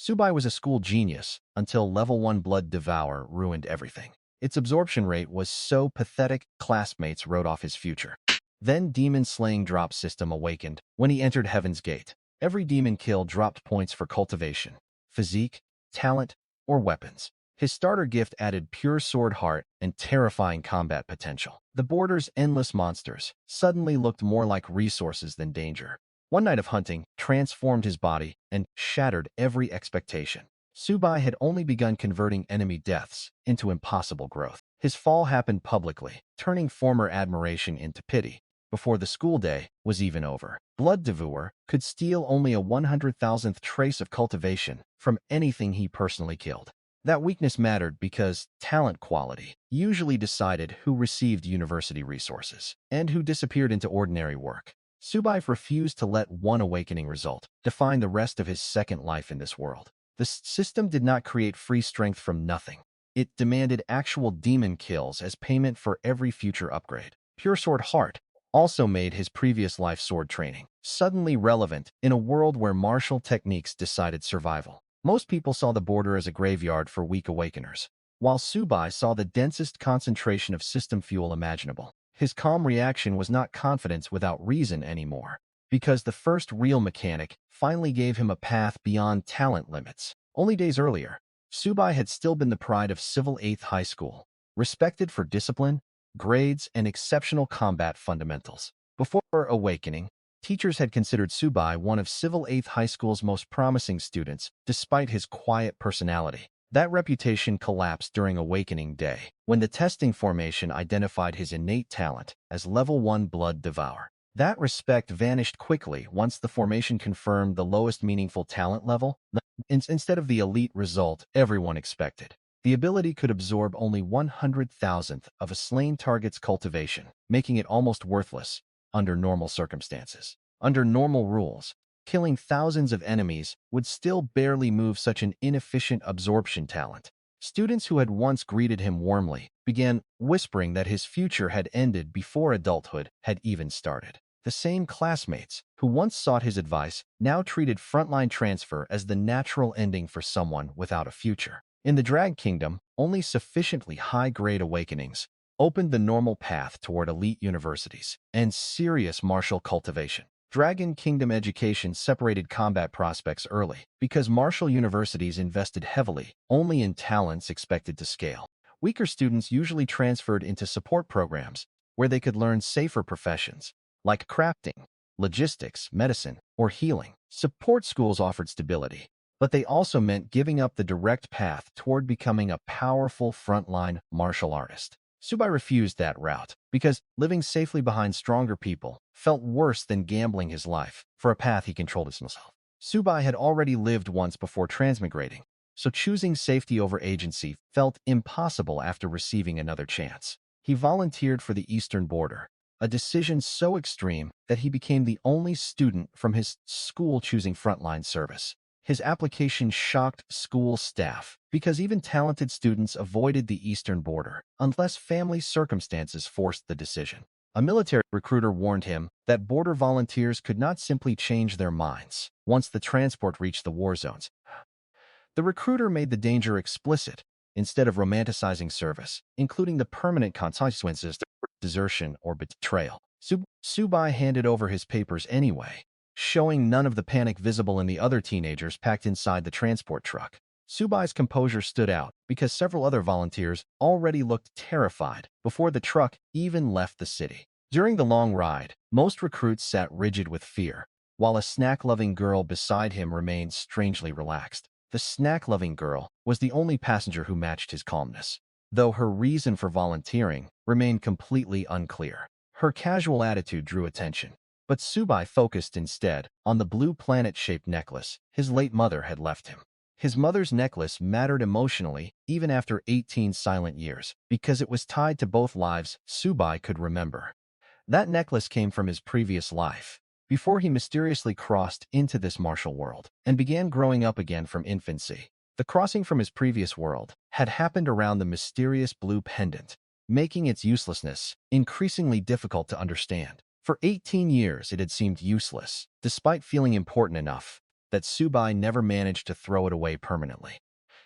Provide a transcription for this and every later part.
Subai was a school genius until Level-1 Blood Devour ruined everything. Its absorption rate was so pathetic, classmates wrote off his future. Then demon-slaying drop system awakened when he entered Heaven's Gate. Every demon kill dropped points for cultivation, physique, talent, or weapons. His starter gift added pure sword heart and terrifying combat potential. The border's endless monsters suddenly looked more like resources than danger. One night of hunting transformed his body and shattered every expectation. Subai had only begun converting enemy deaths into impossible growth. His fall happened publicly, turning former admiration into pity, before the school day was even over. Blood Devour could steal only a 100,000th trace of cultivation from anything he personally killed. That weakness mattered because talent quality usually decided who received university resources and who disappeared into ordinary work. Subai refused to let one awakening result define the rest of his second life in this world. The system did not create free strength from nothing. It demanded actual demon kills as payment for every future upgrade. Pure Sword Heart also made his previous life sword training suddenly relevant in a world where martial techniques decided survival. Most people saw the border as a graveyard for weak awakeners, while Subai saw the densest concentration of system fuel imaginable. His calm reaction was not confidence without reason anymore, because the first real mechanic finally gave him a path beyond talent limits. Only days earlier, Subai had still been the pride of Civil 8th High School, respected for discipline, grades, and exceptional combat fundamentals. Before awakening, teachers had considered Subai one of Civil 8th High School's most promising students, despite his quiet personality. That reputation collapsed during Awakening Day, when the testing formation identified his innate talent as Level-1 Blood Devour. That respect vanished quickly once the formation confirmed the lowest meaningful talent level, instead of the elite result everyone expected. The ability could absorb only 100,000th of a slain target's cultivation, making it almost worthless under normal circumstances. Under normal rules, killing thousands of enemies would still barely move such an inefficient absorption talent. Students who had once greeted him warmly began whispering that his future had ended before adulthood had even started. The same classmates who once sought his advice now treated frontline transfer as the natural ending for someone without a future. In the Drag Kingdom, only sufficiently high-grade awakenings opened the normal path toward elite universities and serious martial cultivation. Dragon Kingdom education separated combat prospects early because martial universities invested heavily only in talents expected to scale. Weaker students usually transferred into support programs where they could learn safer professions like crafting, logistics, medicine, or healing. Support schools offered stability, but they also meant giving up the direct path toward becoming a powerful frontline martial artist. Subai refused that route because living safely behind stronger people felt worse than gambling his life for a path he controlled himself. Subai had already lived once before transmigrating, so choosing safety over agency felt impossible after receiving another chance. He volunteered for the eastern border, a decision so extreme that he became the only student from his school choosing frontline service. His application shocked school staff because even talented students avoided the eastern border unless family circumstances forced the decision. A military recruiter warned him that border volunteers could not simply change their minds once the transport reached the war zones. The recruiter made the danger explicit instead of romanticizing service, including the permanent consequences of desertion or betrayal. Subai handed over his papers anyway, showing none of the panic visible in the other teenagers packed inside the transport truck. Subai's composure stood out because several other volunteers already looked terrified before the truck even left the city. During the long ride, most recruits sat rigid with fear, while a snack-loving girl beside him remained strangely relaxed. The snack-loving girl was the only passenger who matched his calmness, though her reason for volunteering remained completely unclear. Her casual attitude drew attention, but Subai focused instead on the blue planet-shaped necklace his late mother had left him. His mother's necklace mattered emotionally even after 18 silent years because it was tied to both lives Subai could remember. That necklace came from his previous life, before he mysteriously crossed into this martial world and began growing up again from infancy. The crossing from his previous world had happened around the mysterious blue pendant, making its uselessness increasingly difficult to understand. For 18 years it had seemed useless, despite feeling important enough that Subai never managed to throw it away permanently.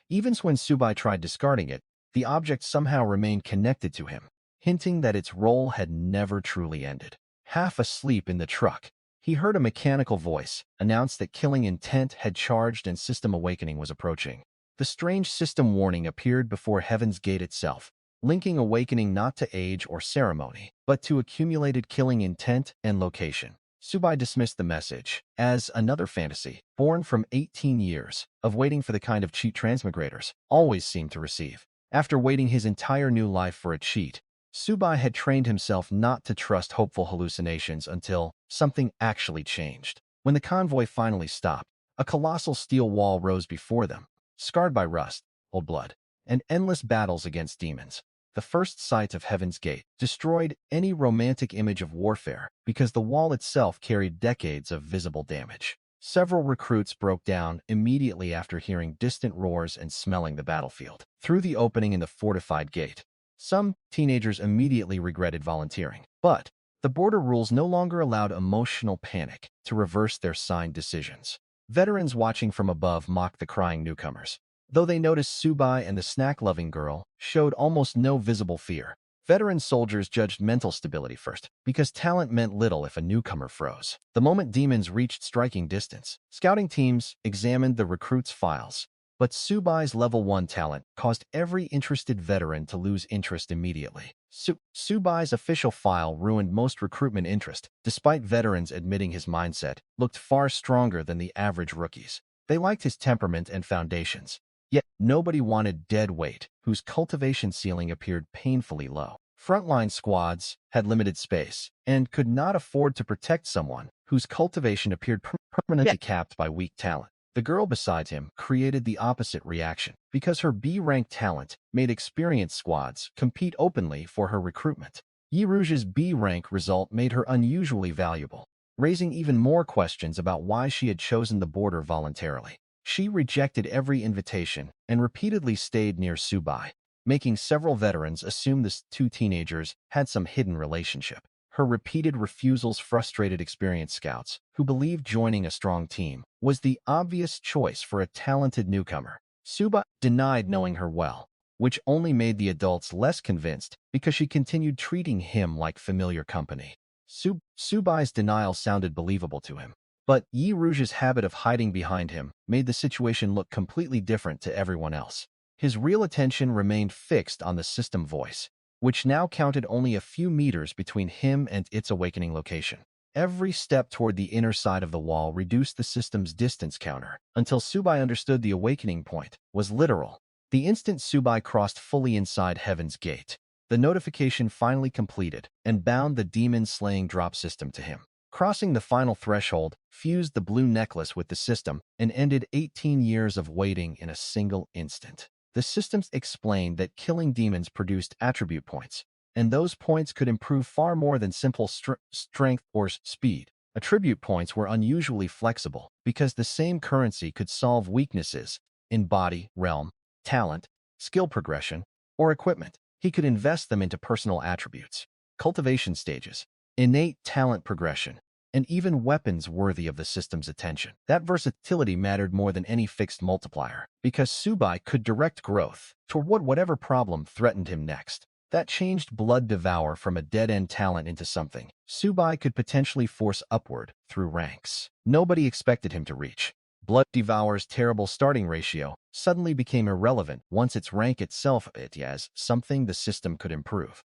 Even when Subai tried discarding it, the object somehow remained connected to him, hinting that its role had never truly ended. Half asleep in the truck, he heard a mechanical voice announce that killing intent had charged and system awakening was approaching. The strange system warning appeared before Heaven's Gate itself, linking awakening not to age or ceremony, but to accumulated killing intent and location. Subai dismissed the message as another fantasy, born from 18 years of waiting for the kind of cheat transmigrators always seem to receive. After waiting his entire new life for a cheat, Subai had trained himself not to trust hopeful hallucinations until something actually changed. When the convoy finally stopped, a colossal steel wall rose before them, scarred by rust, old blood, and endless battles against demons. The first sight of Heaven's Gate destroyed any romantic image of warfare because the wall itself carried decades of visible damage. Several recruits broke down immediately after hearing distant roars and smelling the battlefield. Through the opening in the fortified gate, some teenagers immediately regretted volunteering. But the border rules no longer allowed emotional panic to reverse their signed decisions. Veterans watching from above mocked the crying newcomers. Though they noticed Subai and the snack-loving girl showed almost no visible fear, veteran soldiers judged mental stability first, because talent meant little if a newcomer froze. The moment demons reached striking distance, scouting teams examined the recruits' files, but Subai's level 1 talent caused every interested veteran to lose interest immediately. Subai's official file ruined most recruitment interest, despite veterans admitting his mindset looked far stronger than the average rookies. They liked his temperament and foundations. Yet nobody wanted dead weight, whose cultivation ceiling appeared painfully low. Frontline squads had limited space and could not afford to protect someone whose cultivation appeared permanently capped by weak talent. The girl beside him created the opposite reaction, because her B-rank talent made experienced squads compete openly for her recruitment. Yi Rouge's B-rank result made her unusually valuable, raising even more questions about why she had chosen the border voluntarily. She rejected every invitation and repeatedly stayed near Subai, making several veterans assume the two teenagers had some hidden relationship. Her repeated refusals frustrated experienced scouts, who believed joining a strong team was the obvious choice for a talented newcomer. Subai denied knowing her well, which only made the adults less convinced because she continued treating him like familiar company. Subai's denial sounded believable to him. But Yi Rouge's habit of hiding behind him made the situation look completely different to everyone else. His real attention remained fixed on the system voice, which now counted only a few meters between him and its awakening location. Every step toward the inner side of the wall reduced the system's distance counter, until Subai understood the awakening point was literal. The instant Subai crossed fully inside Heaven's Gate, the notification finally completed and bound the demon-slaying drop system to him. Crossing the final threshold fused the blue necklace with the system and ended 18 years of waiting in a single instant. The systems explained that killing demons produced attribute points, and those points could improve far more than simple strength or speed. Attribute points were unusually flexible because the same currency could solve weaknesses in body, realm, talent, skill progression, or equipment. He could invest them into personal attributes, cultivation stages, innate talent progression, and even weapons worthy of the system's attention. That versatility mattered more than any fixed multiplier, because Subai could direct growth toward whatever problem threatened him next. That changed Blood Devour from a dead-end talent into something Subai could potentially force upward through ranks. Nobody expected him to reach. Blood Devour's terrible starting ratio suddenly became irrelevant once its rank itself as something the system could improve.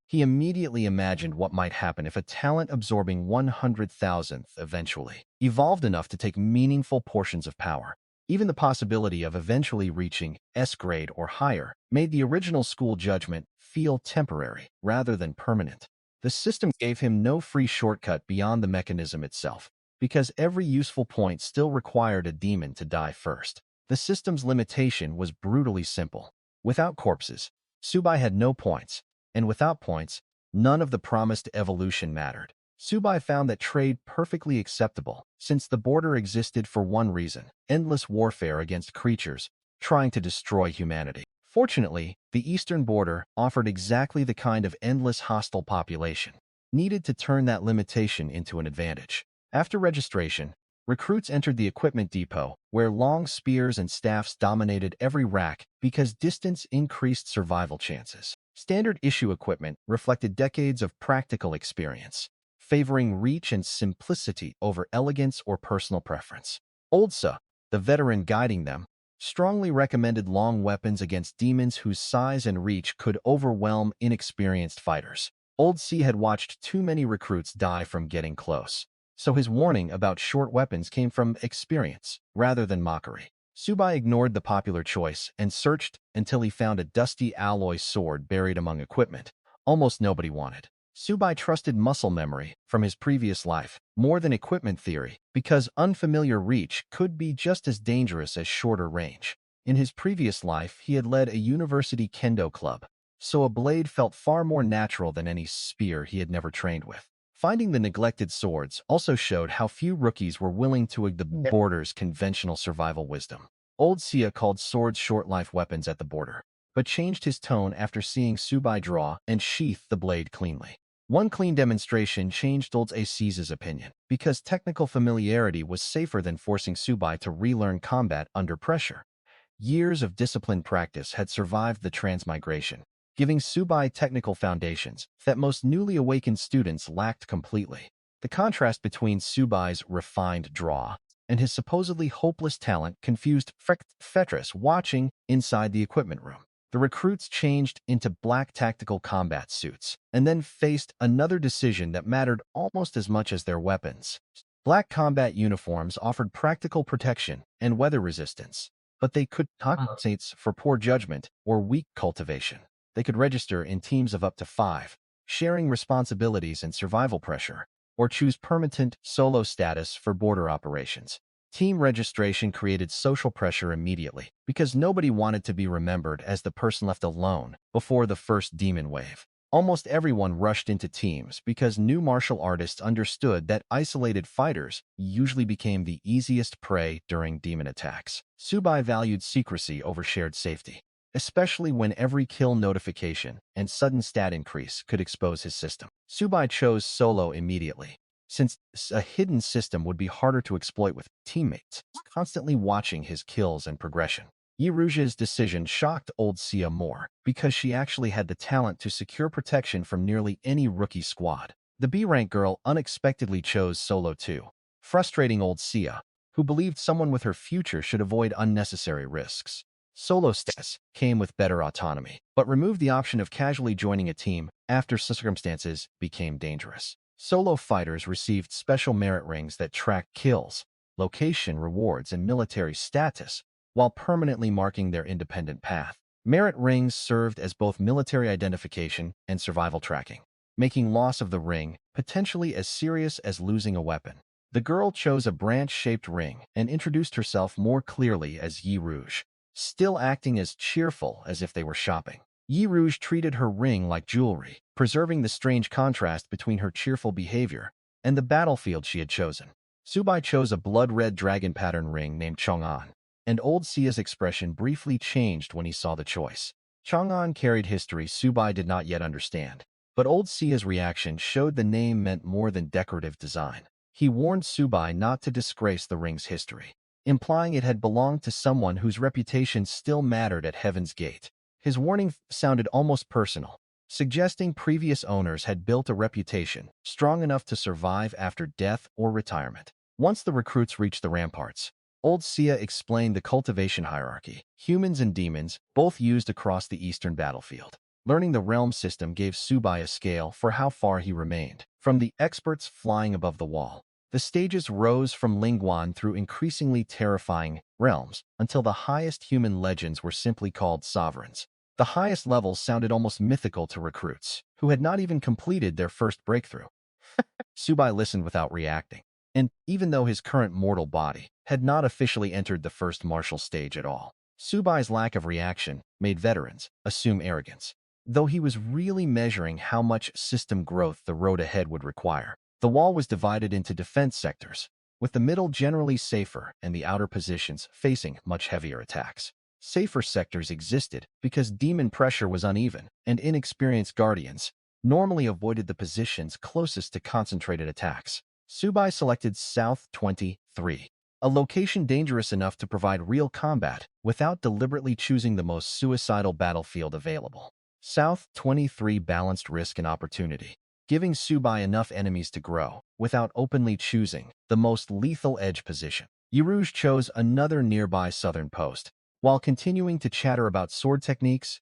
He immediately imagined what might happen if a talent absorbing 100,000th eventually evolved enough to take meaningful portions of power. Even the possibility of eventually reaching S-grade or higher made the original school judgment feel temporary rather than permanent. The system gave him no free shortcut beyond the mechanism itself, because every useful point still required a demon to die first. The system's limitation was brutally simple. Without corpses, Subai had no points, and without points, none of the promised evolution mattered. Subai found that trade perfectly acceptable, since the border existed for one reason: endless warfare against creatures trying to destroy humanity. Fortunately, the eastern border offered exactly the kind of endless hostile population needed to turn that limitation into an advantage. After registration, Recruits entered the equipment depot, where long spears and staffs dominated every rack because distance increased survival chances. Standard issue equipment reflected decades of practical experience, favoring reach and simplicity over elegance or personal preference. Oldsa, the veteran guiding them, strongly recommended long weapons against demons whose size and reach could overwhelm inexperienced fighters. Old C had watched too many recruits die from getting close, so his warning about short weapons came from experience rather than mockery. Subai ignored the popular choice and searched until he found a dusty alloy sword buried among equipment almost nobody wanted. Subai trusted muscle memory from his previous life more than equipment theory because unfamiliar reach could be just as dangerous as shorter range. In his previous life, he had led a university kendo club, so a blade felt far more natural than any spear he had never trained with. Finding the neglected swords also showed how few rookies were willing to ignore the border's conventional survival wisdom. Old Sia called swords short-life weapons at the border, but changed his tone after seeing Subai draw and sheath the blade cleanly. One clean demonstration changed Old Ace's opinion, because technical familiarity was safer than forcing Subai to relearn combat under pressure. Years of disciplined practice had survived the transmigration, giving Subai technical foundations that most newly awakened students lacked completely. The contrast between Subai's refined draw and his supposedly hopeless talent confused Fetris watching inside the equipment room. The recruits changed into black tactical combat suits and then faced another decision that mattered almost as much as their weapons. Black combat uniforms offered practical protection and weather resistance, but they could compensate for poor judgment or weak cultivation. They could register in teams of up to 5, sharing responsibilities and survival pressure, or choose permanent solo status for border operations. Team registration created social pressure immediately because nobody wanted to be remembered as the person left alone before the first demon wave. Almost everyone rushed into teams because new martial artists understood that isolated fighters usually became the easiest prey during demon attacks. Subai valued secrecy over shared safety, especially when every kill notification and sudden stat increase could expose his system. Subai chose solo immediately, since a hidden system would be harder to exploit with teammates, constantly watching his kills and progression. Yiruja's decision shocked old Sia more, because she actually had the talent to secure protection from nearly any rookie squad. The B-rank girl unexpectedly chose solo too, frustrating old Sia, who believed someone with her future should avoid unnecessary risks. Solo status came with better autonomy, but removed the option of casually joining a team after circumstances became dangerous. Solo fighters received special merit rings that tracked kills, location rewards, and military status, while permanently marking their independent path. Merit rings served as both military identification and survival tracking, making loss of the ring potentially as serious as losing a weapon. The girl chose a branch-shaped ring and introduced herself more clearly as Yi Rouge, still acting as cheerful as if they were shopping. Yi Rouge treated her ring like jewelry, preserving the strange contrast between her cheerful behavior and the battlefield she had chosen. Subai chose a blood-red dragon pattern ring named Chang'an, and old Sia's expression briefly changed when he saw the choice. Chang'an carried history Subai did not yet understand, but old Sia's reaction showed the name meant more than decorative design. He warned Subai not to disgrace the ring's history, implying it had belonged to someone whose reputation still mattered at Heaven's Gate. His warning sounded almost personal, suggesting previous owners had built a reputation strong enough to survive after death or retirement. Once the recruits reached the ramparts, old Sia explained the cultivation hierarchy. Humans and demons, both used across the eastern battlefield. Learning the realm system gave Subai a scale for how far he remained. From the experts flying above the wall, the stages rose from Lingguan through increasingly terrifying realms until the highest human legends were simply called sovereigns. The highest levels sounded almost mythical to recruits, who had not even completed their first breakthrough. Subai listened without reacting, and even though his current mortal body had not officially entered the first martial stage at all, Subai's lack of reaction made veterans assume arrogance, though he was really measuring how much system growth the road ahead would require. The wall was divided into defense sectors, with the middle generally safer and the outer positions facing much heavier attacks. Safer sectors existed because demon pressure was uneven, and inexperienced guardians normally avoided the positions closest to concentrated attacks. Subai selected South 23, a location dangerous enough to provide real combat without deliberately choosing the most suicidal battlefield available. South 23 balanced risk and opportunity, giving Subai enough enemies to grow without openly choosing the most lethal edge position. Yirouge chose another nearby southern post, while continuing to chatter about sword techniques,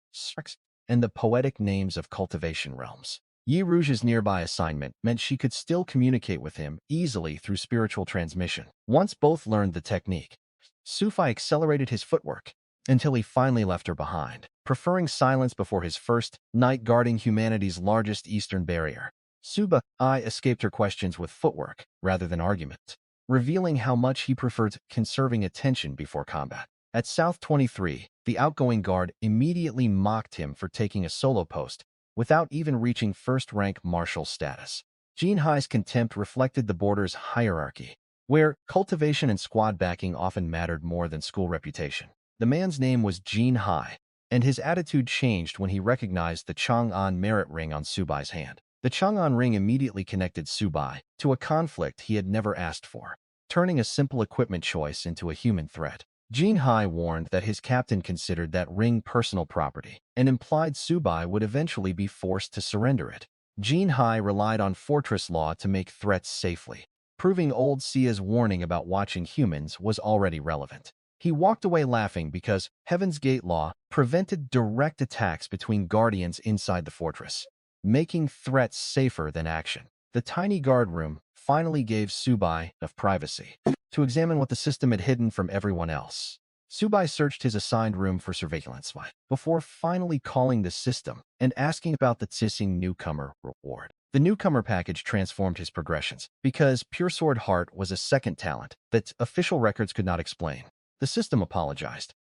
and the poetic names of cultivation realms. Yirouge's nearby assignment meant she could still communicate with him easily through spiritual transmission. Once both learned the technique, Subai accelerated his footwork until he finally left her behind, preferring silence before his first night guarding humanity's largest eastern barrier. Subai escaped her questions with footwork rather than argument, revealing how much he preferred conserving attention before combat. At South 23, the outgoing guard immediately mocked him for taking a solo post without even reaching first-rank marshal status. Jin Hai's contempt reflected the border's hierarchy, where cultivation and squad backing often mattered more than school reputation. The man's name was Jin Hai, and his attitude changed when he recognized the Chang'an merit ring on Subai's hand. The Chang'an ring immediately connected Subai to a conflict he had never asked for, turning a simple equipment choice into a human threat. Jin Hai warned that his captain considered that ring personal property and implied Subai would eventually be forced to surrender it. Jin Hai relied on fortress law to make threats safely, proving old Sia's warning about watching humans was already relevant. He walked away laughing because Heaven's Gate law prevented direct attacks between guardians inside the fortress, making threats safer than action. The tiny guard room finally gave Subai enough privacy to examine what the system had hidden from everyone else. Subai searched his assigned room for surveillance before finally calling the system and asking about the Tsissing newcomer reward. The newcomer package transformed his progressions because Pure Sword Heart was a second talent that official records could not explain. The system apologized,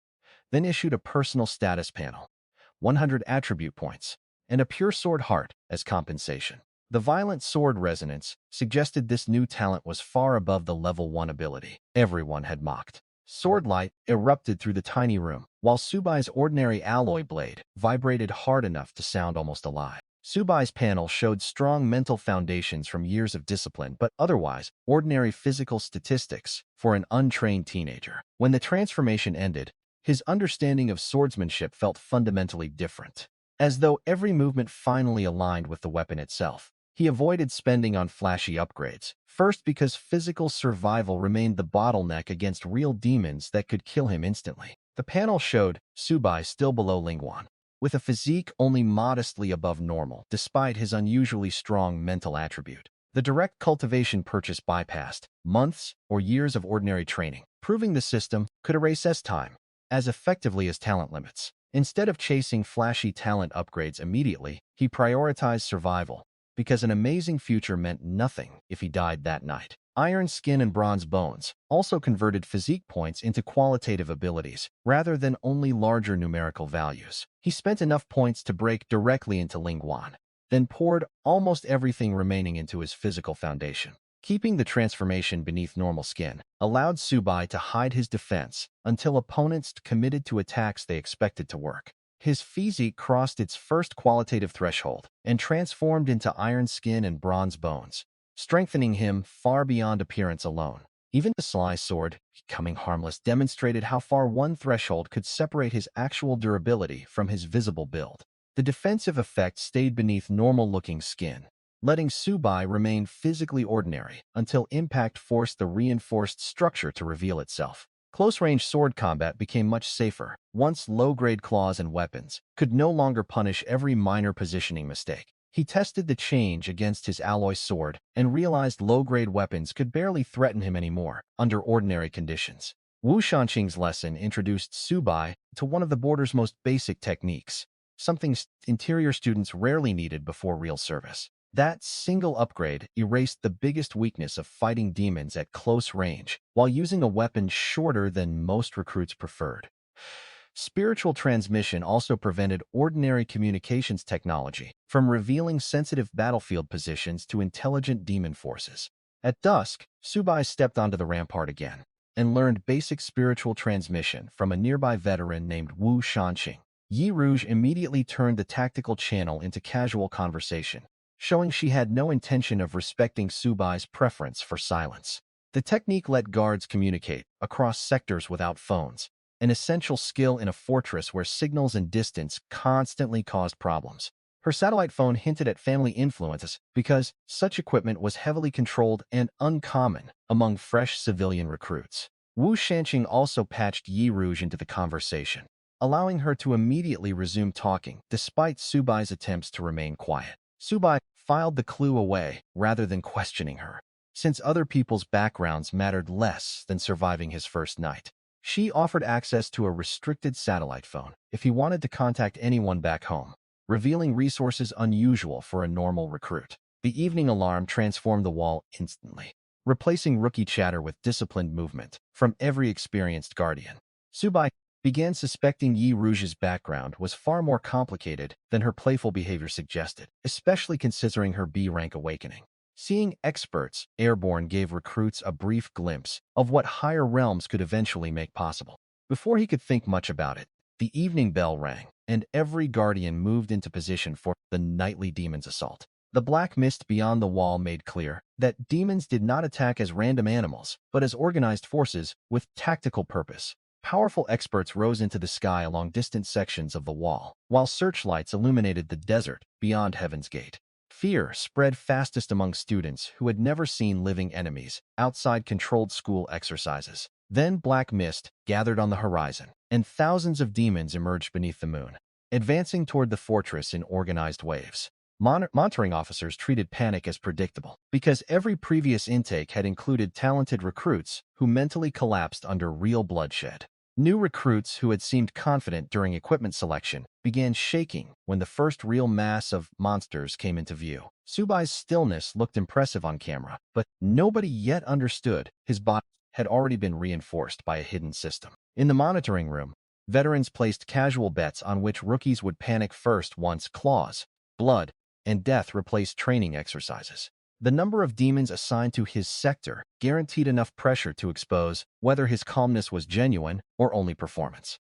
then issued a personal status panel, 100 attribute points, and a Pure Sword Heart as compensation. The violent sword resonance suggested this new talent was far above the level 1 ability everyone had mocked. Sword light erupted through the tiny room, while Subai's ordinary alloy blade vibrated hard enough to sound almost alive. Subai's panel showed strong mental foundations from years of discipline, but otherwise ordinary physical statistics for an untrained teenager. When the transformation ended, his understanding of swordsmanship felt fundamentally different, as though every movement finally aligned with the weapon itself. He avoided spending on flashy upgrades, first because physical survival remained the bottleneck against real demons that could kill him instantly. The panel showed Subai still below Level-1, with a physique only modestly above normal, despite his unusually strong mental attribute. The direct cultivation purchase bypassed months or years of ordinary training, proving the system could erase S-time as effectively as talent limits. Instead of chasing flashy talent upgrades immediately, he prioritized survival, because an amazing future meant nothing if he died that night. Iron Skin and Bronze Bones also converted physique points into qualitative abilities, rather than only larger numerical values. He spent enough points to break directly into Level-1, then poured almost everything remaining into his physical foundation. Keeping the transformation beneath normal skin allowed Subai to hide his defense until opponents committed to attacks they expected to work. His physique crossed its first qualitative threshold and transformed into Iron Skin and Bronze Bones, strengthening him far beyond appearance alone. Even the sly sword, becoming harmless, demonstrated how far one threshold could separate his actual durability from his visible build. The defensive effect stayed beneath normal-looking skin, letting Subai remain physically ordinary until impact forced the reinforced structure to reveal itself. Close-range sword combat became much safer, once low-grade claws and weapons could no longer punish every minor positioning mistake. He tested the change against his alloy sword and realized low-grade weapons could barely threaten him anymore under ordinary conditions. Wu Shanqing's lesson introduced Subai to one of the border's most basic techniques, something interior students rarely needed before real service. That single upgrade erased the biggest weakness of fighting demons at close range, while using a weapon shorter than most recruits preferred. Spiritual transmission also prevented ordinary communications technology from revealing sensitive battlefield positions to intelligent demon forces. At dusk, Subai stepped onto the rampart again and learned basic spiritual transmission from a nearby veteran named Wu Shanqing. Yirouge immediately turned the tactical channel into casual conversation, showing she had no intention of respecting Subai's preference for silence. The technique let guards communicate across sectors without phones, an essential skill in a fortress where signals and distance constantly caused problems. Her satellite phone hinted at family influences because such equipment was heavily controlled and uncommon among fresh civilian recruits. Wu Shanqing also patched Yi Rouge into the conversation, allowing her to immediately resume talking despite Subai's attempts to remain quiet. Subai filed the clue away rather than questioning her, since other people's backgrounds mattered less than surviving his first night. She offered access to a restricted satellite phone if he wanted to contact anyone back home, revealing resources unusual for a normal recruit. The evening alarm transformed the wall instantly, replacing rookie chatter with disciplined movement from every experienced guardian. Subai began suspecting Yi Rouge's background was far more complicated than her playful behavior suggested, especially considering her B-rank awakening. Seeing experts airborne gave recruits a brief glimpse of what higher realms could eventually make possible. Before he could think much about it, the evening bell rang, and every guardian moved into position for the nightly demon's assault. The black mist beyond the wall made clear that demons did not attack as random animals, but as organized forces with tactical purpose. Powerful experts rose into the sky along distant sections of the wall, while searchlights illuminated the desert beyond Heaven's Gate. Fear spread fastest among students who had never seen living enemies outside controlled school exercises. Then black mist gathered on the horizon, and thousands of demons emerged beneath the moon, advancing toward the fortress in organized waves. Monitoring officers treated panic as predictable, because every previous intake had included talented recruits who mentally collapsed under real bloodshed. New recruits who had seemed confident during equipment selection began shaking when the first real mass of monsters came into view. Subai's stillness looked impressive on camera, but nobody yet understood his body had already been reinforced by a hidden system. In the monitoring room, veterans placed casual bets on which rookies would panic first once claws, blood, and death replaced training exercises. The number of demons assigned to his sector guaranteed enough pressure to expose whether his calmness was genuine or only performance.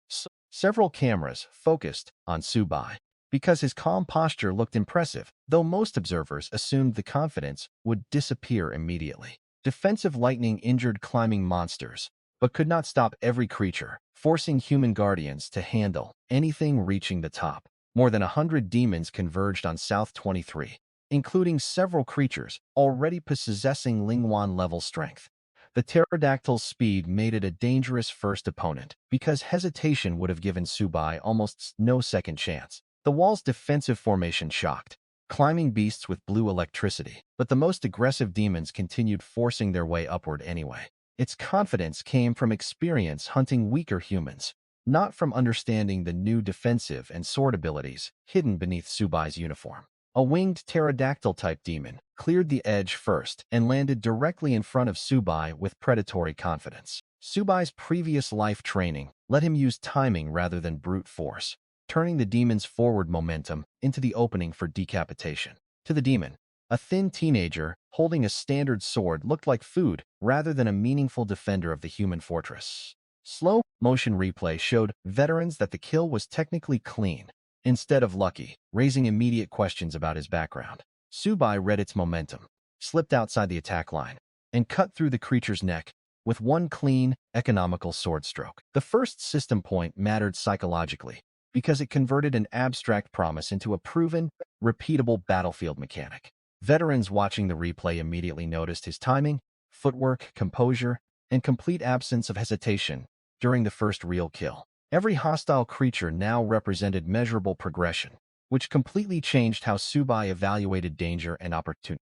Several cameras focused on Subai because his calm posture looked impressive, though most observers assumed the confidence would disappear immediately. Defensive lightning injured climbing monsters, but could not stop every creature, forcing human guardians to handle anything reaching the top. More than 100 demons converged on South 23, including several creatures already possessing Ling-1 level strength. The pterodactyl's speed made it a dangerous first opponent, because hesitation would have given Subai almost no second chance. The wall's defensive formation shocked, climbing beasts with blue electricity, but the most aggressive demons continued forcing their way upward anyway. Its confidence came from experience hunting weaker humans, not from understanding the new defensive and sword abilities hidden beneath Subai's uniform. A winged pterodactyl-type demon cleared the edge first and landed directly in front of Subai with predatory confidence. Subai's previous life training let him use timing rather than brute force, turning the demon's forward momentum into the opening for decapitation. To the demon, a thin teenager holding a standard sword looked like food rather than a meaningful defender of the human fortress. Slow motion replay showed veterans that the kill was technically clean, instead of lucky, raising immediate questions about his background. Subai read its momentum, slipped outside the attack line, and cut through the creature's neck with one clean, economical sword stroke. The first system point mattered psychologically, because it converted an abstract promise into a proven, repeatable battlefield mechanic. Veterans watching the replay immediately noticed his timing, footwork, composure, and complete absence of hesitation during the first real kill. Every hostile creature now represented measurable progression, which completely changed how Subai evaluated danger and opportunity.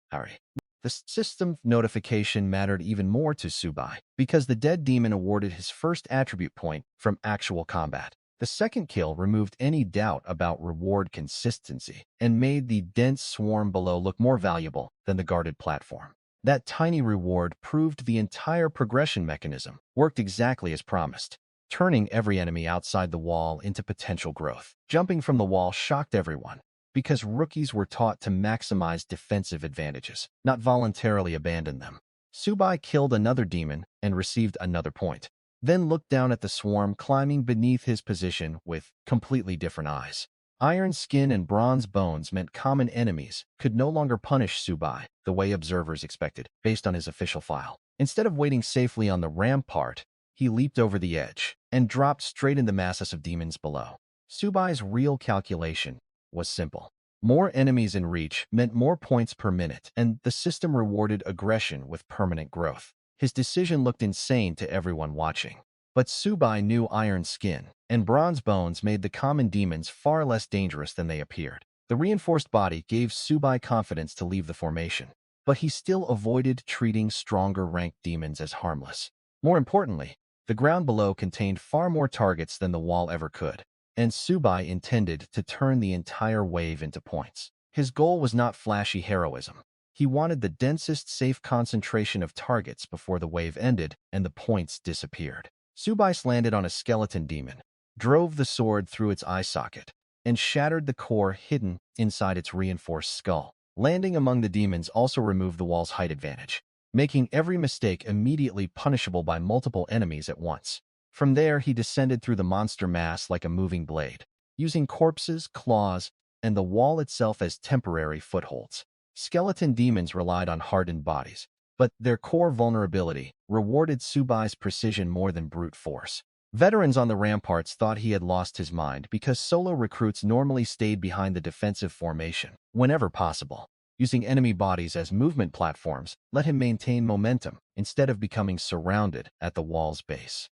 The system notification mattered even more to Subai, because the dead demon awarded his first attribute point from actual combat. The second kill removed any doubt about reward consistency and made the dense swarm below look more valuable than the guarded platform. That tiny reward proved the entire progression mechanism worked exactly as promised, turning every enemy outside the wall into potential growth. Jumping from the wall shocked everyone, because rookies were taught to maximize defensive advantages, not voluntarily abandon them. Subai killed another demon and received another point, then looked down at the swarm climbing beneath his position with completely different eyes. Iron skin and bronze bones meant common enemies could no longer punish Subai the way observers expected, based on his official file. Instead of waiting safely on the rampart, he leaped over the edge and dropped straight in the masses of demons below. Subai's real calculation was simple. More enemies in reach meant more points per minute, and the system rewarded aggression with permanent growth. His decision looked insane to everyone watching. But Subai knew iron skin and bronze bones made the common demons far less dangerous than they appeared. The reinforced body gave Subai confidence to leave the formation, but he still avoided treating stronger ranked demons as harmless. More importantly, the ground below contained far more targets than the wall ever could, and Subai intended to turn the entire wave into points. His goal was not flashy heroism. He wanted the densest safe concentration of targets before the wave ended and the points disappeared. Subai landed on a skeleton demon, drove the sword through its eye socket, and shattered the core hidden inside its reinforced skull. Landing among the demons also removed the wall's height advantage, making every mistake immediately punishable by multiple enemies at once. From there, he descended through the monster mass like a moving blade, using corpses, claws, and the wall itself as temporary footholds. Skeleton demons relied on hardened bodies, but their core vulnerability rewarded Subai's precision more than brute force. Veterans on the ramparts thought he had lost his mind because solo recruits normally stayed behind the defensive formation whenever possible. Using enemy bodies as movement platforms let him maintain momentum instead of becoming surrounded at the wall's base.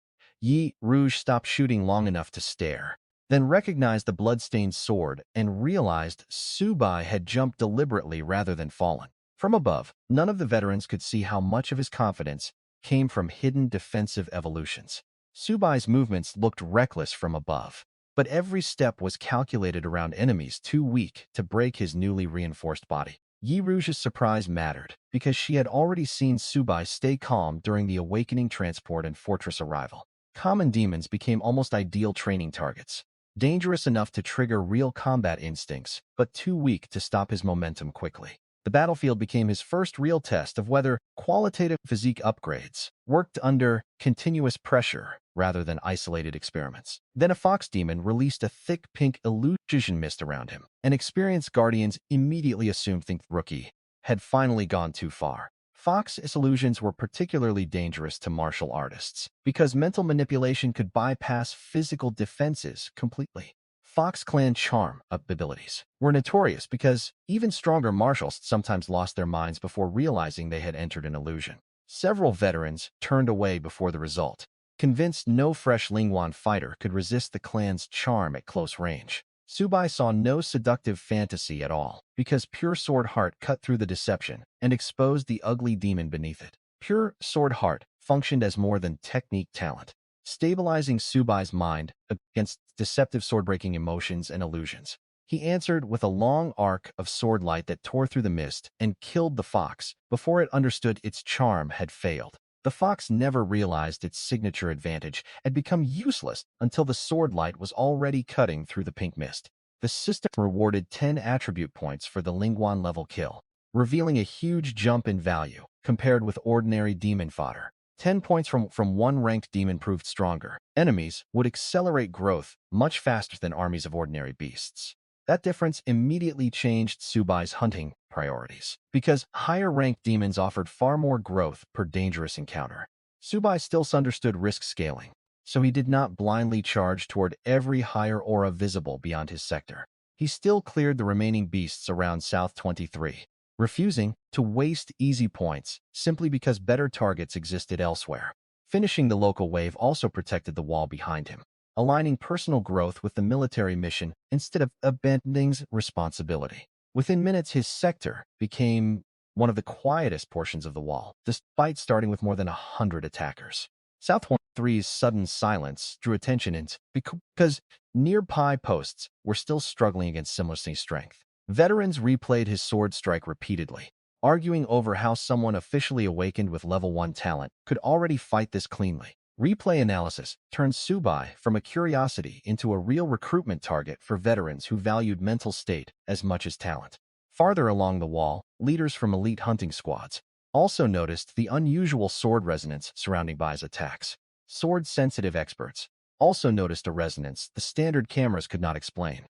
Yi Rouge stopped shooting long enough to stare, then recognized the blood-stained sword and realized Subai had jumped deliberately rather than fallen. From above, none of the veterans could see how much of his confidence came from hidden defensive evolutions. Subai's movements looked reckless from above, but every step was calculated around enemies too weak to break his newly reinforced body. Yi Rouge's surprise mattered, because she had already seen Subai stay calm during the awakening transport and fortress arrival. Common demons became almost ideal training targets, dangerous enough to trigger real combat instincts, but too weak to stop his momentum quickly. The battlefield became his first real test of whether qualitative physique upgrades worked under continuous pressure rather than isolated experiments. Then a fox demon released a thick pink illusion mist around him, and experienced guardians immediately assumed the rookie had finally gone too far. Fox illusions were particularly dangerous to martial artists because mental manipulation could bypass physical defenses completely. Fox Clan charm abilities were notorious because even stronger martials sometimes lost their minds before realizing they had entered an illusion. Several veterans turned away before the result, convinced no fresh Level-1 fighter could resist the clan's charm at close range. Subai saw no seductive fantasy at all because Pure Sword Heart cut through the deception and exposed the ugly demon beneath it. Pure Sword Heart functioned as more than technique talent, stabilizing Subai's mind against deceptive sword-breaking emotions and illusions. He answered with a long arc of sword light that tore through the mist and killed the fox before it understood its charm had failed. The fox never realized its signature advantage had become useless until the sword light was already cutting through the pink mist. The system rewarded 10 attribute points for the Level-1 level kill, revealing a huge jump in value compared with ordinary demon fodder. 10 points from one ranked demon proved stronger. Enemies would accelerate growth much faster than armies of ordinary beasts. That difference immediately changed Subai's hunting priorities, because higher-ranked demons offered far more growth per dangerous encounter. Subai still understood risk scaling, so he did not blindly charge toward every higher aura visible beyond his sector. He still cleared the remaining beasts around South 23, refusing to waste easy points simply because better targets existed elsewhere. Finishing the local wave also protected the wall behind him, aligning personal growth with the military mission instead of abandoning responsibility. Within minutes, his sector became one of the quietest portions of the wall, despite starting with more than 100 attackers. South 23's sudden silence drew attention because nearby posts were still struggling against similar strength. Veterans replayed his sword strike repeatedly, arguing over how someone officially awakened with level-1 talent could already fight this cleanly. Replay analysis turned Subai from a curiosity into a real recruitment target for veterans who valued mental state as much as talent. Farther along the wall, leaders from elite hunting squads also noticed the unusual sword resonance surrounding Bai's attacks. Sword-sensitive experts also noticed a resonance the standard cameras could not explain.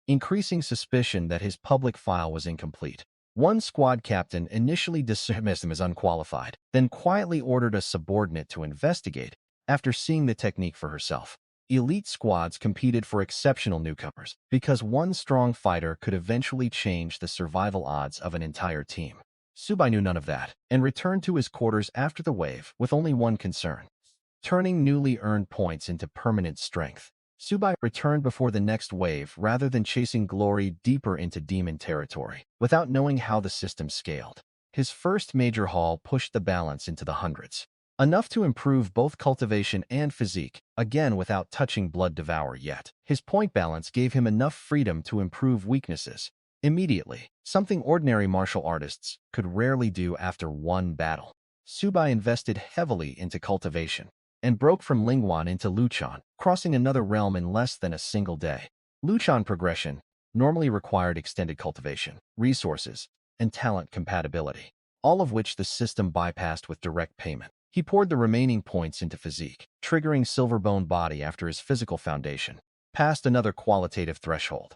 increasing suspicion that his public file was incomplete. One squad captain initially dismissed him as unqualified, then quietly ordered a subordinate to investigate after seeing the technique for herself. Elite squads competed for exceptional newcomers because one strong fighter could eventually change the survival odds of an entire team. Subai knew none of that and returned to his quarters after the wave with only one concern: turning newly earned points into permanent strength. Subai returned before the next wave rather than chasing glory deeper into demon territory, without knowing how the system scaled. His first major haul pushed the balance into the hundreds, enough to improve both cultivation and physique, again without touching Blood Devour yet. His point balance gave him enough freedom to improve weaknesses immediately, something ordinary martial artists could rarely do after one battle. Subai invested heavily into cultivation and broke from Lingwan into Luchan, crossing another realm in less than a single day. Luchan progression normally required extended cultivation, resources, and talent compatibility, all of which the system bypassed with direct payment. He poured the remaining points into physique, triggering Silverbone Body after his physical foundation passed another qualitative threshold.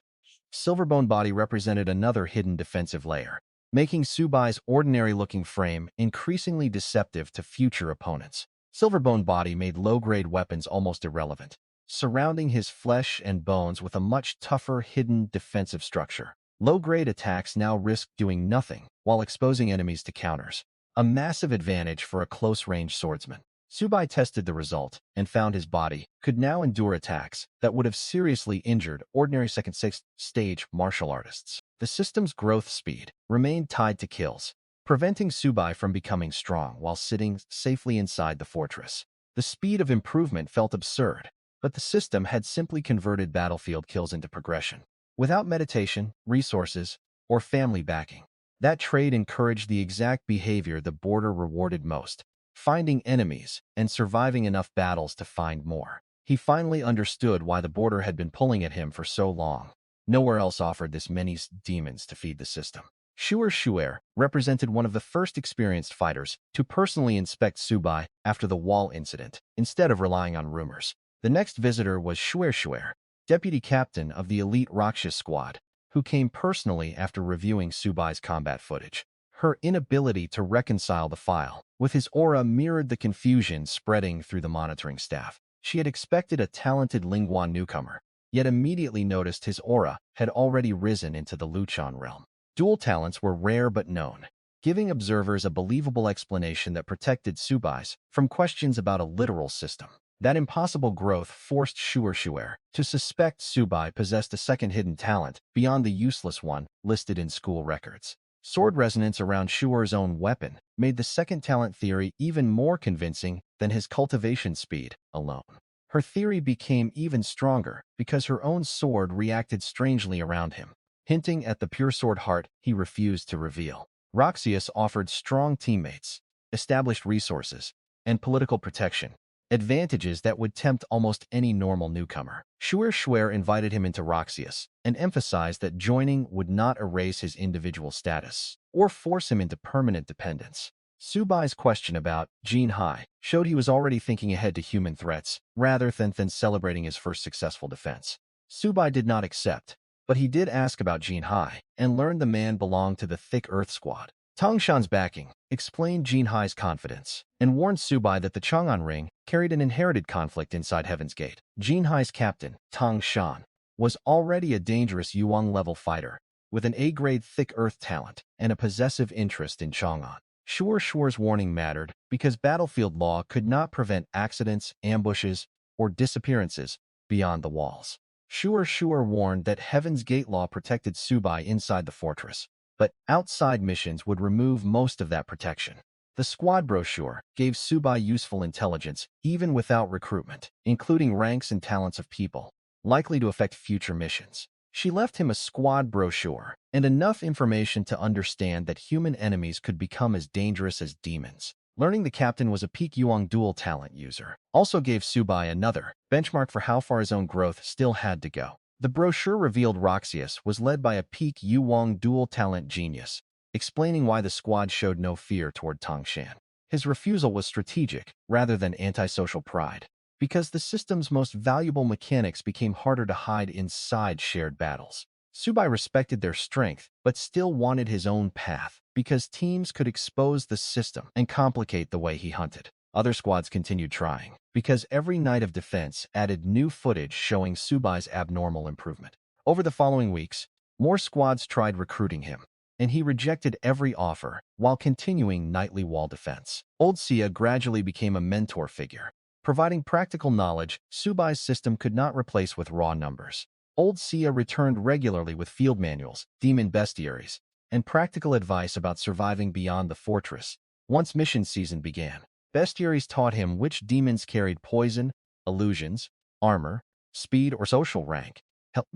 Silverbone Body represented another hidden defensive layer, making Subai's ordinary-looking frame increasingly deceptive to future opponents. Silverbone Body made low-grade weapons almost irrelevant, surrounding his flesh and bones with a much tougher hidden defensive structure. Low-grade attacks now risked doing nothing while exposing enemies to counters, a massive advantage for a close-range swordsman. Subai tested the result and found his body could now endure attacks that would have seriously injured ordinary second-sixth stage martial artists. The system's growth speed remained tied to kills, preventing Subai from becoming strong while sitting safely inside the fortress. The speed of improvement felt absurd, but the system had simply converted battlefield kills into progression, without meditation, resources, or family backing. That trade encouraged the exact behavior the border rewarded most: finding enemies and surviving enough battles to find more. He finally understood why the border had been pulling at him for so long. Nowhere else offered this many demons to feed the system. Shuer represented one of the first experienced fighters to personally inspect Subai after the wall incident, instead of relying on rumors. The next visitor was Shuer, deputy captain of the elite Roxious squad, who came personally after reviewing Subai's combat footage. Her inability to reconcile the file with his aura mirrored the confusion spreading through the monitoring staff. She had expected a talented Lingwan newcomer, yet immediately noticed his aura had already risen into the Luchan realm. Dual talents were rare but known, giving observers a believable explanation that protected Subai's from questions about a literal system. That impossible growth forced Shuer to suspect Subai possessed a second hidden talent beyond the useless one listed in school records. Sword resonance around Shuer's own weapon made the second talent theory even more convincing than his cultivation speed alone. Her theory became even stronger because her own sword reacted strangely around him, hinting at the pure sword heart he refused to reveal. Roxious offered strong teammates, established resources, and political protection, advantages that would tempt almost any normal newcomer. Shuer invited him into Roxious and emphasized that joining would not erase his individual status or force him into permanent dependence. Subai's question about Jin Hai showed he was already thinking ahead to human threats rather than celebrating his first successful defense. Subai did not accept, but he did ask about Jin Hai and learned the man belonged to the Thick Earth Squad. Tang Shan's backing explained Jin Hai's confidence and warned Subai that the Chang'an Ring carried an inherited conflict inside Heaven's Gate. Jin Hai's captain, Tang Shan, was already a dangerous Yuan-level fighter with an A-grade Thick Earth talent and a possessive interest in Chang'an. Shuer's warning mattered because battlefield law could not prevent accidents, ambushes, or disappearances beyond the walls. Shuer warned that Heaven's Gate law protected Subai inside the fortress, but outside missions would remove most of that protection. The squad brochure gave Subai useful intelligence even without recruitment, including ranks and talents of people likely to affect future missions. She left him a squad brochure and enough information to understand that human enemies could become as dangerous as demons. Learning the captain was a peak Yuang dual talent user also gave Subai another benchmark for how far his own growth still had to go. The brochure revealed Roxious was led by a peak Yuang dual talent genius, explaining why the squad showed no fear toward Tang Shan. His refusal was strategic rather than antisocial pride, because the system's most valuable mechanics became harder to hide inside shared battles. Subai respected their strength, but still wanted his own path, because teams could expose the system and complicate the way he hunted. Other squads continued trying, because every night of defense added new footage showing Subai's abnormal improvement. Over the following weeks, more squads tried recruiting him, and he rejected every offer while continuing nightly wall defense. Old Sia gradually became a mentor figure. Providing practical knowledge, Subai's system could not replace with raw numbers. Old Sia returned regularly with field manuals, demon bestiaries, and practical advice about surviving beyond the fortress. Once mission season began, bestiaries taught him which demons carried poison, illusions, armor, speed, or social rank,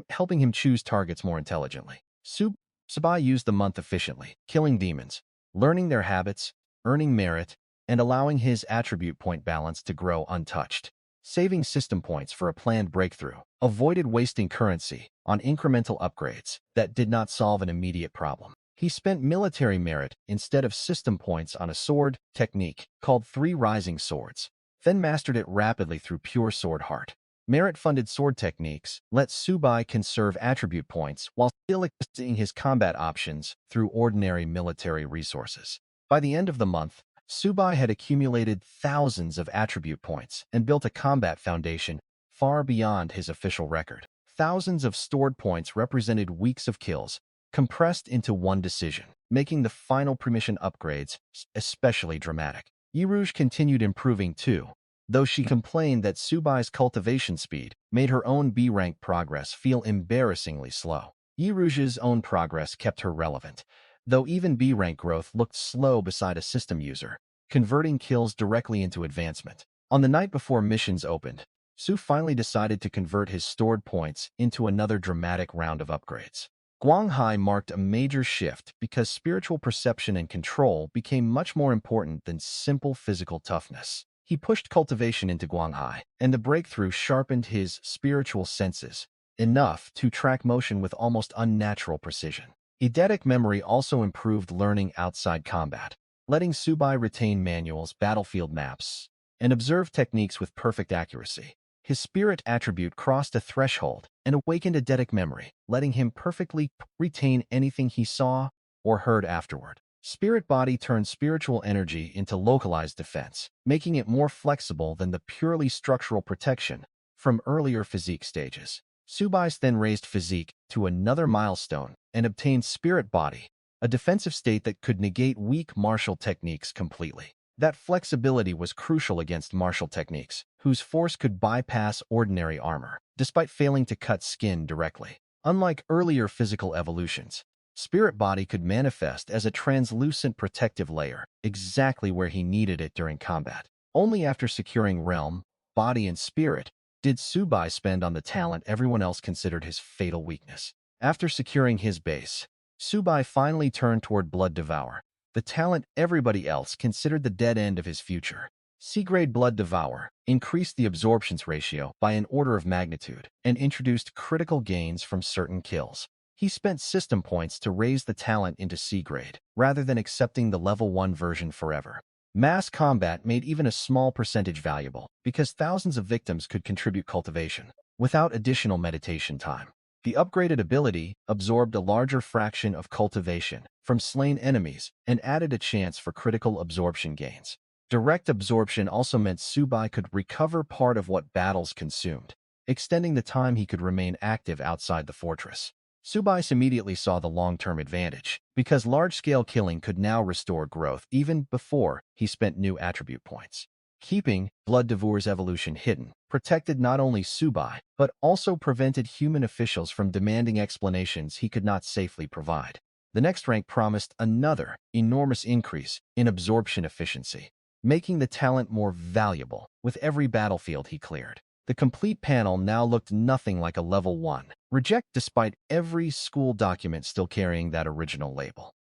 helping him choose targets more intelligently. Subai used the month efficiently, killing demons, learning their habits, earning merit, and allowing his attribute point balance to grow untouched. Saving system points for a planned breakthrough, avoided wasting currency on incremental upgrades that did not solve an immediate problem. He spent military merit instead of system points on a sword technique called 3 Rising Swords, then mastered it rapidly through pure sword heart. Merit-funded sword techniques let Subai conserve attribute points while still extending his combat options through ordinary military resources. By the end of the month, Subai had accumulated thousands of attribute points and built a combat foundation far beyond his official record. Thousands of stored points represented weeks of kills, compressed into one decision, making the final permission upgrades especially dramatic. Yirouge continued improving too, though she complained that Subai's cultivation speed made her own B-rank progress feel embarrassingly slow. Yirouge's own progress kept her relevant, though even B-rank growth looked slow beside a system user, converting kills directly into advancement. On the night before missions opened, Su finally decided to convert his stored points into another dramatic round of upgrades. Guanghai marked a major shift because spiritual perception and control became much more important than simple physical toughness. He pushed cultivation into Guanghai, and the breakthrough sharpened his spiritual senses, enough to track motion with almost unnatural precision. Eidetic memory also improved learning outside combat, letting Subai retain manuals, battlefield maps, and observe techniques with perfect accuracy. His spirit attribute crossed a threshold and awakened eidetic memory, letting him perfectly retain anything he saw or heard afterward. Spirit body turned spiritual energy into localized defense, making it more flexible than the purely structural protection from earlier physique stages. Subai then raised physique to another milestone and obtained spirit body, a defensive state that could negate weak martial techniques completely. That flexibility was crucial against martial techniques, whose force could bypass ordinary armor, despite failing to cut skin directly. Unlike earlier physical evolutions, spirit body could manifest as a translucent protective layer, exactly where he needed it during combat. Only after securing realm, body, and spirit did Subai spend on the talent everyone else considered his fatal weakness. After securing his base, Subai finally turned toward Blood Devour, the talent everybody else considered the dead end of his future. C-grade Blood Devour increased the absorptions ratio by an order of magnitude and introduced critical gains from certain kills. He spent system points to raise the talent into C-grade, rather than accepting the level 1 version forever. Mass combat made even a small percentage valuable, because thousands of victims could contribute cultivation, without additional meditation time. The upgraded ability absorbed a larger fraction of cultivation from slain enemies and added a chance for critical absorption gains. Direct absorption also meant Subai could recover part of what battles consumed, extending the time he could remain active outside the fortress. Subai immediately saw the long-term advantage, because large-scale killing could now restore growth even before he spent new attribute points. Keeping Blood Devour's evolution hidden protected not only Subai, but also prevented human officials from demanding explanations he could not safely provide. The next rank promised another enormous increase in absorption efficiency, making the talent more valuable with every battlefield he cleared. The complete panel now looked nothing like a level 1, reject despite every school document still carrying that original label.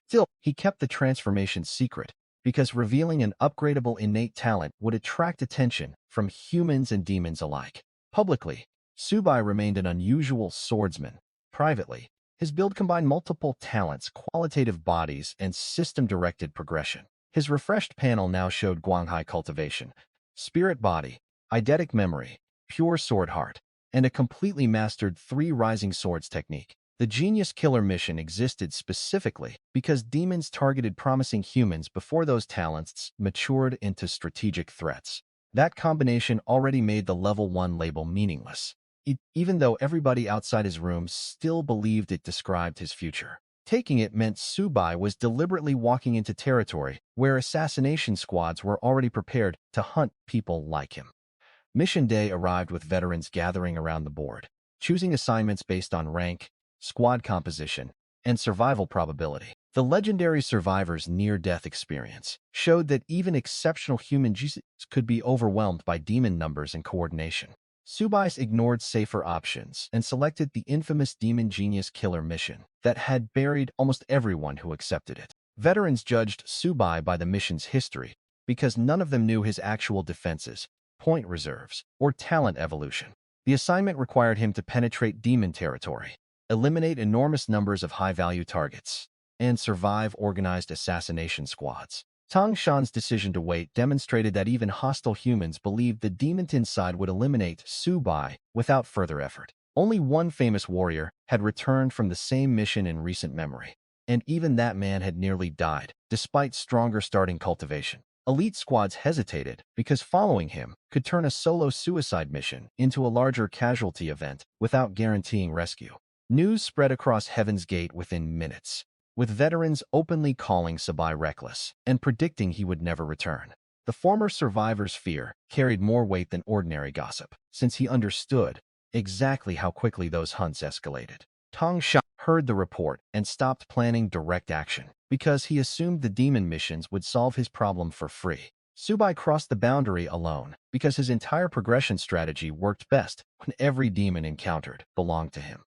Still, he kept the transformation secret, because revealing an upgradable innate talent would attract attention from humans and demons alike. Publicly, Subai remained an unusual swordsman. Privately, his build combined multiple talents, qualitative bodies, and system-directed progression. His refreshed panel now showed Guanghai cultivation, spirit body, eidetic memory, pure sword heart, and a completely mastered 3 Rising Swords technique. The Genius Killer mission existed specifically because demons targeted promising humans before those talents matured into strategic threats. That combination already made the Level 1 label meaningless, even though everybody outside his room still believed it described his future. Taking it meant Subai was deliberately walking into territory where assassination squads were already prepared to hunt people like him. Mission day arrived with veterans gathering around the board, choosing assignments based on rank, squad composition, and survival probability. The legendary survivor's near-death experience showed that even exceptional human geniuses could be overwhelmed by demon numbers and coordination. Subai ignored safer options and selected the infamous Demon Genius Killer mission that had buried almost everyone who accepted it. Veterans judged Subai by the mission's history because none of them knew his actual defenses, point reserves, or talent evolution. The assignment required him to penetrate demon territory, eliminate enormous numbers of high-value targets, and survive organized assassination squads. Tang Shan's decision to wait demonstrated that even hostile humans believed the demon inside would eliminate Subai without further effort. Only one famous warrior had returned from the same mission in recent memory, and even that man had nearly died, despite stronger starting cultivation. Elite squads hesitated because following him could turn a solo suicide mission into a larger casualty event without guaranteeing rescue. News spread across Heaven's Gate within minutes, with veterans openly calling Subai reckless and predicting he would never return. The former survivor's fear carried more weight than ordinary gossip, since he understood exactly how quickly those hunts escalated. Tang Shan heard the report and stopped planning direct action because he assumed the demon missions would solve his problem for free. Subai crossed the boundary alone because his entire progression strategy worked best when every demon encountered belonged to him.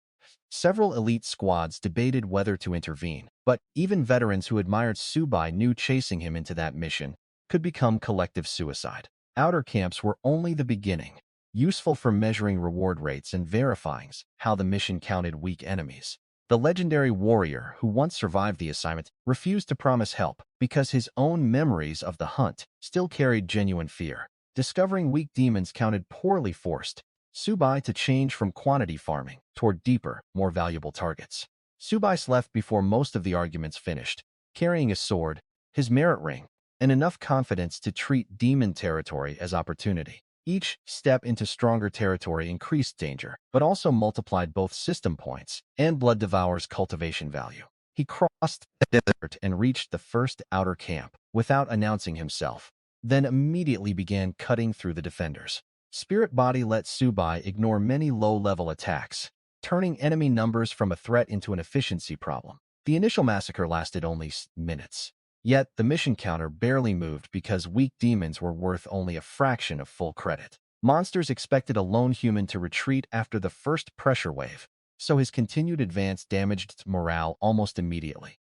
Several elite squads debated whether to intervene, but even veterans who admired Subai knew chasing him into that mission could become collective suicide. Outer camps were only the beginning, useful for measuring reward rates and verifying how the mission counted weak enemies. The legendary warrior who once survived the assignment refused to promise help because his own memories of the hunt still carried genuine fear. Discovering weak demons counted poorly forced Subai to change from quantity farming toward deeper, more valuable targets. Subai left before most of the arguments finished, carrying a sword, his merit ring, and enough confidence to treat demon territory as opportunity. Each step into stronger territory increased danger, but also multiplied both system points and Blood Devour's cultivation value. He crossed the desert and reached the first outer camp without announcing himself, then immediately began cutting through the defenders. Spirit Body let Subai ignore many low-level attacks, turning enemy numbers from a threat into an efficiency problem. The initial massacre lasted only minutes. Yet, the mission counter barely moved because weak demons were worth only a fraction of full credit. Monsters expected a lone human to retreat after the first pressure wave, so his continued advance damaged morale almost immediately.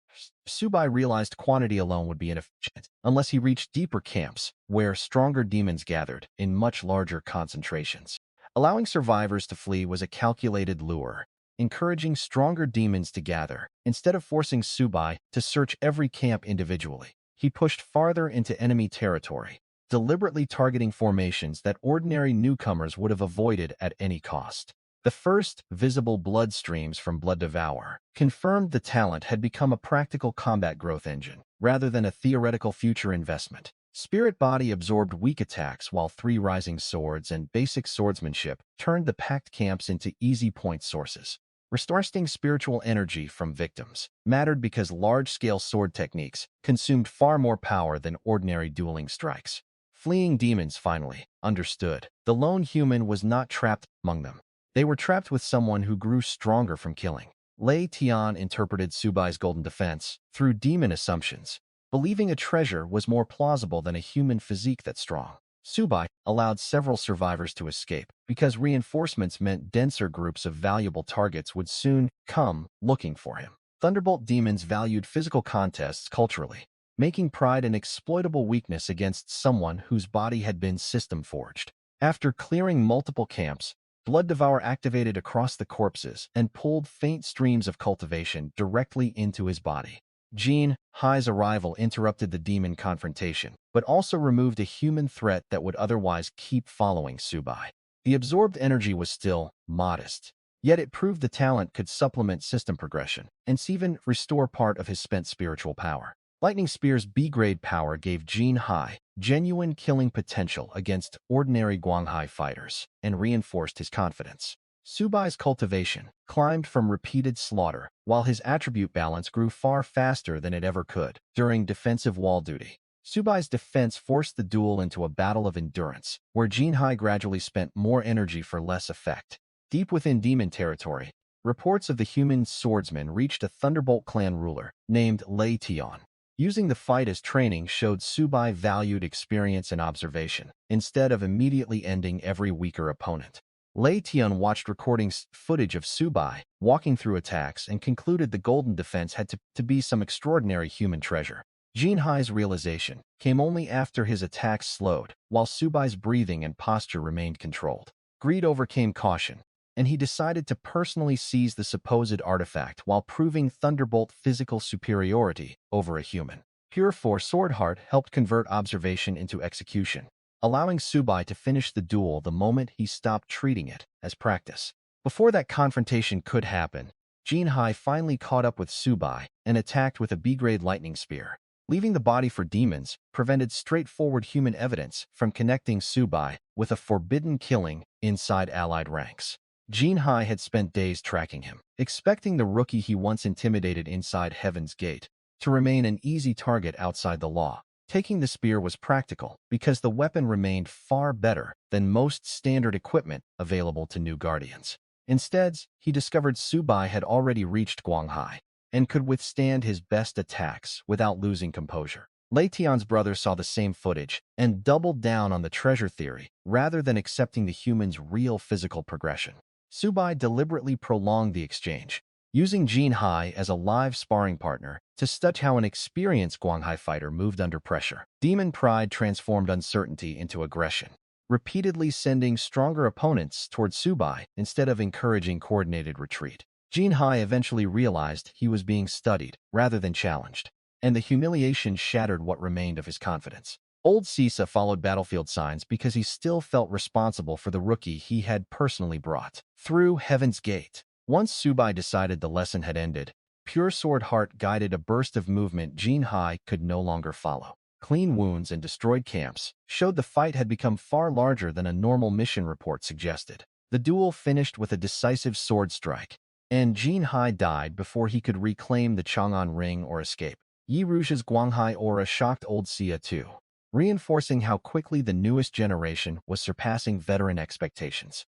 Subai realized quantity alone would be inefficient unless he reached deeper camps where stronger demons gathered in much larger concentrations. Allowing survivors to flee was a calculated lure, encouraging stronger demons to gather instead of forcing Subai to search every camp individually. He pushed farther into enemy territory, deliberately targeting formations that ordinary newcomers would have avoided at any cost. The first visible blood streams from Blood Devour confirmed the talent had become a practical combat growth engine, rather than a theoretical future investment. Spirit Body absorbed weak attacks while 3 rising swords and basic swordsmanship turned the packed camps into easy point sources. Restoring spiritual energy from victims mattered because large-scale sword techniques consumed far more power than ordinary dueling strikes. Fleeing demons finally understood. The lone human was not trapped among them. They were trapped with someone who grew stronger from killing. Lei Tian interpreted Subai's golden defense through demon assumptions, believing a treasure was more plausible than a human physique that's strong. Subai allowed several survivors to escape because reinforcements meant denser groups of valuable targets would soon come looking for him. Thunderbolt demons valued physical contests culturally, making pride an exploitable weakness against someone whose body had been system-forged. After clearing multiple camps, Blood Devour activated across the corpses and pulled faint streams of cultivation directly into his body. Jean Hai's arrival interrupted the demon confrontation, but also removed a human threat that would otherwise keep following Subai. The absorbed energy was still modest, Yet it proved the talent could supplement system progression and even restore part of his spent spiritual power. Lightning Spear's B-grade power gave Jin Hai genuine killing potential against ordinary Guanghai fighters and reinforced his confidence. Subai's cultivation climbed from repeated slaughter, while his attribute balance grew far faster than it ever could during defensive wall duty. Subai's defense forced the duel into a battle of endurance, where Jinhai gradually spent more energy for less effect. Deep within demon territory, reports of the human swordsman reached a Thunderbolt clan ruler named Lei Tian. Using the fight as training showed Subai valued experience and observation, instead of immediately ending every weaker opponent. Lei Tian watched recordings footage of Subai walking through attacks and concluded the golden defense had to be some extraordinary human treasure. Jinhai's realization came only after his attacks slowed, while Subai's breathing and posture remained controlled. Greed overcame caution, and he decided to personally seize the supposed artifact while proving Thunderbolt physical superiority over a human. Pure Force Swordheart helped convert observation into execution, allowing Subai to finish the duel the moment he stopped treating it as practice. Before that confrontation could happen, Jinhai finally caught up with Subai and attacked with a B-grade lightning spear. Leaving the body for demons prevented straightforward human evidence from connecting Subai with a forbidden killing inside allied ranks. Jinhai had spent days tracking him, expecting the rookie he once intimidated inside Heaven's Gate to remain an easy target outside the law. Taking the spear was practical because the weapon remained far better than most standard equipment available to new guardians. Instead, he discovered Subai had already reached Guanghai and could withstand his best attacks without losing composure. Lei Tian's brother saw the same footage and doubled down on the treasure theory rather than accepting the human's real physical progression. Subai deliberately prolonged the exchange, using Jinhai as a live sparring partner to study how an experienced Guanghai fighter moved under pressure. Demon pride transformed uncertainty into aggression, repeatedly sending stronger opponents toward Subai instead of encouraging coordinated retreat. Jinhai eventually realized he was being studied rather than challenged, and the humiliation shattered what remained of his confidence. Old Sisa followed battlefield signs because he still felt responsible for the rookie he had personally brought through Heaven's Gate. Once Subai decided the lesson had ended, Pure Sword Heart guided a burst of movement Jinhai could no longer follow. Clean wounds and destroyed camps showed the fight had become far larger than a normal mission report suggested. The duel finished with a decisive sword strike, and Jinhai died before he could reclaim the Chang'an Ring or escape. Yi Rouge's Guanghai aura shocked Old Sia too, reinforcing how quickly the newest generation was surpassing veteran expectations.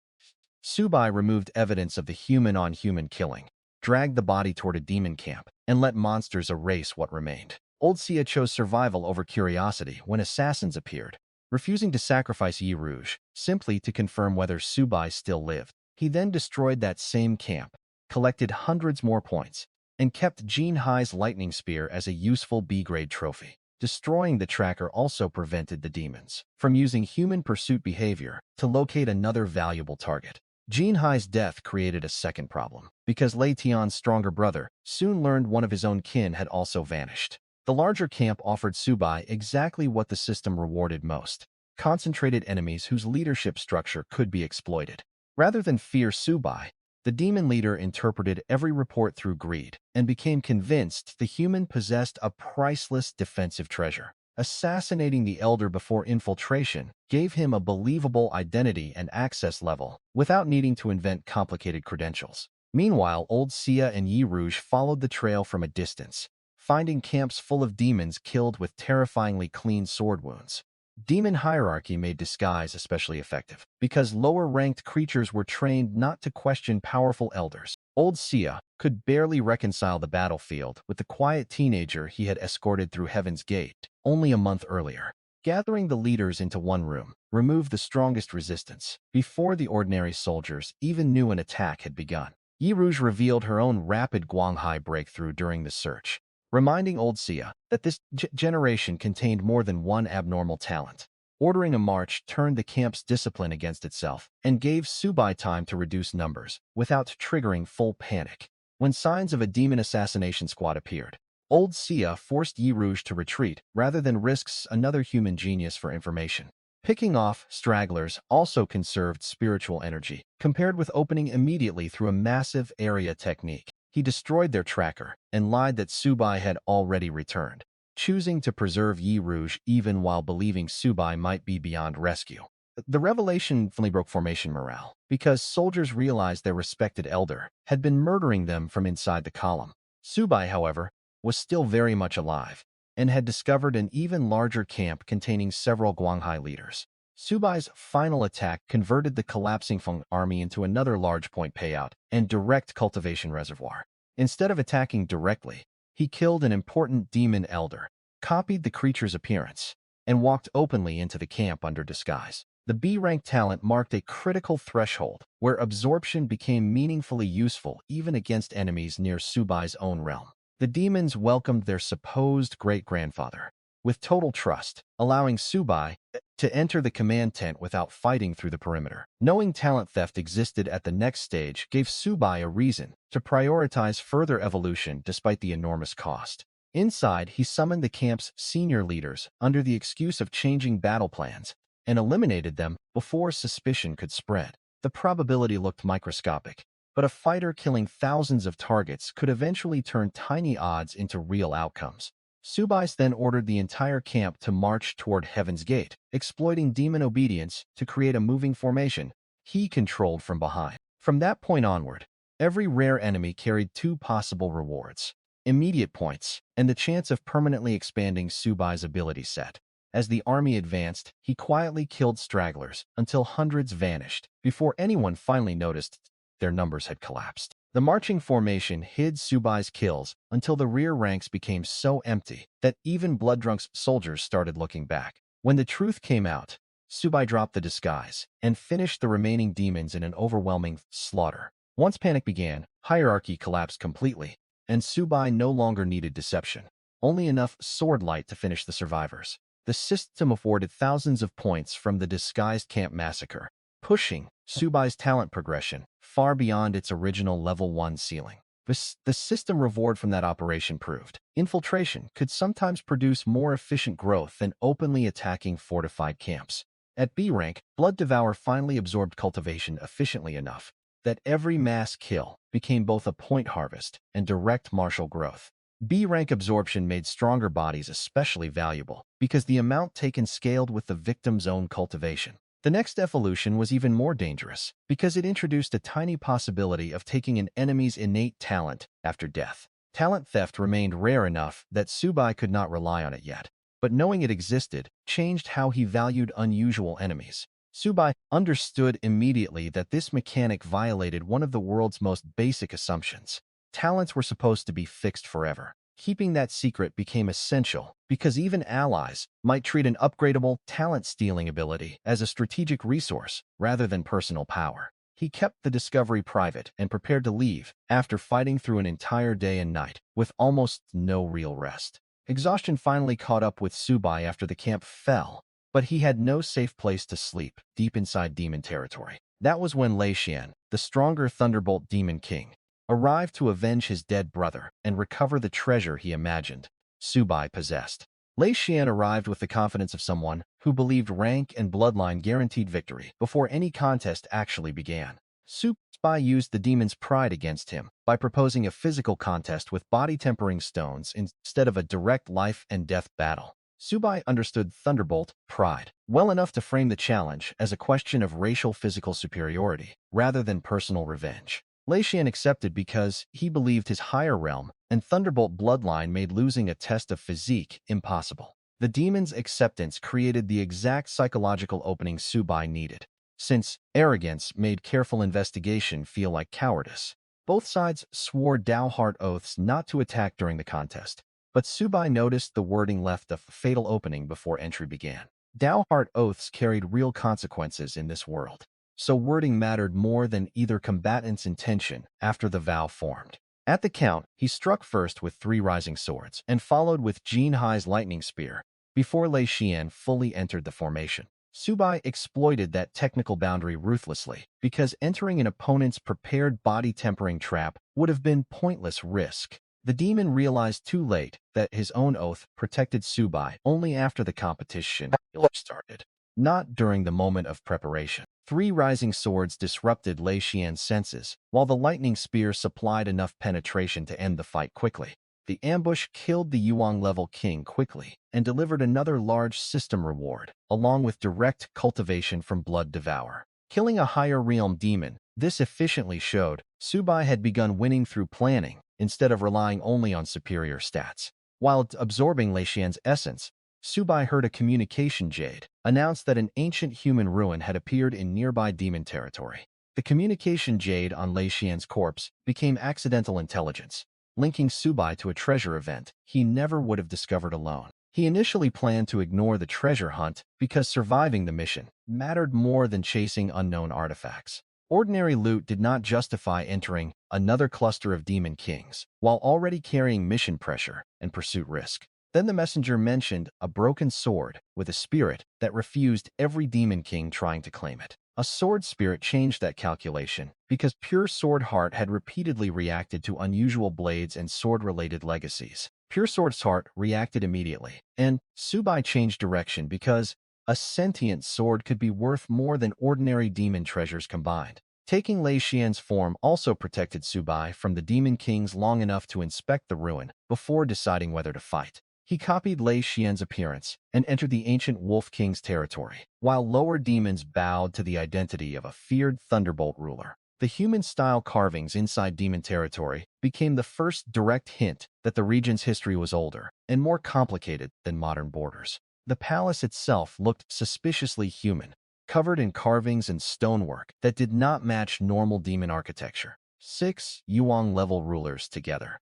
Subai removed evidence of the human-on-human killing, dragged the body toward a demon camp, and let monsters erase what remained. Old Sia chose survival over curiosity when assassins appeared, refusing to sacrifice Yi Rouge simply to confirm whether Subai still lived. He then destroyed that same camp, collected hundreds more points, and kept Jinhai's lightning spear as a useful B-grade trophy. Destroying the tracker also prevented the demons from using human pursuit behavior to locate another valuable target. Jinhai's death created a second problem, because Lei Tian's stronger brother soon learned one of his own kin had also vanished. The larger camp offered Subai exactly what the system rewarded most: concentrated enemies whose leadership structure could be exploited. Rather than fear Subai, the demon leader interpreted every report through greed and became convinced the human possessed a priceless defensive treasure. Assassinating the elder before infiltration gave him a believable identity and access level without needing to invent complicated credentials. Meanwhile, Old Sia and Yi Rouge followed the trail from a distance, finding camps full of demons killed with terrifyingly clean sword wounds. Demon hierarchy made disguise especially effective, because lower-ranked creatures were trained not to question powerful elders. Old Sia could barely reconcile the battlefield with the quiet teenager he had escorted through Heaven's Gate only a month earlier. Gathering the leaders into one room removed the strongest resistance before the ordinary soldiers even knew an attack had begun. Yi Rouge revealed her own rapid Guanghai breakthrough during the search, reminding Old Sia that this generation contained more than one abnormal talent. Ordering a march turned the camp's discipline against itself and gave Subai time to reduce numbers without triggering full panic. When signs of a demon assassination squad appeared, Old Sia forced Yi Rouge to retreat rather than risk another human genius for information. Picking off stragglers also conserved spiritual energy, compared with opening immediately through a massive area technique. He destroyed their tracker and lied that Subai had already returned, choosing to preserve Yi Rouge even while believing Subai might be beyond rescue. The revelation finally broke formation morale, because soldiers realized their respected elder had been murdering them from inside the column. Subai, however, was still very much alive, and had discovered an even larger camp containing several Guanghai leaders. Subai's final attack converted the collapsing Feng army into another large point payout and direct cultivation reservoir. Instead of attacking directly, he killed an important demon elder, copied the creature's appearance, and walked openly into the camp under disguise. The B-rank talent marked a critical threshold where absorption became meaningfully useful even against enemies near Subai's own realm. The demons welcomed their supposed great-grandfather with total trust, allowing Subai to enter the command tent without fighting through the perimeter. Knowing talent theft existed at the next stage gave Subai a reason to prioritize further evolution despite the enormous cost. Inside, he summoned the camp's senior leaders under the excuse of changing battle plans and eliminated them before suspicion could spread. The probability looked microscopic, but a fighter killing thousands of targets could eventually turn tiny odds into real outcomes. Subai then ordered the entire camp to march toward Heaven's Gate, exploiting demon obedience to create a moving formation he controlled from behind. From that point onward, every rare enemy carried two possible rewards: immediate points and the chance of permanently expanding Subai's ability set. As the army advanced, he quietly killed stragglers until hundreds vanished before anyone finally noticed their numbers had collapsed. The marching formation hid Subai's kills until the rear ranks became so empty that even blood-drunk soldiers started looking back. When the truth came out, Subai dropped the disguise and finished the remaining demons in an overwhelming slaughter. Once panic began, hierarchy collapsed completely, and Subai no longer needed deception, only enough sword light to finish the survivors. The system afforded thousands of points from the disguised camp massacre, pushing Subai's talent progression far beyond its original level 1 ceiling. The system reward from that operation proved infiltration could sometimes produce more efficient growth than openly attacking fortified camps. At B rank, Blood Devour finally absorbed cultivation efficiently enough that every mass kill became both a point harvest and direct martial growth. B-rank absorption made stronger bodies especially valuable because the amount taken scaled with the victim's own cultivation. The next evolution was even more dangerous because it introduced a tiny possibility of taking an enemy's innate talent after death. Talent theft remained rare enough that Subai could not rely on it yet, but knowing it existed changed how he valued unusual enemies. Subai understood immediately that this mechanic violated one of the world's most basic assumptions. Talents were supposed to be fixed forever. Keeping that secret became essential because even allies might treat an upgradable talent-stealing ability as a strategic resource rather than personal power. He kept the discovery private and prepared to leave after fighting through an entire day and night with almost no real rest. Exhaustion finally caught up with Subai after the camp fell, but he had no safe place to sleep deep inside demon territory. That was when Lei Xian, the stronger Thunderbolt Demon King, arrived to avenge his dead brother and recover the treasure he imagined Subai possessed. Lei Xian arrived with the confidence of someone who believed rank and bloodline guaranteed victory before any contest actually began. Subai used the demon's pride against him by proposing a physical contest with body-tempering stones instead of a direct life-and-death battle. Subai understood Thunderbolt pride well enough to frame the challenge as a question of racial physical superiority rather than personal revenge. Lei Xian accepted because he believed his higher realm and Thunderbolt bloodline made losing a test of physique impossible. The demon's acceptance created the exact psychological opening Subai needed, since arrogance made careful investigation feel like cowardice. Both sides swore Dao-Heart oaths not to attack during the contest, but Subai noticed the wording left a fatal opening before entry began. Dao-Heart oaths carried real consequences in this world, so wording mattered more than either combatant's intention after the vow formed. At the count, he struck first with 3 rising swords and followed with Jin Hai's lightning spear before Lei Xian fully entered the formation. Subai exploited that technical boundary ruthlessly because entering an opponent's prepared body-tempering trap would have been pointless risk. The demon realized too late that his own oath protected Subai only after the competition started. not during the moment of preparation. 3 rising swords disrupted Lei Xian's senses, while the lightning spear supplied enough penetration to end the fight quickly. The ambush killed the Yuan-level king quickly and delivered another large system reward, along with direct cultivation from Blood Devour. Killing a higher realm demon, this efficiently showed Subai had begun winning through planning instead of relying only on superior stats. While absorbing Lei Xian's essence, Subai heard a communication jade announce that an ancient human ruin had appeared in nearby demon territory. The communication jade on Lei Xian's corpse became accidental intelligence, linking Subai to a treasure event he never would have discovered alone. He initially planned to ignore the treasure hunt because surviving the mission mattered more than chasing unknown artifacts. Ordinary loot did not justify entering another cluster of demon kings, while already carrying mission pressure and pursuit risk. Then the messenger mentioned a broken sword with a spirit that refused every demon king trying to claim it. A sword spirit changed that calculation because pure sword heart had repeatedly reacted to unusual blades and sword-related legacies. Pure sword's heart reacted immediately, and Subai changed direction because a sentient sword could be worth more than ordinary demon treasures combined. Taking Lei Xian's form also protected Subai from the demon kings long enough to inspect the ruin before deciding whether to fight. He copied Lei Xian's appearance and entered the ancient Wolf King's territory, while lower demons bowed to the identity of a feared Thunderbolt ruler. The human-style carvings inside demon territory became the first direct hint that the region's history was older and more complicated than modern borders. The palace itself looked suspiciously human, covered in carvings and stonework that did not match normal demon architecture. 6 Yuan-level rulers together.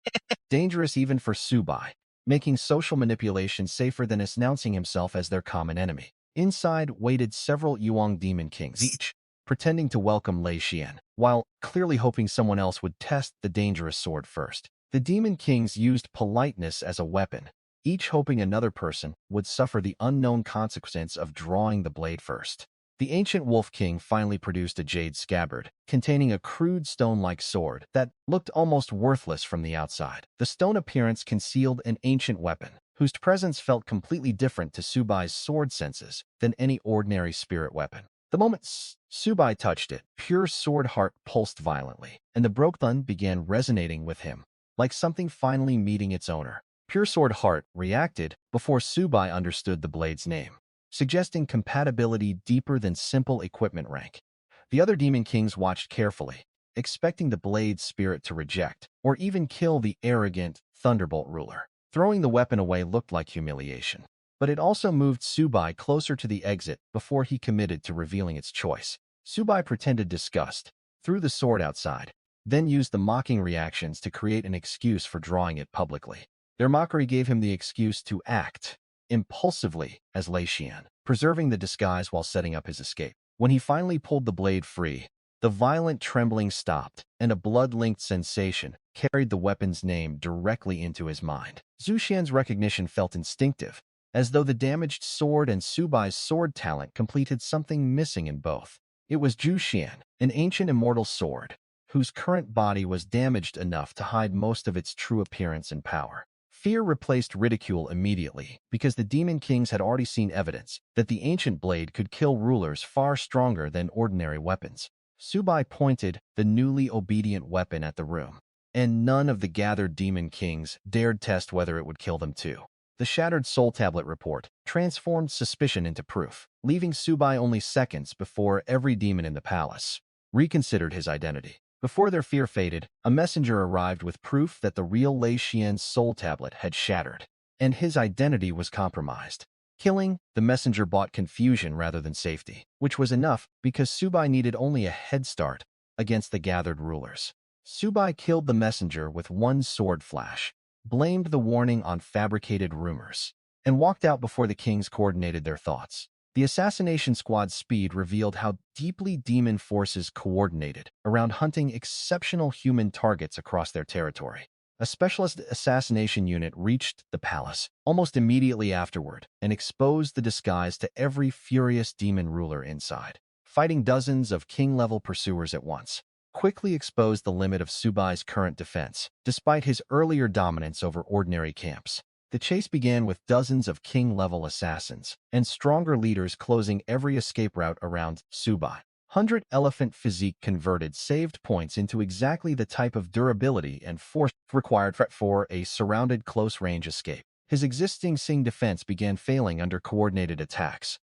Dangerous even for Subai, making social manipulation safer than announcing himself as their common enemy. Inside waited several Yuan demon kings, each pretending to welcome Lei Xian, while clearly hoping someone else would test the dangerous sword first. The demon kings used politeness as a weapon, each hoping another person would suffer the unknown consequence of drawing the blade first. The ancient Wolf King finally produced a jade scabbard, containing a crude stone-like sword that looked almost worthless from the outside. The stone appearance concealed an ancient weapon, whose presence felt completely different to Subai's sword senses than any ordinary spirit weapon. The moment Subai touched it, pure sword heart pulsed violently, and the broken began resonating with him, like something finally meeting its owner. Pure sword heart reacted before Subai understood the blade's name, suggesting compatibility deeper than simple equipment rank. The other demon kings watched carefully, expecting the blade's spirit to reject or even kill the arrogant Thunderbolt ruler. Throwing the weapon away looked like humiliation, but it also moved Subai closer to the exit before he committed to revealing its choice. Subai pretended disgust, threw the sword outside, then used the mocking reactions to create an excuse for drawing it publicly. Their mockery gave him the excuse to act impulsively as Lei Xian, preserving the disguise while setting up his escape. When he finally pulled the blade free, the violent trembling stopped, and a blood-linked sensation carried the weapon's name directly into his mind. Zhu Xian's recognition felt instinctive, as though the damaged sword and Subai's sword talent completed something missing in both. It was Zhu Xian, an ancient immortal sword, whose current body was damaged enough to hide most of its true appearance and power. Fear replaced ridicule immediately, because the demon kings had already seen evidence that the ancient blade could kill rulers far stronger than ordinary weapons. Subai pointed the newly obedient weapon at the room, and none of the gathered demon kings dared test whether it would kill them too. The shattered soul tablet report transformed suspicion into proof, leaving Subai only seconds before every demon in the palace reconsidered his identity. Before their fear faded, a messenger arrived with proof that the real Lei Xian's soul tablet had shattered, and his identity was compromised. Killing the messenger brought confusion rather than safety, which was enough because Subai needed only a head start against the gathered rulers. Subai killed the messenger with one sword flash, blamed the warning on fabricated rumors, and walked out before the kings coordinated their thoughts. The assassination squad's speed revealed how deeply demon forces coordinated around hunting exceptional human targets across their territory. A specialist assassination unit reached the palace almost immediately afterward and exposed the disguise to every furious demon ruler inside. Fighting dozens of king-level pursuers at once quickly exposed the limit of Subai's current defense, despite his earlier dominance over ordinary camps. The chase began with dozens of king-level assassins and stronger leaders closing every escape route around Subai. 100-elephant physique converted saved points into exactly the type of durability and force required for a surrounded close-range escape. His existing Sing defense began failing under coordinated attacks,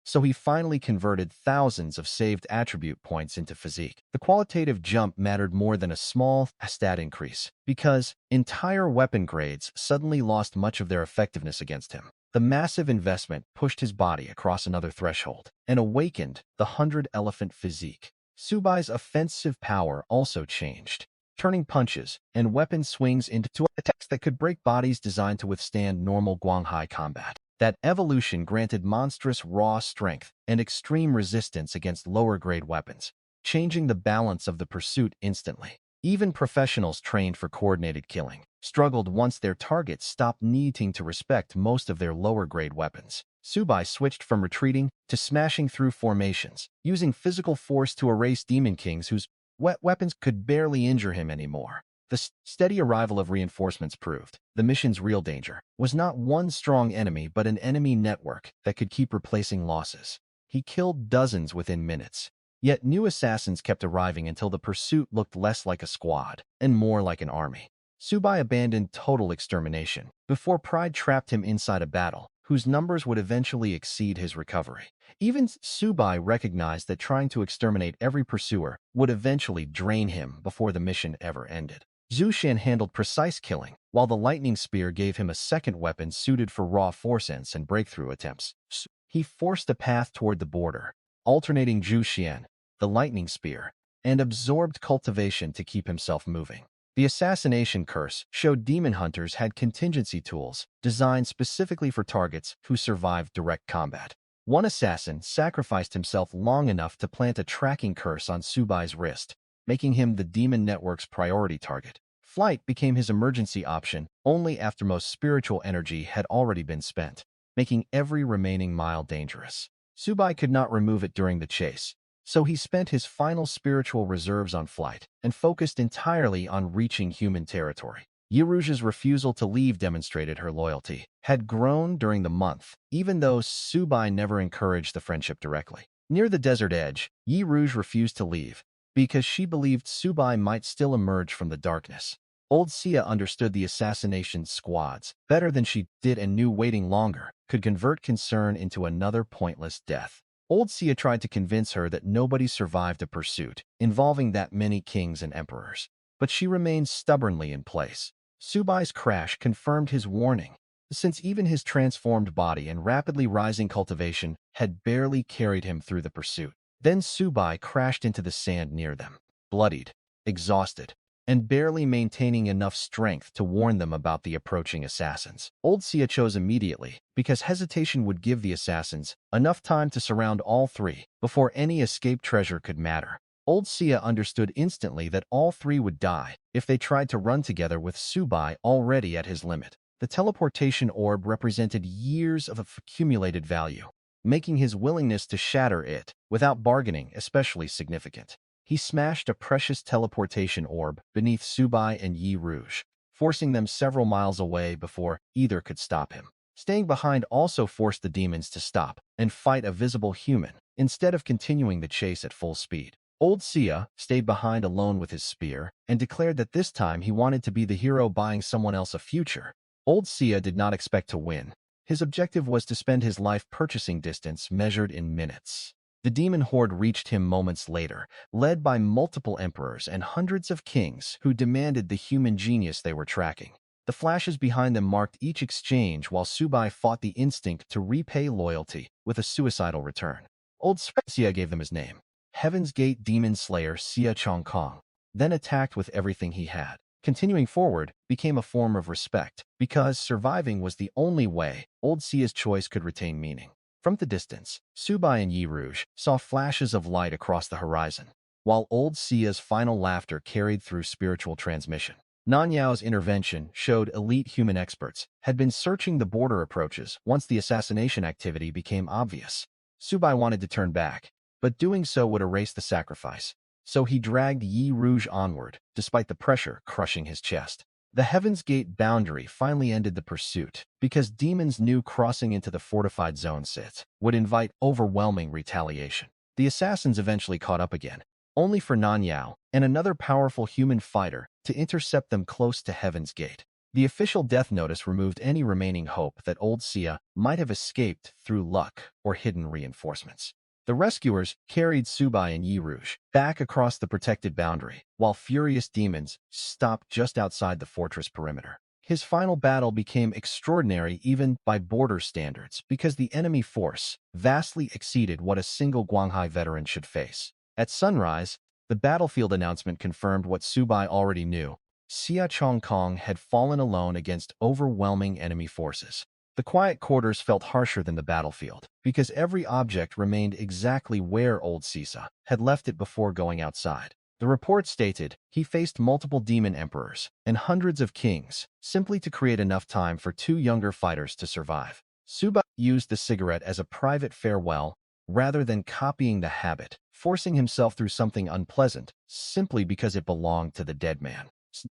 so he finally converted thousands of saved attribute points into physique. The qualitative jump mattered more than a small stat increase, because entire weapon grades suddenly lost much of their effectiveness against him. The massive investment pushed his body across another threshold and awakened the 100-elephant physique. Subai's offensive power also changed, turning punches and weapon swings into attacks that could break bodies designed to withstand normal Guanghai combat. That evolution granted monstrous raw strength and extreme resistance against lower-grade weapons, changing the balance of the pursuit instantly. Even professionals trained for coordinated killing struggled once their targets stopped needing to respect most of their lower-grade weapons. Subai switched from retreating to smashing through formations, using physical force to erase demon kings whose weapons could barely injure him anymore. The steady arrival of reinforcements proved the mission's real danger was not one strong enemy but an enemy network that could keep replacing losses. He killed dozens within minutes, yet new assassins kept arriving until the pursuit looked less like a squad and more like an army. Subai abandoned total extermination before pride trapped him inside a battle whose numbers would eventually exceed his recovery. Even Subai recognized that trying to exterminate every pursuer would eventually drain him before the mission ever ended. Zhu Shan handled precise killing, while the lightning spear gave him a second weapon suited for raw force and breakthrough attempts. He forced a path toward the border, alternating Zhu Xian, the lightning spear, and absorbed cultivation to keep himself moving. The assassination curse showed demon hunters had contingency tools designed specifically for targets who survived direct combat. One assassin sacrificed himself long enough to plant a tracking curse on Subai's wrist, making him the demon network's priority target. Flight became his emergency option only after most spiritual energy had already been spent, making every remaining mile dangerous. Subai could not remove it during the chase, so he spent his final spiritual reserves on flight and focused entirely on reaching human territory. Yi Rouge's refusal to leave demonstrated her loyalty had grown during the month, even though Subai never encouraged the friendship directly. Near the desert edge, Yi Rouge refused to leave, because she believed Subai might still emerge from the darkness. Old Sia understood the assassination squads better than she did and knew waiting longer could convert concern into another pointless death. Old Sia tried to convince her that nobody survived a pursuit involving that many kings and emperors, but she remained stubbornly in place. Subai's crash confirmed his warning, since even his transformed body and rapidly rising cultivation had barely carried him through the pursuit. Then Subai crashed into the sand near them, bloodied, exhausted, and barely maintaining enough strength to warn them about the approaching assassins. Old Sia chose immediately, because hesitation would give the assassins enough time to surround all three before any escape treasure could matter. Old Sia understood instantly that all three would die if they tried to run together with Subai already at his limit. The teleportation orb represented years of accumulated value, making his willingness to shatter it without bargaining especially significant. He smashed a precious teleportation orb beneath Subai and Yi Rouge, forcing them several miles away before either could stop him. Staying behind also forced the demons to stop and fight a visible human, instead of continuing the chase at full speed. Old Sia stayed behind alone with his spear and declared that this time he wanted to be the hero buying someone else a future. Old Sia did not expect to win. His objective was to spend his life purchasing distance measured in minutes. The demon horde reached him moments later, led by multiple emperors and hundreds of kings who demanded the human genius they were tracking. The flashes behind them marked each exchange while Subai fought the instinct to repay loyalty with a suicidal return. Old Sia gave them his name, Heaven's Gate Demon Slayer Sia Chongkong, then attacked with everything he had. Continuing forward became a form of respect, because surviving was the only way Old Sia's choice could retain meaning. From the distance, Subai and Yi Rouge saw flashes of light across the horizon, while Old Sia's final laughter carried through spiritual transmission. Nan Yao's intervention showed elite human experts had been searching the border approaches once the assassination activity became obvious. Subai wanted to turn back, but doing so would erase the sacrifice, so he dragged Yi Rouge onward, despite the pressure crushing his chest. The Heaven's Gate boundary finally ended the pursuit because demons knew crossing into the fortified zone sits would invite overwhelming retaliation. The assassins eventually caught up again, only for Nanyao and another powerful human fighter to intercept them close to Heaven's Gate. The official death notice removed any remaining hope that old Sia might have escaped through luck or hidden reinforcements. The rescuers carried Subai and Yi Rouge back across the protected boundary, while furious demons stopped just outside the fortress perimeter. His final battle became extraordinary even by border standards because the enemy force vastly exceeded what a single Guanghai veteran should face. At sunrise, the battlefield announcement confirmed what Subai already knew. Xia Chongkong had fallen alone against overwhelming enemy forces. The quiet quarters felt harsher than the battlefield, because every object remained exactly where old Sisa had left it before going outside. The report stated he faced multiple demon emperors and hundreds of kings simply to create enough time for two younger fighters to survive. Subai used the cigarette as a private farewell rather than copying the habit, forcing himself through something unpleasant simply because it belonged to the dead man.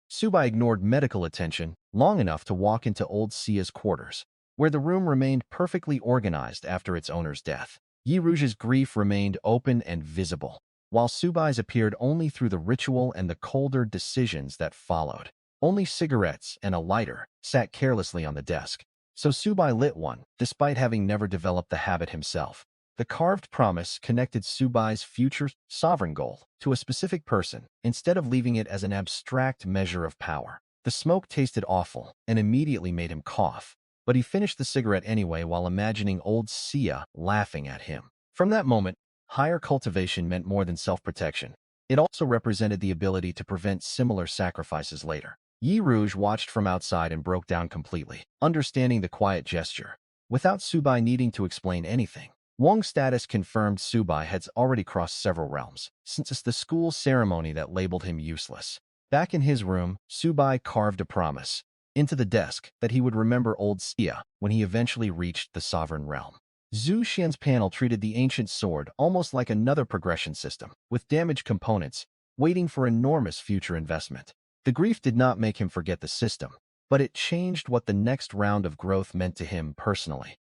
Subai ignored medical attention long enough to walk into old Sia's quarters, where the room remained perfectly organized after its owner's death. Yi Rouge's grief remained open and visible, while Subai's appeared only through the ritual and the colder decisions that followed. Only cigarettes and a lighter sat carelessly on the desk, so Subai lit one, despite having never developed the habit himself. The carved promise connected Subai's future sovereign goal to a specific person instead of leaving it as an abstract measure of power. The smoke tasted awful and immediately made him cough, but he finished the cigarette anyway while imagining old Sia laughing at him. From that moment, higher cultivation meant more than self-protection. It also represented the ability to prevent similar sacrifices later. Yi Rouge watched from outside and broke down completely, understanding the quiet gesture, without Subai needing to explain anything. Wang's status confirmed Subai had already crossed several realms, since it's the school ceremony that labeled him useless. Back in his room, Subai carved a promise into the desk that he would remember old Sia when he eventually reached the sovereign realm. Zhu Xian's panel treated the ancient sword almost like another progression system, with damaged components, waiting for enormous future investment. The grief did not make him forget the system, but it changed what the next round of growth meant to him personally.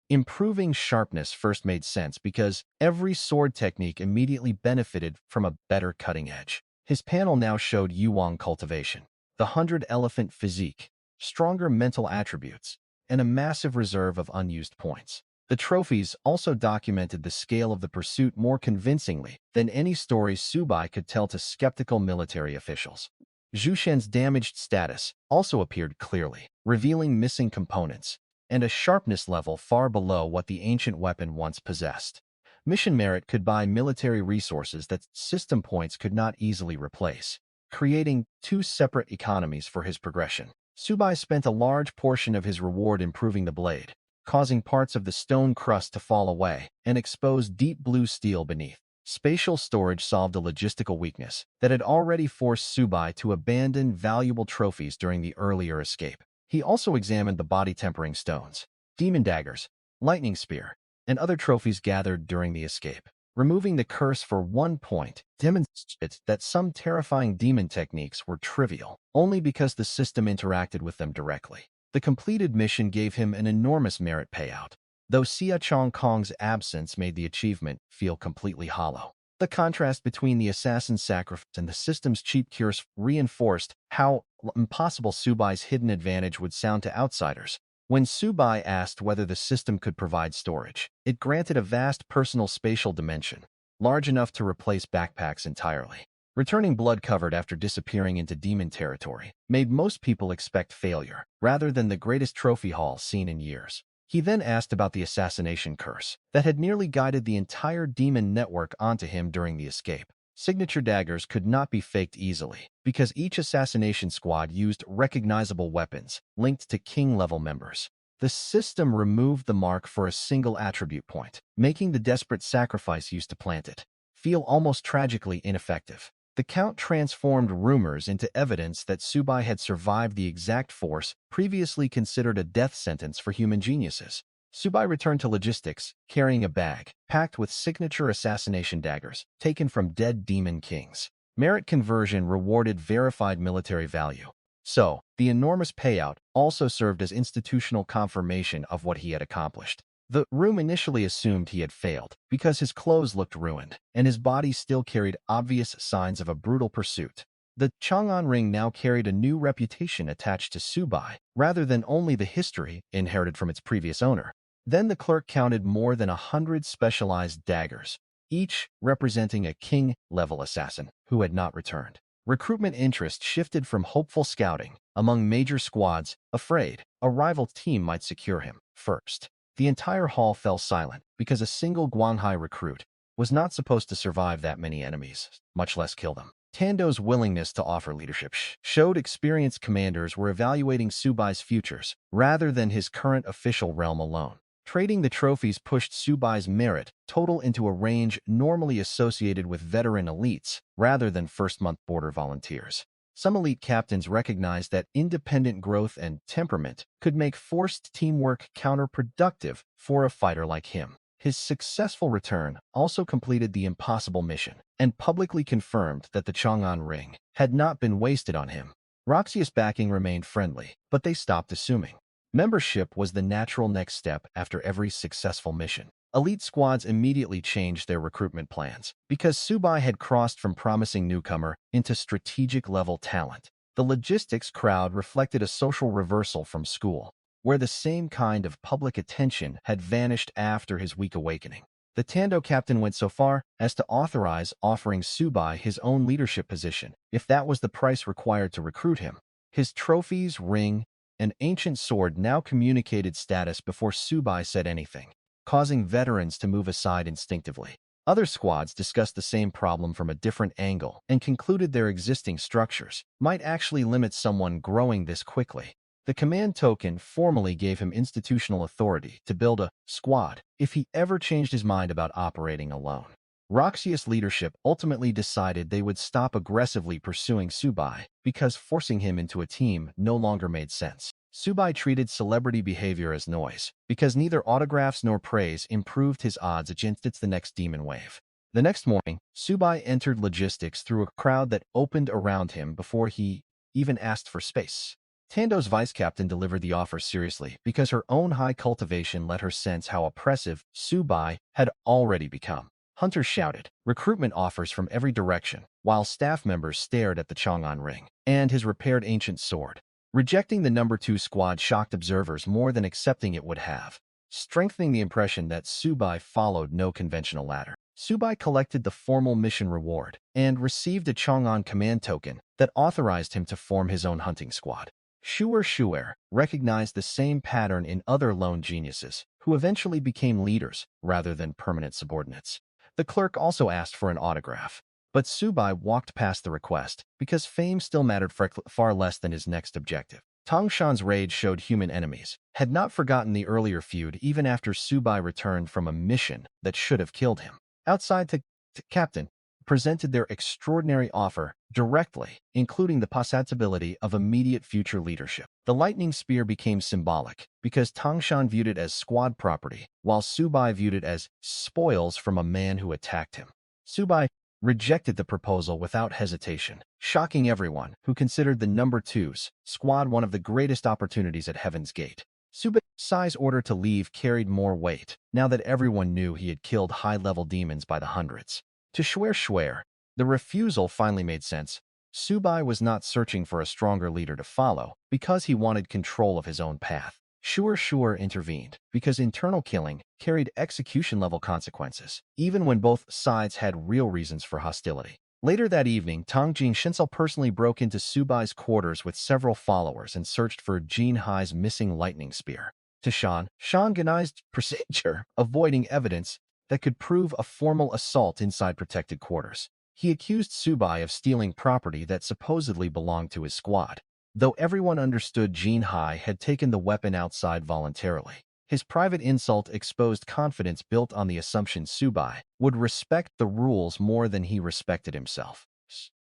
Improving sharpness first made sense because every sword technique immediately benefited from a better cutting edge. His panel now showed Yuan cultivation, the 100-elephant physique, stronger mental attributes, and a massive reserve of unused points. The trophies also documented the scale of the pursuit more convincingly than any story Subai could tell to skeptical military officials. Zhu Shen's damaged status also appeared clearly, revealing missing components and a sharpness level far below what the ancient weapon once possessed. Mission merit could buy military resources that system points could not easily replace, creating two separate economies for his progression. Subai spent a large portion of his reward improving the blade, causing parts of the stone crust to fall away and expose deep blue steel beneath. Spatial storage solved a logistical weakness that had already forced Subai to abandon valuable trophies during the earlier escape. He also examined the body-tempering stones, demon daggers, lightning spear, and other trophies gathered during the escape. Removing the curse for 1 point demonstrated that some terrifying demon techniques were trivial, only because the system interacted with them directly. The completed mission gave him an enormous merit payout, though Xia Chongkong's absence made the achievement feel completely hollow. The contrast between the assassin's sacrifice and the system's cheap cures reinforced how impossible Subai's hidden advantage would sound to outsiders. When Subai asked whether the system could provide storage, it granted a vast personal spatial dimension, large enough to replace backpacks entirely. Returning blood-covered after disappearing into demon territory made most people expect failure, rather than the greatest trophy haul seen in years. He then asked about the assassination curse that had nearly guided the entire demon network onto him during the escape. Signature daggers could not be faked easily, because each assassination squad used recognizable weapons linked to king-level members. The system removed the mark for a single attribute point, making the desperate sacrifice used to plant it feel almost tragically ineffective. The Count transformed rumors into evidence that Subai had survived the exact force previously considered a death sentence for human geniuses. Subai returned to logistics, carrying a bag packed with signature assassination daggers taken from dead demon kings. Merit conversion rewarded verified military value, So, the enormous payout also served as institutional confirmation of what he had accomplished. The room initially assumed he had failed because his clothes looked ruined and his body still carried obvious signs of a brutal pursuit. The Chang'an ring now carried a new reputation attached to Subai, rather than only the history inherited from its previous owner. Then the clerk counted more than 100 specialized daggers, each representing a king-level assassin who had not returned. Recruitment interest shifted from hopeful scouting among major squads, afraid a rival team might secure him first. The entire hall fell silent because a single Guanghai recruit was not supposed to survive that many enemies, much less kill them. Tando's willingness to offer leadership showed experienced commanders were evaluating Subai's futures rather than his current official realm alone. Trading the trophies pushed Subai's merit total into a range normally associated with veteran elites rather than first-month border volunteers. Some elite captains recognized that independent growth and temperament could make forced teamwork counterproductive for a fighter like him. His successful return also completed the impossible mission and publicly confirmed that the Chang'an ring had not been wasted on him. Roxious backing remained friendly, but they stopped assuming. Membership was the natural next step after every successful mission. Elite squads immediately changed their recruitment plans because Subai had crossed from promising newcomer into strategic-level talent. The logistics crowd reflected a social reversal from school, where the same kind of public attention had vanished after his weak awakening. The Tando captain went so far as to authorize offering Subai his own leadership position, if that was the price required to recruit him. His trophies, ring, and ancient sword now communicated status before Subai said anything, causing veterans to move aside instinctively. Other squads discussed the same problem from a different angle and concluded their existing structures might actually limit someone growing this quickly. The command token formally gave him institutional authority to build a squad if he ever changed his mind about operating alone. Roxious leadership ultimately decided they would stop aggressively pursuing Subai because forcing him into a team no longer made sense. Subai treated celebrity behavior as noise because neither autographs nor praise improved his odds against the next demon wave. The next morning, Subai entered logistics through a crowd that opened around him before he even asked for space. Tando's vice captain delivered the offer seriously because her own high cultivation let her sense how oppressive Subai had already become. Hunters shouted recruitment offers from every direction, while staff members stared at the Chang'an ring and his repaired ancient sword. Rejecting the number 2 squad shocked observers more than accepting it would have, strengthening the impression that Subai followed no conventional ladder. Subai collected the formal mission reward and received a Chang'an command token that authorized him to form his own hunting squad. Shuer recognized the same pattern in other lone geniuses, who eventually became leaders rather than permanent subordinates. The clerk also asked for an autograph, but Subai walked past the request because fame still mattered far less than his next objective. Tangshan's rage showed human enemies had not forgotten the earlier feud even after Subai returned from a mission that should have killed him. Outside, the captain presented their extraordinary offer directly, including the possibility of immediate future leadership. The lightning spear became symbolic because Tangshan viewed it as squad property, while Subai viewed it as spoils from a man who attacked him. Subai rejected the proposal without hesitation, shocking everyone who considered the number 2's squad one of the greatest opportunities at Heaven's Gate. Subai's order to leave carried more weight, now that everyone knew he had killed high-level demons by the hundreds. To Shuer, the refusal finally made sense. Subai was not searching for a stronger leader to follow because he wanted control of his own path. Shuer intervened because internal killing carried execution-level consequences, even when both sides had real reasons for hostility. Later that evening, Tang Shinsel personally broke into Subai's quarters with several followers and searched for Jin Hai's missing lightning spear. To Shan organized procedure, avoiding evidence that could prove a formal assault inside protected quarters. He accused Subai of stealing property that supposedly belonged to his squad, though everyone understood Jin Hai had taken the weapon outside voluntarily. His private insult exposed confidence built on the assumption Subai would respect the rules more than he respected himself.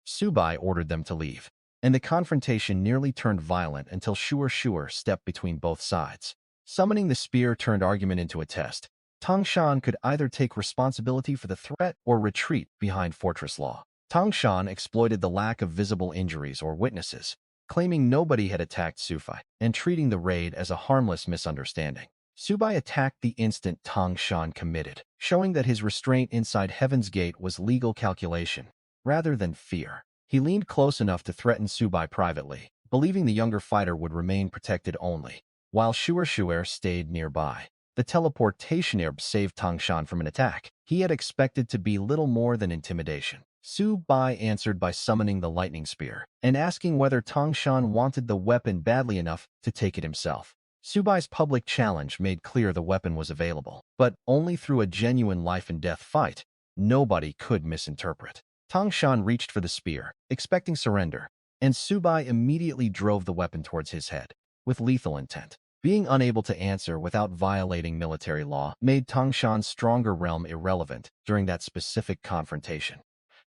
Subai ordered them to leave, and the confrontation nearly turned violent until Shuer stepped between both sides. Summoning the spear turned argument into a test. Tangshan could either take responsibility for the threat or retreat behind fortress law. Tangshan exploited the lack of visible injuries or witnesses, claiming nobody had attacked Subai and treating the raid as a harmless misunderstanding. Subai attacked the instant Tang Shan committed, showing that his restraint inside Heaven's Gate was legal calculation, rather than fear. He leaned close enough to threaten Subai privately, believing the younger fighter would remain protected only, while Shuer stayed nearby. The teleportation herb saved Tang Shan from an attack. He had expected to be little more than intimidation. Subai answered by summoning the lightning spear and asking whether Tang Shan wanted the weapon badly enough to take it himself. Subai's public challenge made clear the weapon was available, but only through a genuine life-and-death fight. Nobody could misinterpret. Tang Shan reached for the spear, expecting surrender, and Subai immediately drove the weapon towards his head, with lethal intent. Being unable to answer without violating military law made Tang Shan's stronger realm irrelevant during that specific confrontation.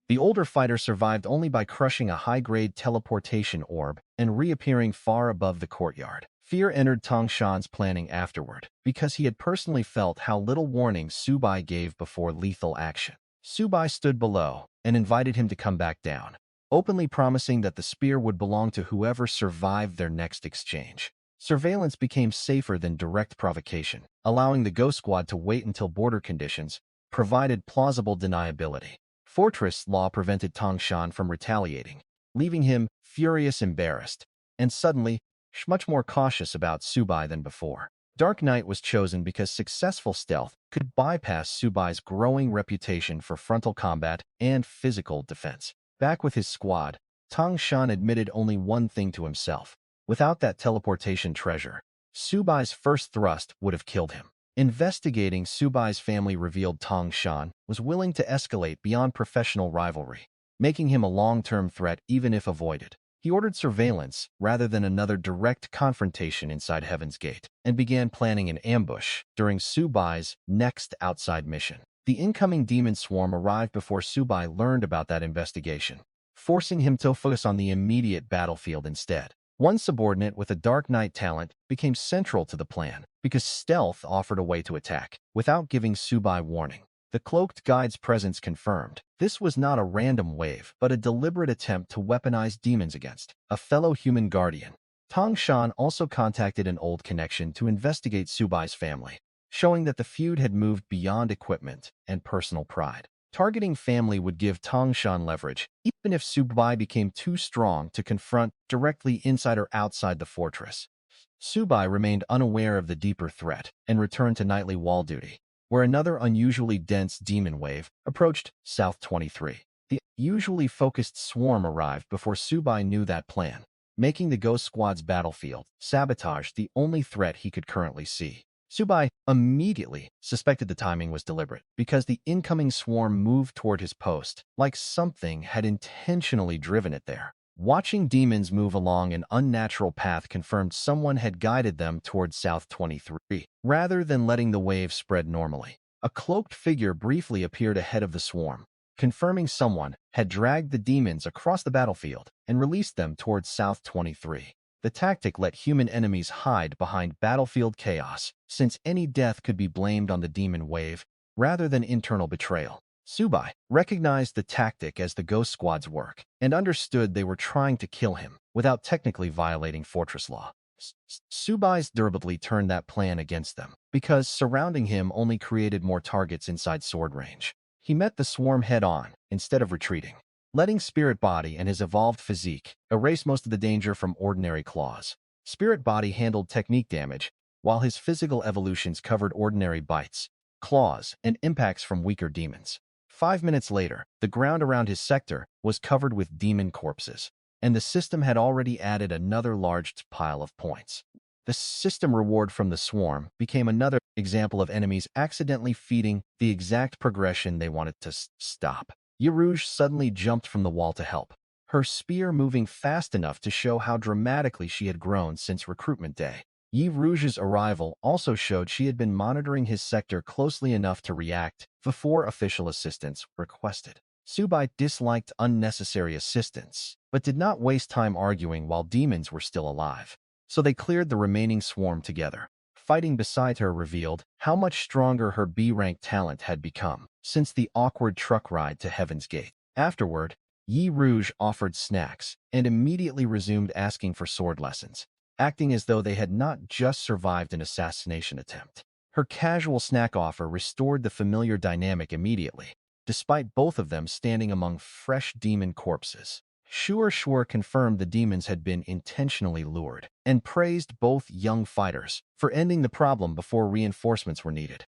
The older fighter survived only by crushing a high-grade teleportation orb and reappearing far above the courtyard. Fear entered Tang Shan's planning afterward, because he had personally felt how little warning Subai gave before lethal action. Subai stood below and invited him to come back down, openly promising that the spear would belong to whoever survived their next exchange. Surveillance became safer than direct provocation, allowing the Ghost Squad to wait until border conditions provided plausible deniability. Fortress law prevented Tang Shan from retaliating, leaving him furious, embarrassed, and suddenly much more cautious about Subai than before. Dark Night was chosen because successful stealth could bypass Subai's growing reputation for frontal combat and physical defense. Back with his squad, Tang Shan admitted only one thing to himself. Without that teleportation treasure, Subai's first thrust would have killed him. Investigating Subai's family revealed Tang Shan was willing to escalate beyond professional rivalry, making him a long-term threat even if avoided. He ordered surveillance rather than another direct confrontation inside Heaven's Gate, and began planning an ambush during Subai's next outside mission. The incoming demon swarm arrived before Subai learned about that investigation, forcing him to focus on the immediate battlefield instead. One subordinate with a Dark Knight talent became central to the plan because stealth offered a way to attack without giving Subai warning. The cloaked guide's presence confirmed this was not a random wave, but a deliberate attempt to weaponize demons against a fellow human guardian. Tang Shan also contacted an old connection to investigate Subai's family, showing that the feud had moved beyond equipment and personal pride. Targeting family would give Tang Shan leverage, even if Subai became too strong to confront directly inside or outside the fortress. Subai remained unaware of the deeper threat and returned to nightly wall duty, where another unusually dense demon wave approached South 23. The usually focused swarm arrived before Subai knew that plan, making the Ghost Squad's battlefield sabotage the only threat he could currently see. Subai immediately suspected the timing was deliberate because the incoming swarm moved toward his post, like something had intentionally driven it there. Watching demons move along an unnatural path confirmed someone had guided them toward South 23, rather than letting the wave spread normally. A cloaked figure briefly appeared ahead of the swarm, confirming someone had dragged the demons across the battlefield and released them towards South 23. The tactic let human enemies hide behind battlefield chaos, since any death could be blamed on the demon wave rather than internal betrayal. Subai recognized the tactic as the Ghost Squad's work and understood they were trying to kill him without technically violating fortress law. Subai's durability turned that plan against them because surrounding him only created more targets inside sword range. He met the swarm head-on instead of retreating, letting Spirit Body and his evolved physique erase most of the danger from ordinary claws. Spirit Body handled technique damage, while his physical evolutions covered ordinary bites, claws, and impacts from weaker demons. 5 minutes later, the ground around his sector was covered with demon corpses, and the system had already added another large pile of points. The system reward from the swarm became another example of enemies accidentally feeding the exact progression they wanted to stop. Yerouge suddenly jumped from the wall to help, her spear moving fast enough to show how dramatically she had grown since recruitment day. Yerouge's arrival also showed she had been monitoring his sector closely enough to react before official assistance requested. Subai disliked unnecessary assistance, but did not waste time arguing while demons were still alive. So they cleared the remaining swarm together. Fighting beside her revealed how much stronger her B-rank talent had become since the awkward truck ride to Heaven's Gate. Afterward, Yi Rouge offered snacks and immediately resumed asking for sword lessons, acting as though they had not just survived an assassination attempt. Her casual snack offer restored the familiar dynamic immediately, despite both of them standing among fresh demon corpses. Shuer confirmed the demons had been intentionally lured and praised both young fighters for ending the problem before reinforcements were needed.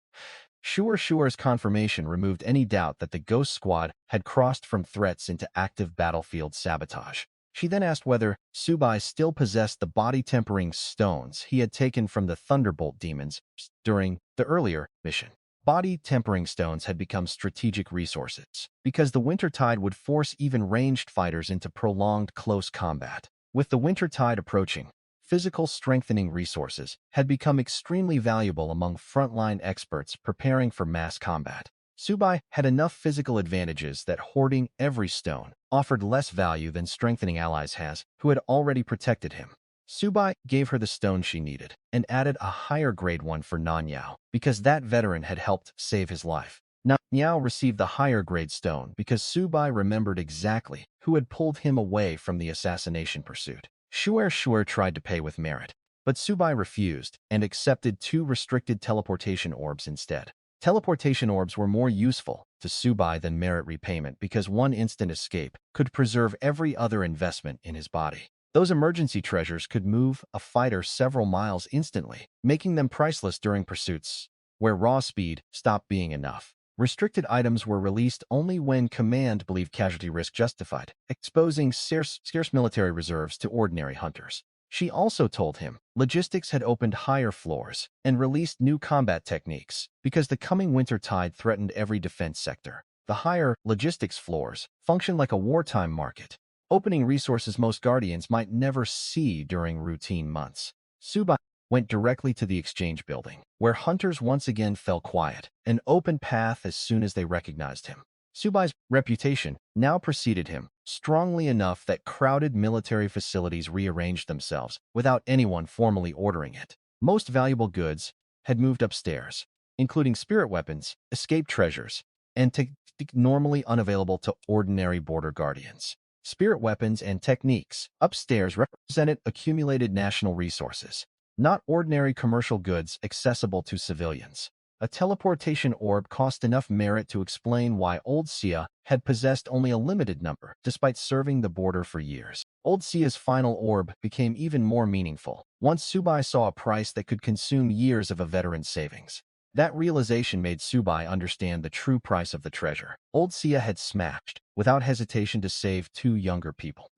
Shuer's confirmation removed any doubt that the Ghost Squad had crossed from threats into active battlefield sabotage. She then asked whether Subai still possessed the body-tempering stones he had taken from the Thunderbolt demons during the earlier mission. Body-tempering stones had become strategic resources because the Wintertide would force even ranged fighters into prolonged close combat. With the Wintertide approaching, physical strengthening resources had become extremely valuable among frontline experts preparing for mass combat. Subai had enough physical advantages that hoarding every stone offered less value than strengthening allies who had already protected him. Subai gave her the stone she needed and added a higher grade one for Nanyao because that veteran had helped save his life. Nanyao received the higher grade stone because Subai remembered exactly who had pulled him away from the assassination pursuit. Shuer tried to pay with merit, but Subai refused and accepted 2 restricted teleportation orbs instead. Teleportation orbs were more useful to Subai than merit repayment because one instant escape could preserve every other investment in his body. Those emergency treasures could move a fighter several miles instantly, making them priceless during pursuits where raw speed stopped being enough. Restricted items were released only when command believed casualty risk justified, exposing scarce military reserves to ordinary hunters. She also told him logistics had opened higher floors and released new combat techniques because the coming winter tide threatened every defense sector. The higher logistics floors functioned like a wartime market, opening resources most guardians might never see during routine months. Subai went directly to the exchange building, where hunters once again fell quiet, an open path as soon as they recognized him. Subai's reputation now preceded him, strongly enough that crowded military facilities rearranged themselves without anyone formally ordering it. Most valuable goods had moved upstairs, including spirit weapons, escape treasures, and techniques normally unavailable to ordinary border guardians. Spirit weapons and techniques upstairs represented accumulated national resources, not ordinary commercial goods accessible to civilians. A teleportation orb cost enough merit to explain why Old Sia had possessed only a limited number, despite serving the border for years. Old Sia's final orb became even more meaningful once Subai saw a price that could consume years of a veteran's savings. That realization made Subai understand the true price of the treasure. Old Sia had smashed, without hesitation, to save 2 younger people.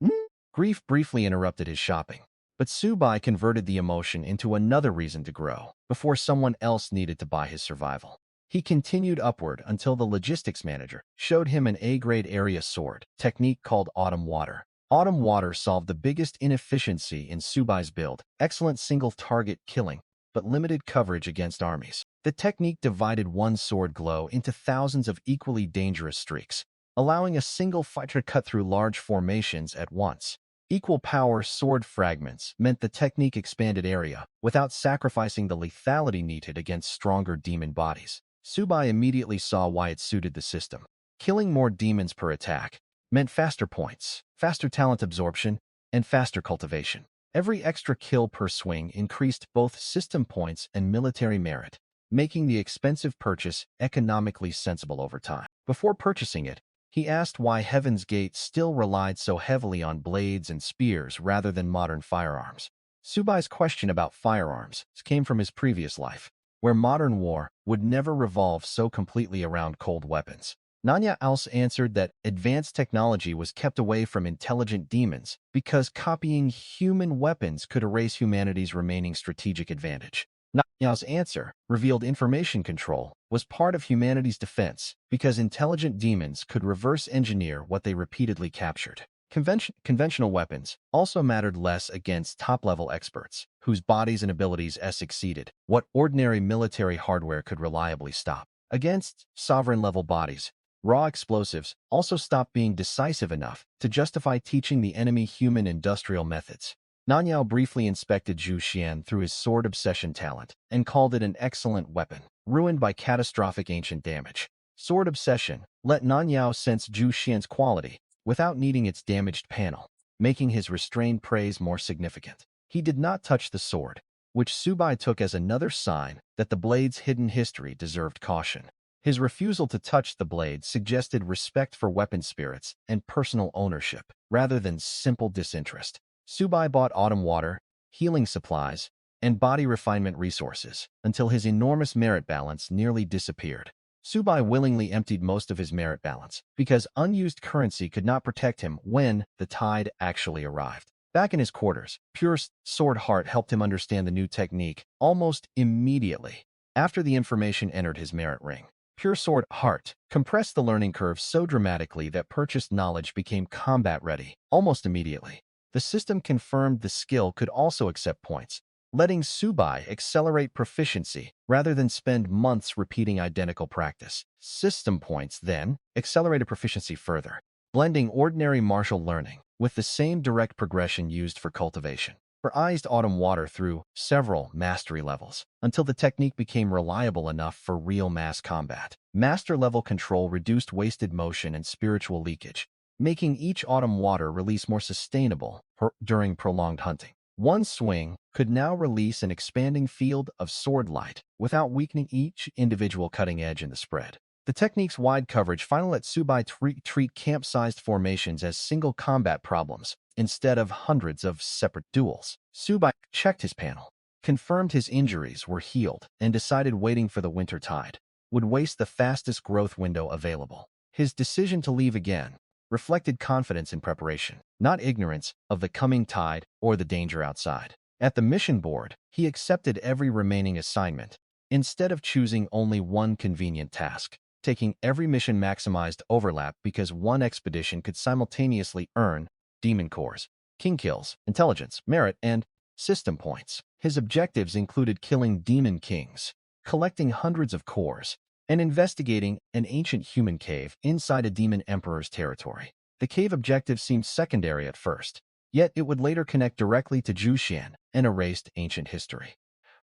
Grief briefly interrupted his shopping, but Subai converted the emotion into another reason to grow before someone else needed to buy his survival. He continued upward until the logistics manager showed him an A-grade area sword technique called Autumn Water. Autumn Water solved the biggest inefficiency in Subai's build: excellent single-target killing, but limited coverage against armies. The technique divided one sword glow into thousands of equally dangerous streaks, allowing a single fighter to cut through large formations at once. Equal power sword fragments meant the technique expanded area without sacrificing the lethality needed against stronger demon bodies. Subai immediately saw why it suited the system. Killing more demons per attack meant faster points, faster talent absorption, and faster cultivation. Every extra kill per swing increased both system points and military merit, making the expensive purchase economically sensible over time. Before purchasing it, he asked why Heaven's Gate still relied so heavily on blades and spears rather than modern firearms. Subai's question about firearms came from his previous life, where modern war would never revolve so completely around cold weapons. Nanya also answered that advanced technology was kept away from intelligent demons because copying human weapons could erase humanity's remaining strategic advantage. Nanya's answer revealed information control was part of humanity's defense because intelligent demons could reverse engineer what they repeatedly captured. Conventional weapons also mattered less against top-level experts, whose bodies and abilities exceeded what ordinary military hardware could reliably stop. Against sovereign-level bodies, raw explosives also stopped being decisive enough to justify teaching the enemy human industrial methods. Nanyao briefly inspected Zhu Xian through his sword obsession talent and called it an excellent weapon, ruined by catastrophic ancient damage. Sword obsession let Nanyao sense Zhu Xian's quality without needing its damaged panel, making his restrained praise more significant. He did not touch the sword, which Subai took as another sign that the blade's hidden history deserved caution. His refusal to touch the blade suggested respect for weapon spirits and personal ownership, rather than simple disinterest. Subai bought autumn water, healing supplies, and body refinement resources until his enormous merit balance nearly disappeared. Subai willingly emptied most of his merit balance because unused currency could not protect him when the tide actually arrived. Back in his quarters, Pure Sword Heart helped him understand the new technique almost immediately after the information entered his merit ring. Pure Sword Heart compressed the learning curve so dramatically that purchased knowledge became combat-ready almost immediately. The system confirmed the skill could also accept points, letting Subai accelerate proficiency rather than spend months repeating identical practice. System points then accelerated proficiency further, blending ordinary martial learning with the same direct progression used for cultivation. Iced autumn water through several mastery levels until the technique became reliable enough for real mass combat. Master level control reduced wasted motion and spiritual leakage, making each autumn water release more sustainable during prolonged hunting. One swing could now release an expanding field of sword light without weakening each individual cutting edge in the spread. The technique's wide coverage finally let Subai treat camp-sized formations as single combat problems instead of hundreds of separate duels. Subai checked his panel, confirmed his injuries were healed, and decided waiting for the winter tide would waste the fastest growth window available. His decision to leave again reflected confidence in preparation, not ignorance of the coming tide or the danger outside. At the mission board, he accepted every remaining assignment, instead of choosing only one convenient task, taking every mission maximized overlap because one expedition could simultaneously earn demon cores, king kills, intelligence, merit, and system points. His objectives included killing demon kings, collecting hundreds of cores, and investigating an ancient human cave inside a demon emperor's territory. The cave objective seemed secondary at first, yet it would later connect directly to Jushian and erased ancient history.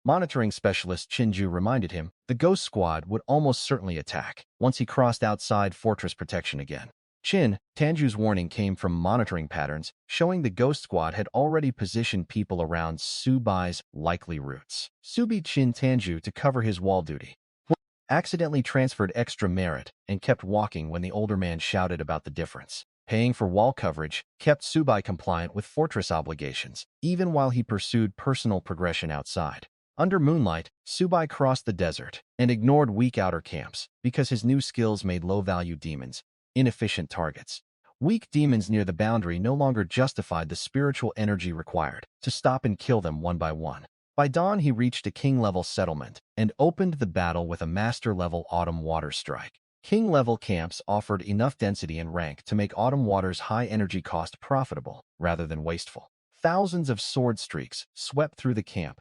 Monitoring specialist Chinju reminded him the ghost squad would almost certainly attack once he crossed outside fortress protection again. Tanju's warning came from monitoring patterns showing the ghost squad had already positioned people around Subai's likely routes. Subi Tanju to cover his wall duty, accidentally transferred extra merit and kept walking when the older man shouted about the difference. Paying for wall coverage kept Subai compliant with fortress obligations, even while he pursued personal progression outside. Under moonlight, Subai crossed the desert and ignored weak outer camps because his new skills made low-value demons inefficient targets. Weak demons near the boundary no longer justified the spiritual energy required to stop and kill them one by one. By dawn, he reached a king-level settlement and opened the battle with a master-level autumn water strike. King-level camps offered enough density and rank to make autumn water's high energy cost profitable rather than wasteful. Thousands of sword streaks swept through the camp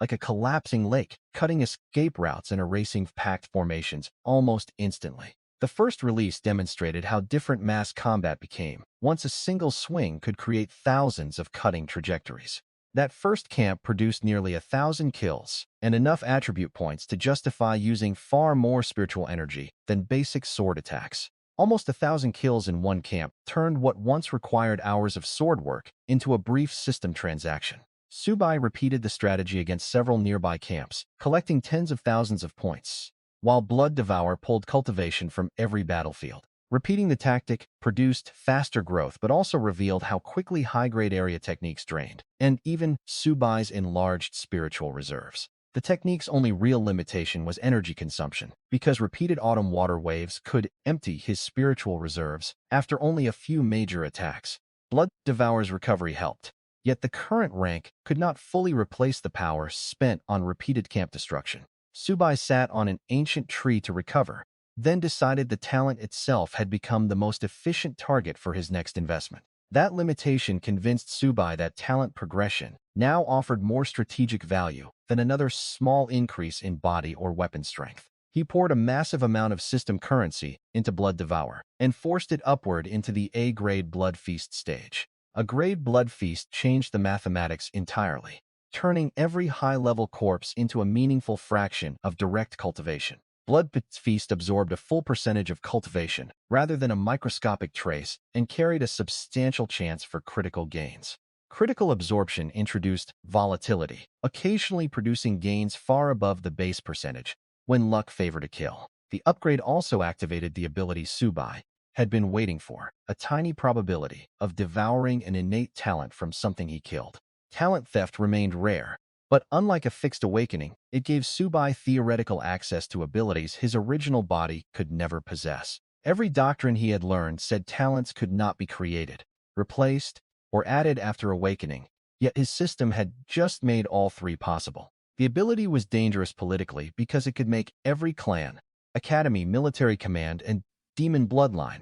like a collapsing lake, cutting escape routes and erasing packed formations almost instantly. The first release demonstrated how different mass combat became once a single swing could create thousands of cutting trajectories. That first camp produced nearly 1,000 kills and enough attribute points to justify using far more spiritual energy than basic sword attacks. Almost 1,000 kills in one camp turned what once required hours of sword work into a brief system transaction. Subai repeated the strategy against several nearby camps, collecting tens of thousands of points, while Blood Devour pulled cultivation from every battlefield. Repeating the tactic produced faster growth but also revealed how quickly high-grade area techniques drained, and even Subai's enlarged spiritual reserves. The technique's only real limitation was energy consumption, because repeated autumn water waves could empty his spiritual reserves after only a few major attacks. Blood Devour's recovery helped, yet the current rank could not fully replace the power spent on repeated camp destruction. Subai sat on an ancient tree to recover, then decided the talent itself had become the most efficient target for his next investment. That limitation convinced Subai that talent progression now offered more strategic value than another small increase in body or weapon strength. He poured a massive amount of system currency into Blood Devour and forced it upward into the A-grade Blood Feast stage. A grade Blood Feast changed the mathematics entirely, turning every high-level corpse into a meaningful fraction of direct cultivation. Blood Feast absorbed a full percentage of cultivation, rather than a microscopic trace, and carried a substantial chance for critical gains. Critical absorption introduced volatility, occasionally producing gains far above the base percentage, when luck favored a kill. The upgrade also activated the ability Subai had been waiting for, a tiny probability of devouring an innate talent from something he killed. Talent theft remained rare, but unlike a fixed awakening, it gave Subai theoretical access to abilities his original body could never possess. Every doctrine he had learned said talents could not be created, replaced, or added after awakening, yet his system had just made all three possible. The ability was dangerous politically because it could make every clan, academy, military command, and demon bloodline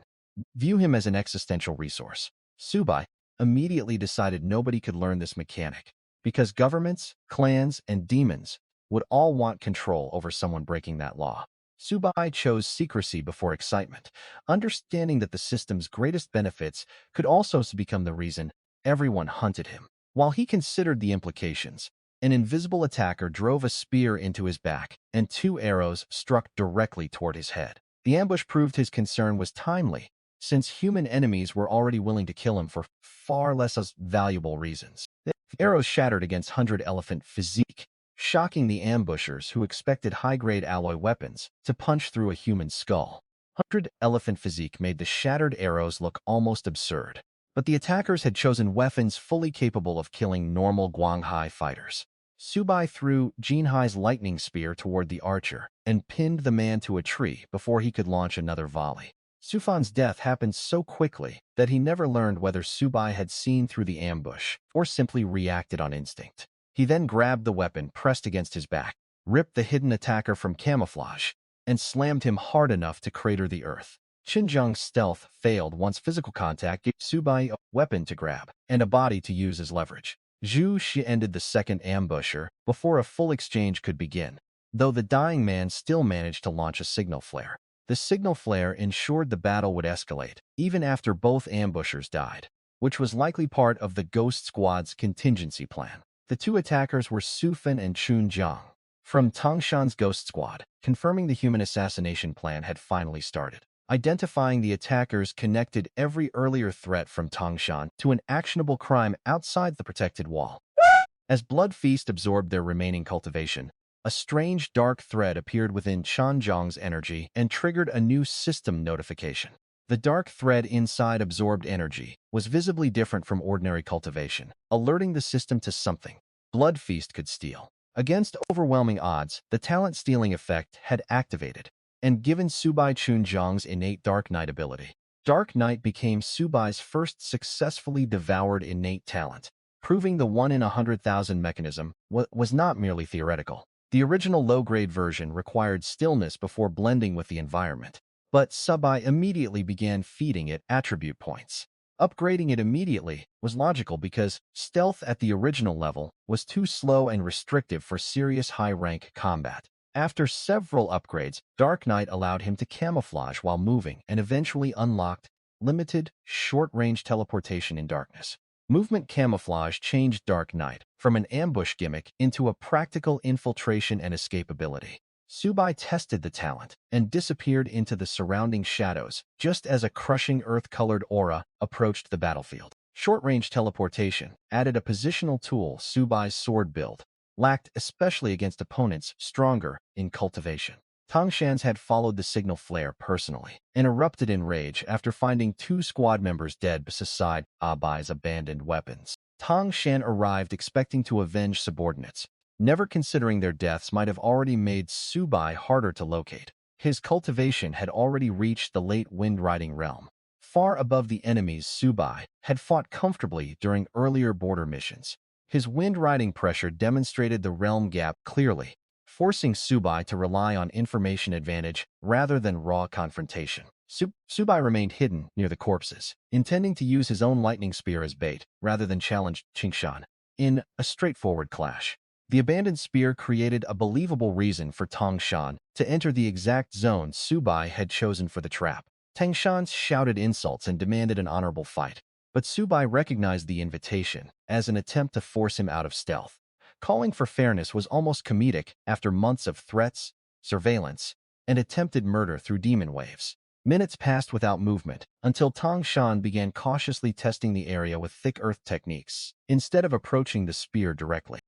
view him as an existential resource. Subai immediately decided nobody could learn this mechanic, because governments, clans, and demons would all want control over someone breaking that law. Subai chose secrecy before excitement, understanding that the system's greatest benefits could also become the reason everyone hunted him. While he considered the implications, an invisible attacker drove a spear into his back, and 2 arrows struck directly toward his head. The ambush proved his concern was timely, since human enemies were already willing to kill him for far less valuable reasons. The arrows shattered against hundred-elephant physique, shocking the ambushers who expected high-grade alloy weapons to punch through a human skull. Hundred-elephant physique made the shattered arrows look almost absurd, but the attackers had chosen weapons fully capable of killing normal Guanghai fighters. Subai threw Jinhai's lightning spear toward the archer and pinned the man to a tree before he could launch another volley. Sufan's death happened so quickly that he never learned whether Subai had seen through the ambush or simply reacted on instinct. He then grabbed the weapon pressed against his back, ripped the hidden attacker from camouflage, and slammed him hard enough to crater the earth. Xinjiang's stealth failed once physical contact gave Subai a weapon to grab and a body to use as leverage. Zhu Shi ended the second ambusher before a full exchange could begin, though the dying man still managed to launch a signal flare. The signal flare ensured the battle would escalate, even after both ambushers died, which was likely part of the Ghost Squad's contingency plan. The 2 attackers were Sufan and Chun Jiang, from Tangshan's Ghost Squad, confirming the human assassination plan had finally started. Identifying the attackers connected every earlier threat from Tangshan to an actionable crime outside the protected wall. As Blood Feast absorbed their remaining cultivation, a strange dark thread appeared within Changjiang's energy and triggered a new system notification. The dark thread inside absorbed energy was visibly different from ordinary cultivation, alerting the system to something Blood Feast could steal. Against overwhelming odds, the talent-stealing effect had activated and given Subai Chunjiang's innate Dark Knight ability. Dark Knight became Subai's first successfully devoured innate talent, proving the 1 in 100,000 mechanism was not merely theoretical. The original low-grade version required stillness before blending with the environment, but Subai immediately began feeding it attribute points. Upgrading it immediately was logical because stealth at the original level was too slow and restrictive for serious high-rank combat. After several upgrades, Dark Knight allowed him to camouflage while moving and eventually unlocked limited, short-range teleportation in darkness. Movement camouflage changed Dark Knight from an ambush gimmick into a practical infiltration and escape ability. Subai tested the talent and disappeared into the surrounding shadows just as a crushing earth-colored aura approached the battlefield. Short-range teleportation added a positional tool Subai's sword build lacked, especially against opponents stronger in cultivation. Tangshan's had followed the signal flare personally and erupted in rage after finding 2 squad members dead beside Abai's abandoned weapons. Tangshan arrived expecting to avenge subordinates, never considering their deaths might have already made Subai harder to locate. His cultivation had already reached the late wind-riding realm, far above the enemies Subai had fought comfortably during earlier border missions. His wind-riding pressure demonstrated the realm gap clearly, forcing Subai to rely on information advantage rather than raw confrontation. Subai remained hidden near the corpses, intending to use his own lightning spear as bait rather than challenge Qingshan in a straightforward clash. The abandoned spear created a believable reason for Tangshan to enter the exact zone Subai had chosen for the trap. Tangshan shouted insults and demanded an honorable fight, but Subai recognized the invitation as an attempt to force him out of stealth. Calling for fairness was almost comedic after months of threats, surveillance, and attempted murder through demon waves. Minutes passed without movement, until Tang Shan began cautiously testing the area with thick earth techniques, instead of approaching the spear directly.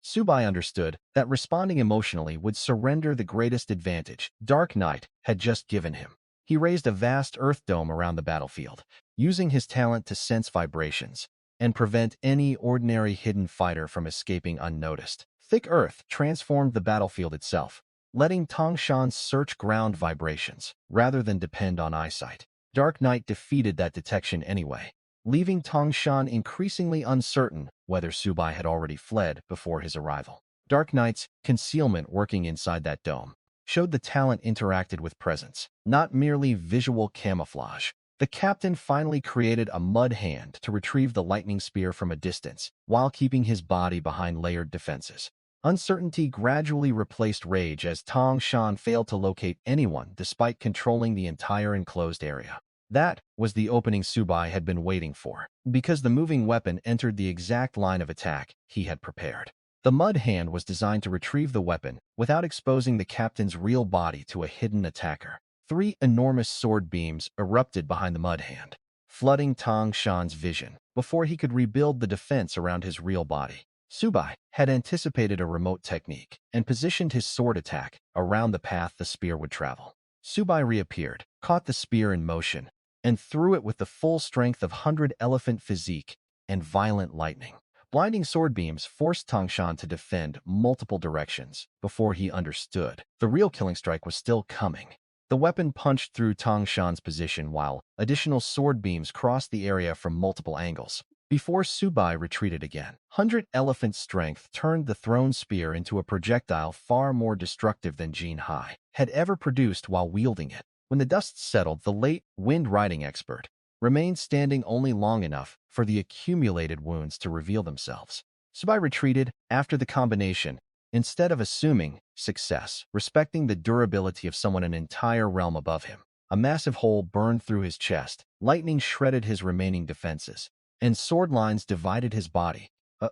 Subai understood that responding emotionally would surrender the greatest advantage Dark Knight had just given him. He raised a vast earth dome around the battlefield, using his talent to sense vibrations and prevent any ordinary hidden fighter from escaping unnoticed. Thick earth transformed the battlefield itself, letting Tang Shan search ground vibrations rather than depend on eyesight. Dark Knight defeated that detection anyway, leaving Tang Shan increasingly uncertain whether Subai had already fled before his arrival. Dark Knight's concealment working inside that dome showed the talent interacted with presence, not merely visual camouflage. The captain finally created a mud hand to retrieve the lightning spear from a distance, while keeping his body behind layered defenses. Uncertainty gradually replaced rage as Tang Shan failed to locate anyone despite controlling the entire enclosed area. That was the opening Subai had been waiting for, because the moving weapon entered the exact line of attack he had prepared. The mud hand was designed to retrieve the weapon without exposing the captain's real body to a hidden attacker. 3 enormous sword beams erupted behind the mud hand, flooding Tang Shan's vision before he could rebuild the defense around his real body. Subai had anticipated a remote technique and positioned his sword attack around the path the spear would travel. Subai reappeared, caught the spear in motion, and threw it with the full strength of 100-elephant physique and violent lightning. Blinding sword beams forced Tang Shan to defend multiple directions before he understood the real killing strike was still coming. The weapon punched through Tang Shan's position while additional sword beams crossed the area from multiple angles. Before Subai retreated again, 100-elephant strength turned the thrown spear into a projectile far more destructive than Jin Hai had ever produced while wielding it. When the dust settled, the late wind-riding expert remained standing only long enough for the accumulated wounds to reveal themselves. Subai retreated after the combination, instead of assuming success, respecting the durability of someone an entire realm above him. A massive hole burned through his chest, lightning shredded his remaining defenses, and sword lines divided his body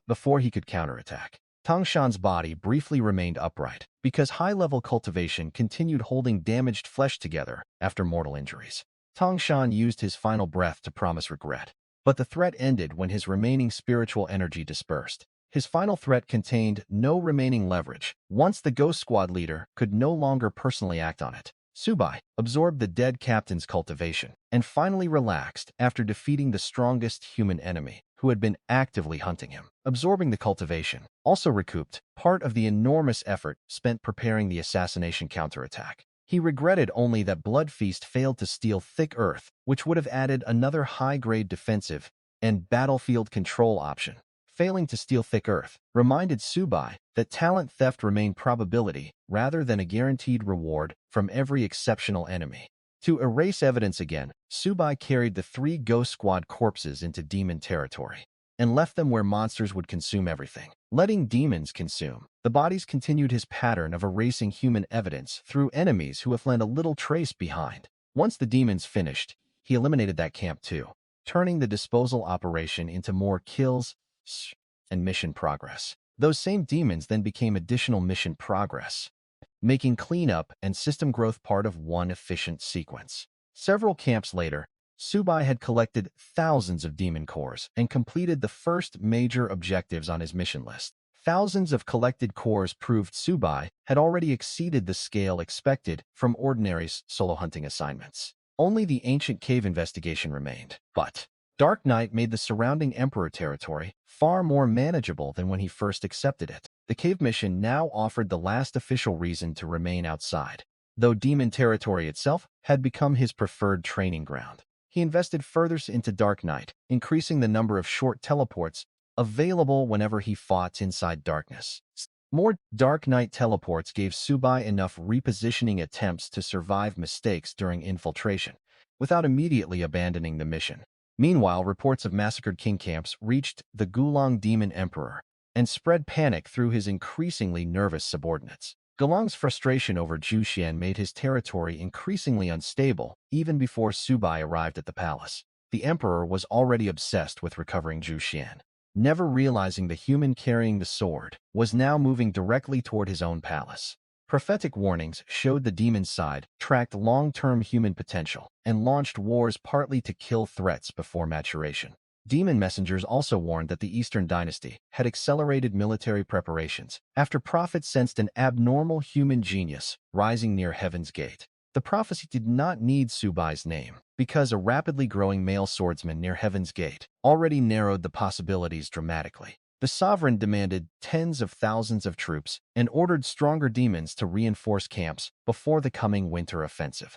before he could counterattack. Tang Shan's body briefly remained upright, because high-level cultivation continued holding damaged flesh together after mortal injuries. Tang Shan used his final breath to promise regret, but the threat ended when his remaining spiritual energy dispersed. His final threat contained no remaining leverage once the Ghost Squad leader could no longer personally act on it. Subai absorbed the dead captain's cultivation and finally relaxed after defeating the strongest human enemy who had been actively hunting him. Absorbing the cultivation also recouped part of the enormous effort spent preparing the assassination counterattack. He regretted only that Blood Feast failed to steal thick earth, which would have added another high-grade defensive and battlefield control option. Failing to steal thick earth reminded Subai that talent theft remained probability rather than a guaranteed reward from every exceptional enemy. To erase evidence again, Subai carried the 3 Ghost Squad corpses into demon territory and left them where monsters would consume everything. Letting demons consume, the bodies continued his pattern of erasing human evidence through enemies who have left a little trace behind. Once the demons finished, he eliminated that camp too, turning the disposal operation into more kills and mission progress. Those same demons then became additional mission progress, making cleanup and system growth part of one efficient sequence. Several camps later, Subai had collected thousands of demon cores and completed the first major objectives on his mission list. Thousands of collected cores proved Subai had already exceeded the scale expected from ordinary solo hunting assignments. Only the ancient cave investigation remained, but Dark Knight made the surrounding Emperor territory far more manageable than when he first accepted it. The cave mission now offered the last official reason to remain outside, though Demon territory itself had become his preferred training ground. He invested further into Dark Knight, increasing the number of short teleports available whenever he fought inside darkness. More Dark Knight teleports gave Subai enough repositioning attempts to survive mistakes during infiltration, without immediately abandoning the mission. Meanwhile, reports of massacred king camps reached the Gulang Demon Emperor and spread panic through his increasingly nervous subordinates. Gulang's frustration over Zhu made his territory increasingly unstable even before Subai arrived at the palace. The emperor was already obsessed with recovering Zhu, never realizing the human carrying the sword was now moving directly toward his own palace. Prophetic warnings showed the demon's side, tracked long-term human potential, and launched wars partly to kill threats before maturation. Demon messengers also warned that the Eastern dynasty had accelerated military preparations after prophets sensed an abnormal human genius rising near Heaven's Gate. The prophecy did not need Subai's name, because a rapidly growing male swordsman near Heaven's Gate already narrowed the possibilities dramatically. The sovereign demanded tens of thousands of troops and ordered stronger demons to reinforce camps before the coming winter offensive.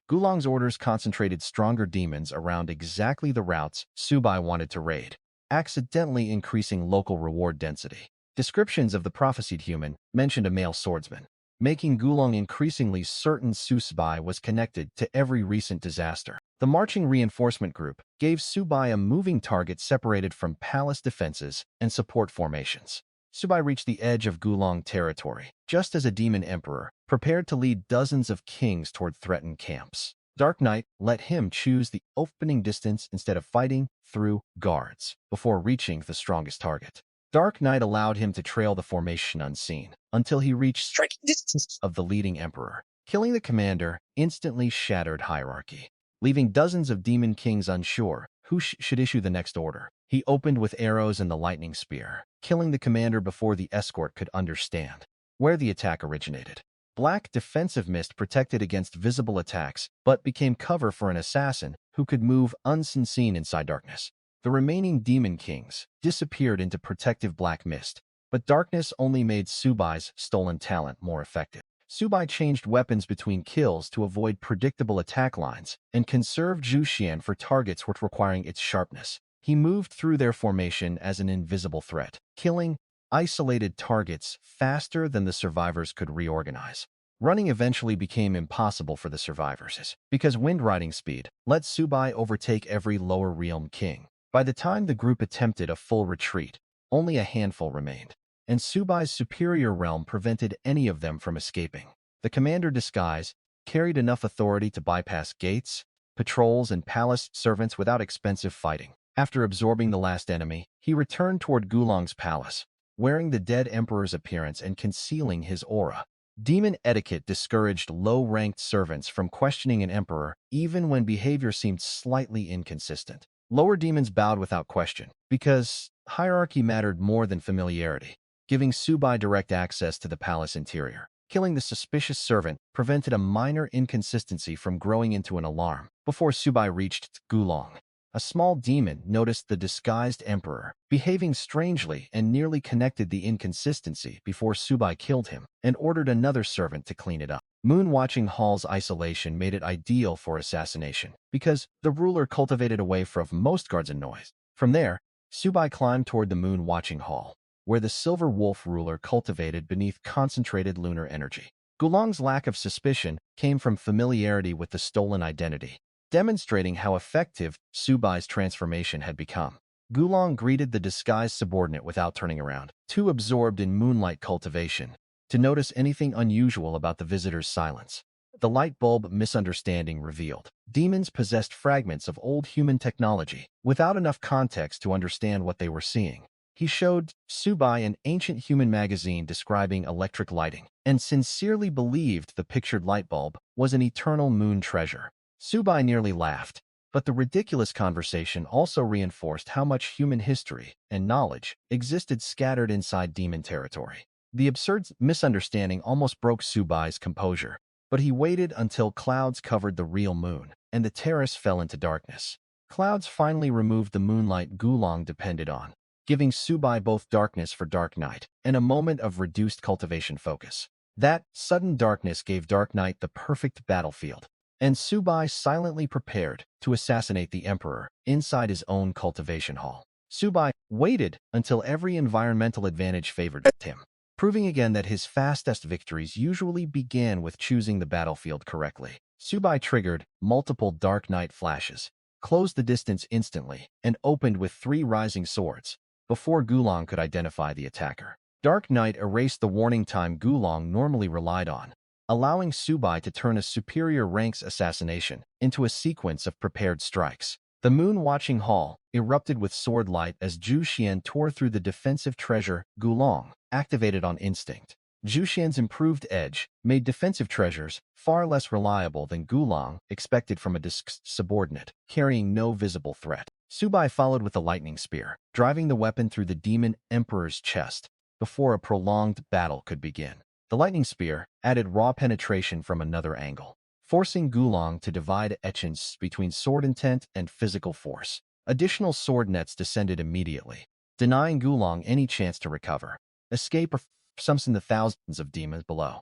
Gulong's orders concentrated stronger demons around exactly the routes Subai wanted to raid, accidentally increasing local reward density. Descriptions of the prophesied human mentioned a male swordsman, making Gulong increasingly certain Subai was connected to every recent disaster. The marching reinforcement group gave Subai a moving target separated from palace defenses and support formations. Subai reached the edge of Gulong territory, just as a demon emperor prepared to lead dozens of kings toward threatened camps. Dark Knight let him choose the opening distance instead of fighting through guards before reaching the strongest target. Dark Knight allowed him to trail the formation unseen until he reached striking distance of the leading emperor. Killing the commander instantly shattered hierarchy, leaving dozens of demon kings unsure who should issue the next order. He opened with arrows and the lightning spear, killing the commander before the escort could understand where the attack originated. Black defensive mist protected against visible attacks, but became cover for an assassin who could move unseen inside darkness. The remaining demon kings disappeared into protective black mist, but darkness only made Subai's stolen talent more effective. Subai changed weapons between kills to avoid predictable attack lines and conserved Zhuxian for targets requiring its sharpness. He moved through their formation as an invisible threat, killing isolated targets faster than the survivors could reorganize. Running eventually became impossible for the survivors, because wind riding speed let Subai overtake every lower realm king. By the time the group attempted a full retreat, only a handful remained, and Subai's superior realm prevented any of them from escaping. The commander disguise carried enough authority to bypass gates, patrols, and palace servants without expensive fighting. After absorbing the last enemy, he returned toward Gulong's palace, wearing the dead emperor's appearance and concealing his aura. Demon etiquette discouraged low-ranked servants from questioning an emperor, even when behavior seemed slightly inconsistent. Lower demons bowed without question, because hierarchy mattered more than familiarity, giving Subai direct access to the palace interior. Killing the suspicious servant prevented a minor inconsistency from growing into an alarm. Before Subai reached Gulong, a small demon noticed the disguised emperor behaving strangely and nearly connected the inconsistency before Subai killed him and ordered another servant to clean it up. Moon-watching hall's isolation made it ideal for assassination because the ruler cultivated away from most guards and noise. From there, Subai climbed toward the moon-watching hall, where the silver wolf ruler cultivated beneath concentrated lunar energy. Gulong's lack of suspicion came from familiarity with the stolen identity, demonstrating how effective Subai's transformation had become. Gulong greeted the disguised subordinate without turning around, too absorbed in moonlight cultivation to notice anything unusual about the visitor's silence. The light bulb misunderstanding revealed demons possessed fragments of old human technology without enough context to understand what they were seeing. He showed Subai an ancient human magazine describing electric lighting and sincerely believed the pictured light bulb was an eternal moon treasure. Subai nearly laughed, but the ridiculous conversation also reinforced how much human history and knowledge existed scattered inside demon territory. The absurd misunderstanding almost broke Subai's composure, but he waited until clouds covered the real moon, and the terrace fell into darkness. Clouds finally removed the moonlight Gulong depended on, giving Subai both darkness for Dark Knight and a moment of reduced cultivation focus. That sudden darkness gave Dark Knight the perfect battlefield, and Subai silently prepared to assassinate the Emperor inside his own cultivation hall. Subai waited until every environmental advantage favored him, proving again that his fastest victories usually began with choosing the battlefield correctly. Subai triggered multiple Dark Knight flashes, closed the distance instantly, and opened with 3 rising swords before Gulong could identify the attacker. Dark Knight erased the warning time Gulong normally relied on, allowing Subai to turn a superior rank's assassination into a sequence of prepared strikes. The moon-watching hall erupted with sword light as Zhu Xian tore through the defensive treasure Gulong, activated on instinct. Zhuxian's improved edge made defensive treasures far less reliable than Gulong expected from a subordinate, carrying no visible threat. Subai followed with a lightning spear, driving the weapon through the demon emperor's chest before a prolonged battle could begin. The lightning spear added raw penetration from another angle, forcing Gulong to divide etchings between sword intent and physical force. Additional sword nets descended immediately, denying Gulong any chance to recover, escape, or summon the thousands of demons below.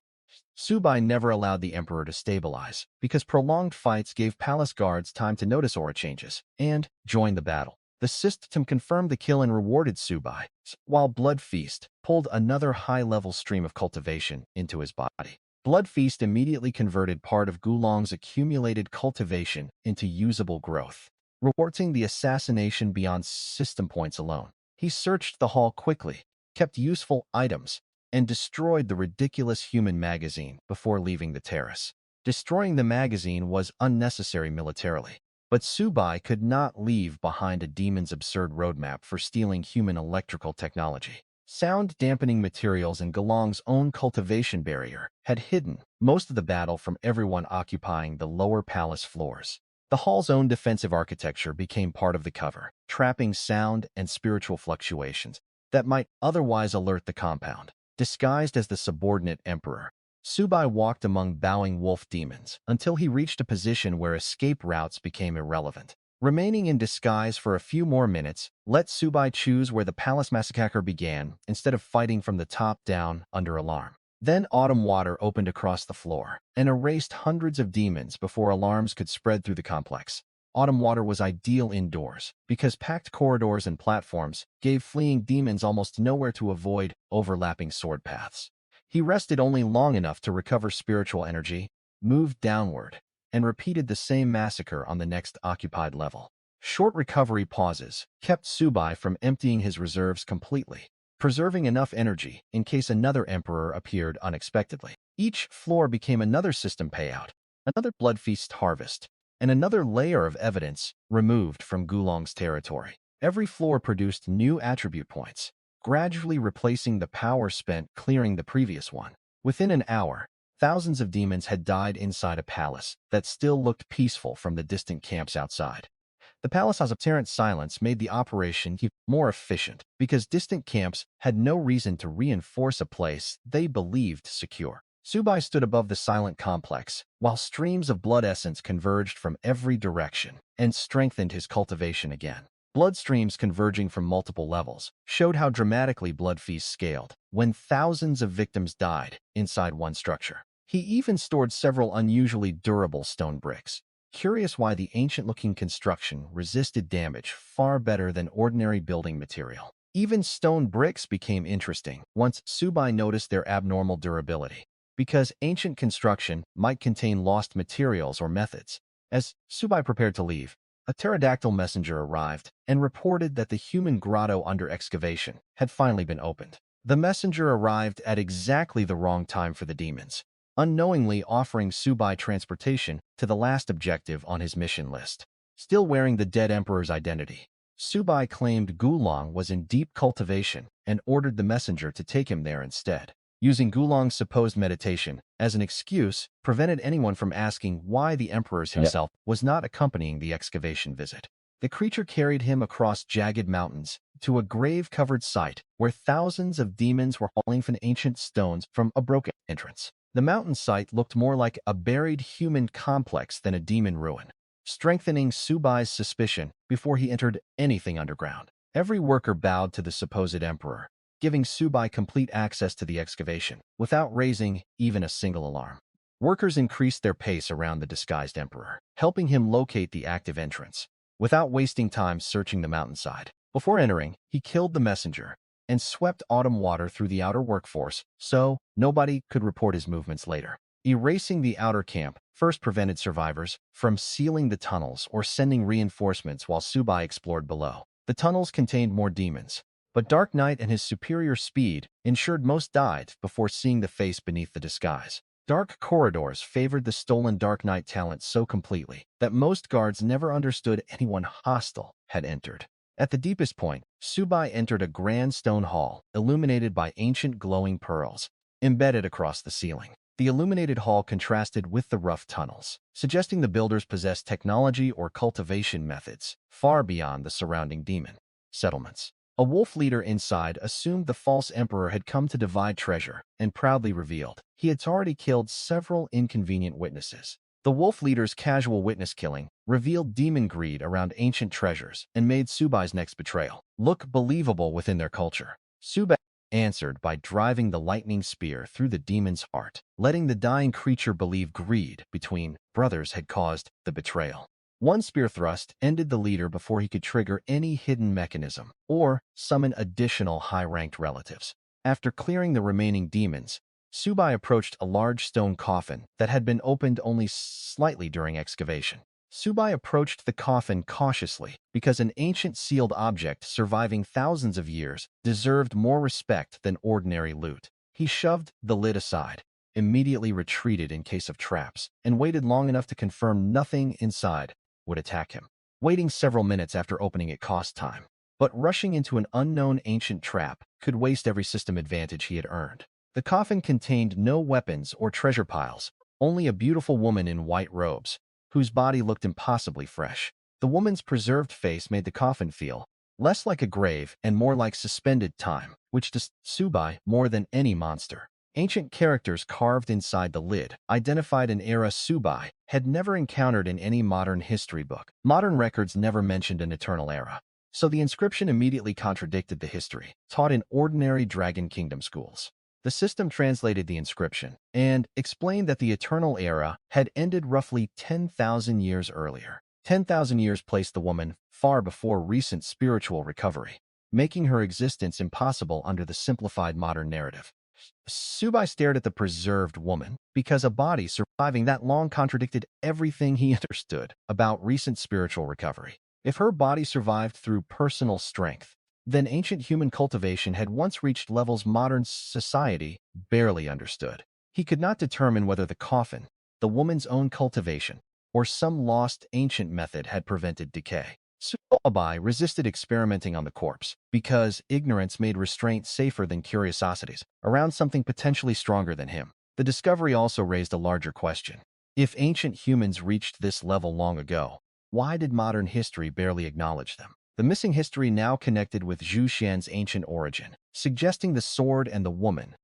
Subai never allowed the Emperor to stabilize, because prolonged fights gave palace guards time to notice aura changes and join the battle. The system confirmed the kill and rewarded Subai, while Blood Feast pulled another high-level stream of cultivation into his body. Blood Feast immediately converted part of Gulong's accumulated cultivation into usable growth, reporting the assassination beyond system points alone. He searched the hall quickly, kept useful items, and destroyed the ridiculous human magazine before leaving the terrace. Destroying the magazine was unnecessary militarily, but Subai could not leave behind a demon's absurd roadmap for stealing human electrical technology. Sound-dampening materials and Gulong's own cultivation barrier had hidden most of the battle from everyone occupying the lower palace floors. The hall's own defensive architecture became part of the cover, trapping sound and spiritual fluctuations that might otherwise alert the compound. Disguised as the subordinate emperor, Subai walked among bowing wolf demons until he reached a position where escape routes became irrelevant. Remaining in disguise for a few more minutes let Subai choose where the palace massacre began instead of fighting from the top down under alarm. Then autumn water opened across the floor and erased hundreds of demons before alarms could spread through the complex. Autumn water was ideal indoors because packed corridors and platforms gave fleeing demons almost nowhere to avoid overlapping sword paths. He rested only long enough to recover spiritual energy, moved downward, and repeated the same massacre on the next occupied level. Short recovery pauses kept Subai from emptying his reserves completely, preserving enough energy in case another emperor appeared unexpectedly. Each floor became another system payout, another blood feast harvest, and another layer of evidence removed from Gulong's territory. Every floor produced new attribute points, gradually replacing the power spent clearing the previous one. Within an hour, thousands of demons had died inside a palace that still looked peaceful from the distant camps outside. The palace's apparent silence made the operation more efficient because distant camps had no reason to reinforce a place they believed secure. Subai stood above the silent complex, while streams of blood essence converged from every direction and strengthened his cultivation again. Blood streams converging from multiple levels showed how dramatically Blood Feast scaled when thousands of victims died inside one structure. He even stored several unusually durable stone bricks. Curious why the ancient-looking construction resisted damage far better than ordinary building material. Even stone bricks became interesting once Subai noticed their abnormal durability, because ancient construction might contain lost materials or methods. As Subai prepared to leave, a pterodactyl messenger arrived and reported that the human grotto under excavation had finally been opened. The messenger arrived at exactly the wrong time for the demons, unknowingly offering Subai transportation to the last objective on his mission list. Still wearing the dead emperor's identity, Subai claimed Gulong was in deep cultivation and ordered the messenger to take him there instead. Using Gulong's supposed meditation as an excuse prevented anyone from asking why the emperor himself was not accompanying the excavation visit. The creature carried him across jagged mountains to a grave-covered site where thousands of demons were hauling from ancient stones from a broken entrance. The mountain site looked more like a buried human complex than a demon ruin, strengthening Subai's suspicion before he entered anything underground. Every worker bowed to the supposed emperor, giving Subai complete access to the excavation without raising even a single alarm. Workers increased their pace around the disguised emperor, helping him locate the active entrance, without wasting time searching the mountainside. Before entering, he killed the messenger and swept autumn water through the outer workforce so nobody could report his movements later. Erasing the outer camp first prevented survivors from sealing the tunnels or sending reinforcements while Subai explored below. The tunnels contained more demons, but Dark Knight and his superior speed ensured most died before seeing the face beneath the disguise. Dark corridors favored the stolen Dark Knight talent so completely that most guards never understood anyone hostile had entered. At the deepest point, Subai entered a grand stone hall illuminated by ancient glowing pearls. embedded across the ceiling. The illuminated hall contrasted with the rough tunnels, suggesting the builders possessed technology or cultivation methods far beyond the surrounding demon settlements. A wolf leader inside assumed the false emperor had come to divide treasure and proudly revealed he had already killed several inconvenient witnesses. The wolf leader's casual witness killing revealed demon greed around ancient treasures and made Subai's next betrayal look believable within their culture. Subai answered by driving the lightning spear through the demon's heart, letting the dying creature believe greed between brothers had caused the betrayal. One spear thrust ended the leader before he could trigger any hidden mechanism or summon additional high-ranked relatives. After clearing the remaining demons, Subai approached a large stone coffin that had been opened only slightly during excavation. Subai approached the coffin cautiously because an ancient sealed object surviving thousands of years deserved more respect than ordinary loot. He shoved the lid aside, immediately retreated in case of traps, and waited long enough to confirm nothing inside would attack him. Waiting several minutes after opening it cost time, but rushing into an unknown ancient trap could waste every system advantage he had earned. The coffin contained no weapons or treasure piles, only a beautiful woman in white robes, whose body looked impossibly fresh. The woman's preserved face made the coffin feel less like a grave and more like suspended time, which disturbed Subai more than any monster. Ancient characters carved inside the lid identified an era Subai had never encountered in any modern history book. Modern records never mentioned an eternal era, so the inscription immediately contradicted the history taught in ordinary Dragon Kingdom schools. The system translated the inscription and explained that the eternal era had ended roughly 10,000 years earlier. 10,000 years placed the woman far before recent spiritual recovery, making her existence impossible under the simplified modern narrative. Subai stared at the preserved woman because a body surviving that long contradicted everything he understood about recent spiritual recovery. If her body survived through personal strength, then ancient human cultivation had once reached levels modern society barely understood. He could not determine whether the coffin, the woman's own cultivation, or some lost ancient method had prevented decay. Subai resisted experimenting on the corpse because ignorance made restraint safer than curiosities around something potentially stronger than him. The discovery also raised a larger question. If ancient humans reached this level long ago, why did modern history barely acknowledge them? The missing history now connected with Zhu Xian's ancient origin, suggesting the sword and the woman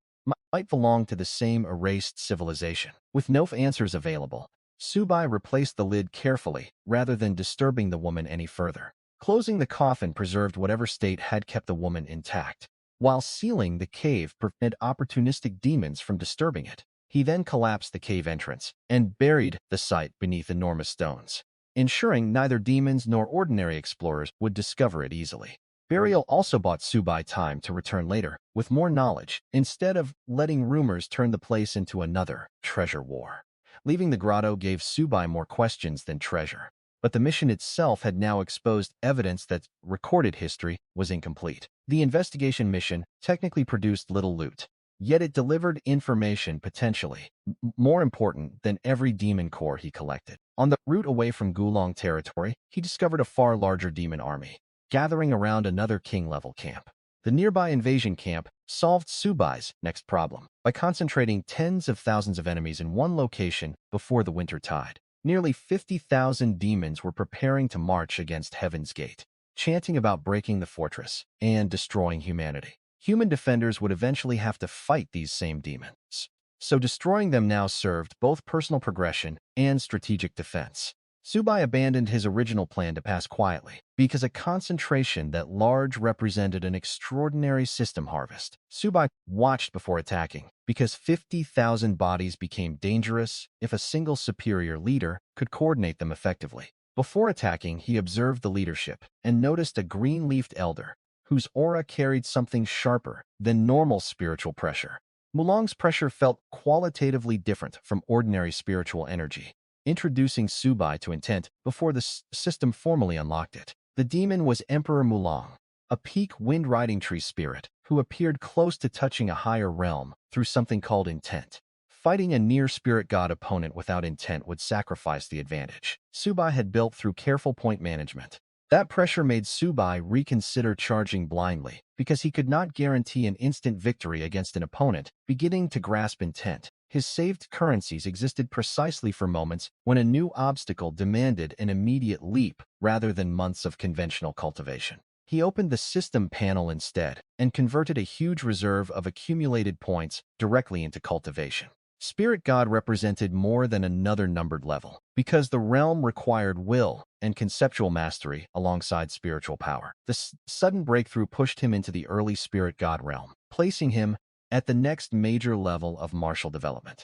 might belong to the same erased civilization. With no answers available, Subai replaced the lid carefully rather than disturbing the woman any further. Closing the coffin preserved whatever state had kept the woman intact, while sealing the cave prevented opportunistic demons from disturbing it. He then collapsed the cave entrance and buried the site beneath enormous stones, ensuring neither demons nor ordinary explorers would discover it easily. Burial also bought Subai time to return later with more knowledge, instead of letting rumors turn the place into another treasure war. Leaving the grotto gave Subai more questions than treasure, but the mission itself had now exposed evidence that recorded history was incomplete. The investigation mission technically produced little loot, yet it delivered information potentially more important than every demon core he collected. On the route away from Gulong territory, he discovered a far larger demon army, gathering around another king-level camp. The nearby invasion camp solved Subai's next problem by concentrating tens of thousands of enemies in one location before the winter tide. Nearly 50,000 demons were preparing to march against Heaven's Gate, chanting about breaking the fortress and destroying humanity. Human defenders would eventually have to fight these same demons, so destroying them now served both personal progression and strategic defense. Subai abandoned his original plan to pass quietly because a concentration that large represented an extraordinary system harvest. Subai watched before attacking because 50,000 bodies became dangerous if a single superior leader could coordinate them effectively. Before attacking, he observed the leadership and noticed a green-leafed elder whose aura carried something sharper than normal spiritual pressure. Mulong's pressure felt qualitatively different from ordinary spiritual energy, introducing Subai to intent before the system formally unlocked it. The demon was Emperor Mulong, a peak wind-riding tree spirit who appeared close to touching a higher realm through something called intent. Fighting a near-spirit god opponent without intent would sacrifice the advantage Subai had built through careful point management. That pressure made Subai reconsider charging blindly, because he could not guarantee an instant victory against an opponent, beginning to grasp intent. His saved currencies existed precisely for moments when a new obstacle demanded an immediate leap rather than months of conventional cultivation. He opened the system panel instead and converted a huge reserve of accumulated points directly into cultivation. Spirit God represented more than another numbered level, because the realm required will and conceptual mastery alongside spiritual power. The sudden breakthrough pushed him into the early Spirit God realm, placing him at the next major level of martial development.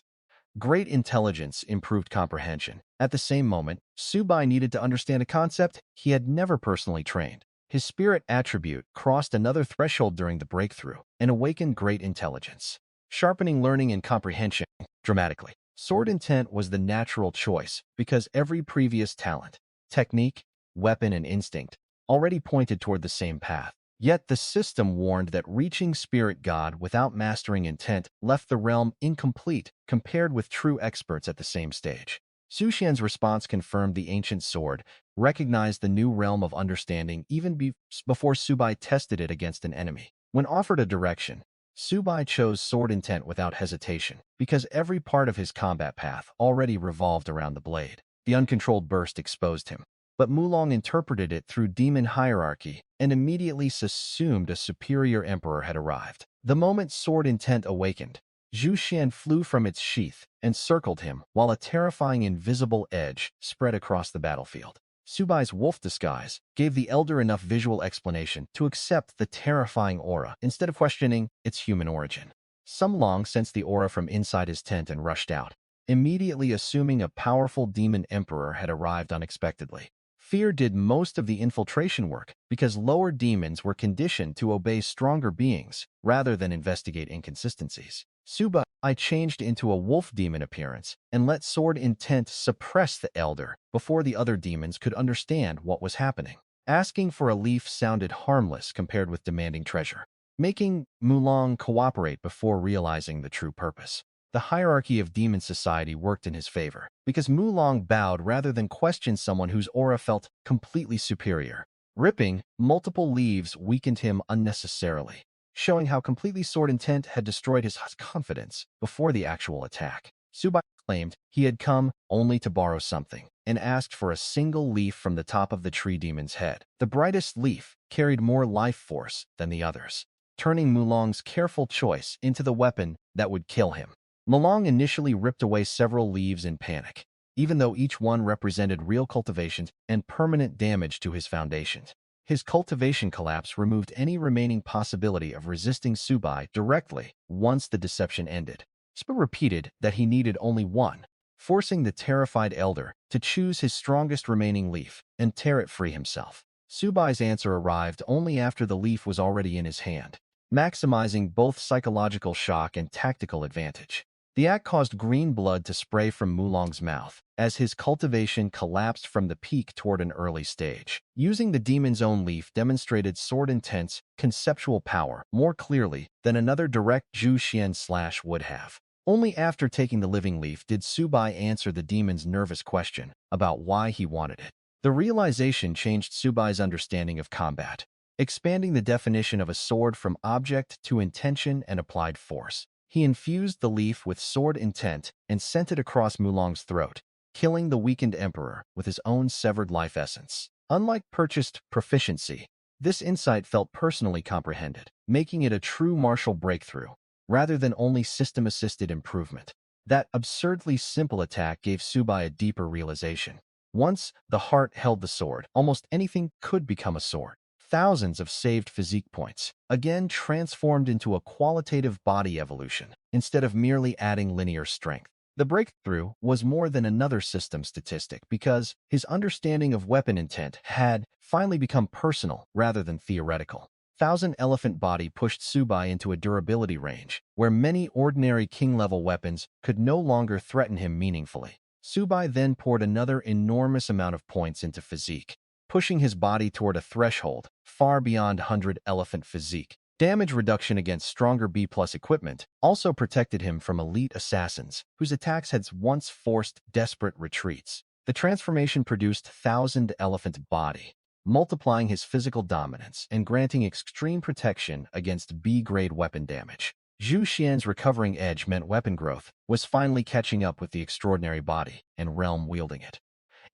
Great intelligence improved comprehension. At the same moment, Subai needed to understand a concept he had never personally trained. His spirit attribute crossed another threshold during the breakthrough and awakened great intelligence, sharpening learning and comprehension dramatically. Sword intent was the natural choice because every previous talent, technique, weapon, and instinct already pointed toward the same path. Yet the system warned that reaching Spirit God without mastering intent left the realm incomplete compared with true experts at the same stage. Sushian's response confirmed the ancient sword, recognized the new realm of understanding even before Subai tested it against an enemy. When offered a direction, Subai chose sword intent without hesitation, because every part of his combat path already revolved around the blade. The uncontrolled burst exposed him, but Mulong interpreted it through demon hierarchy and immediately assumed a superior emperor had arrived. The moment sword intent awakened, Zhu Xian flew from its sheath and circled him, while a terrifying invisible edge spread across the battlefield. Subai's wolf disguise gave the elder enough visual explanation to accept the terrifying aura instead of questioning its human origin. Some Long sensed the aura from inside his tent and rushed out, immediately assuming a powerful demon emperor had arrived unexpectedly. Fear did most of the infiltration work because lower demons were conditioned to obey stronger beings rather than investigate inconsistencies. Subai changed into a wolf demon appearance and let sword intent suppress the elder before the other demons could understand what was happening. Asking for a leaf sounded harmless compared with demanding treasure, making Mulong cooperate before realizing the true purpose. The hierarchy of demon society worked in his favor, because Mulong bowed rather than question someone whose aura felt completely superior. Ripping multiple leaves weakened him unnecessarily, showing how completely sword intent had destroyed his confidence before the actual attack. Subai claimed he had come only to borrow something and asked for a single leaf from the top of the tree demon's head. The brightest leaf carried more life force than the others, turning Mulong's careful choice into the weapon that would kill him. Mulong initially ripped away several leaves in panic, even though each one represented real cultivations and permanent damage to his foundations. His cultivation collapse removed any remaining possibility of resisting Subai directly once the deception ended. Subai repeated that he needed only one, forcing the terrified elder to choose his strongest remaining leaf and tear it free himself. Subai's answer arrived only after the leaf was already in his hand, maximizing both psychological shock and tactical advantage. The act caused green blood to spray from Mulong's mouth as his cultivation collapsed from the peak toward an early stage. Using the demon's own leaf demonstrated sword intent's conceptual power more clearly than another direct Zhu Xian would have. Only after taking the living leaf did Subai answer the demon's nervous question about why he wanted it. The realization changed Subai's understanding of combat, expanding the definition of a sword from object to intention and applied force. He infused the leaf with sword intent and sent it across Mulong's throat, killing the weakened emperor with his own severed life essence. Unlike purchased proficiency, this insight felt personally comprehended, making it a true martial breakthrough, rather than only system-assisted improvement. That absurdly simple attack gave Subai a deeper realization. Once the heart held the sword, almost anything could become a sword. Thousands of saved physique points, again transformed into a qualitative body evolution, instead of merely adding linear strength. The breakthrough was more than another system statistic because his understanding of weapon intent had finally become personal rather than theoretical. Thousand Elephant Body pushed Subai into a durability range, where many ordinary king-level weapons could no longer threaten him meaningfully. Subai then poured another enormous amount of points into physique, pushing his body toward a threshold far beyond 100 Elephant physique. Damage reduction against stronger B+ equipment also protected him from elite assassins, whose attacks had once forced desperate retreats. The transformation produced 1000 Elephant Body, multiplying his physical dominance and granting extreme protection against B-grade weapon damage. Zhu Xian's recovering edge meant weapon growth was finally catching up with the extraordinary body and realm wielding it.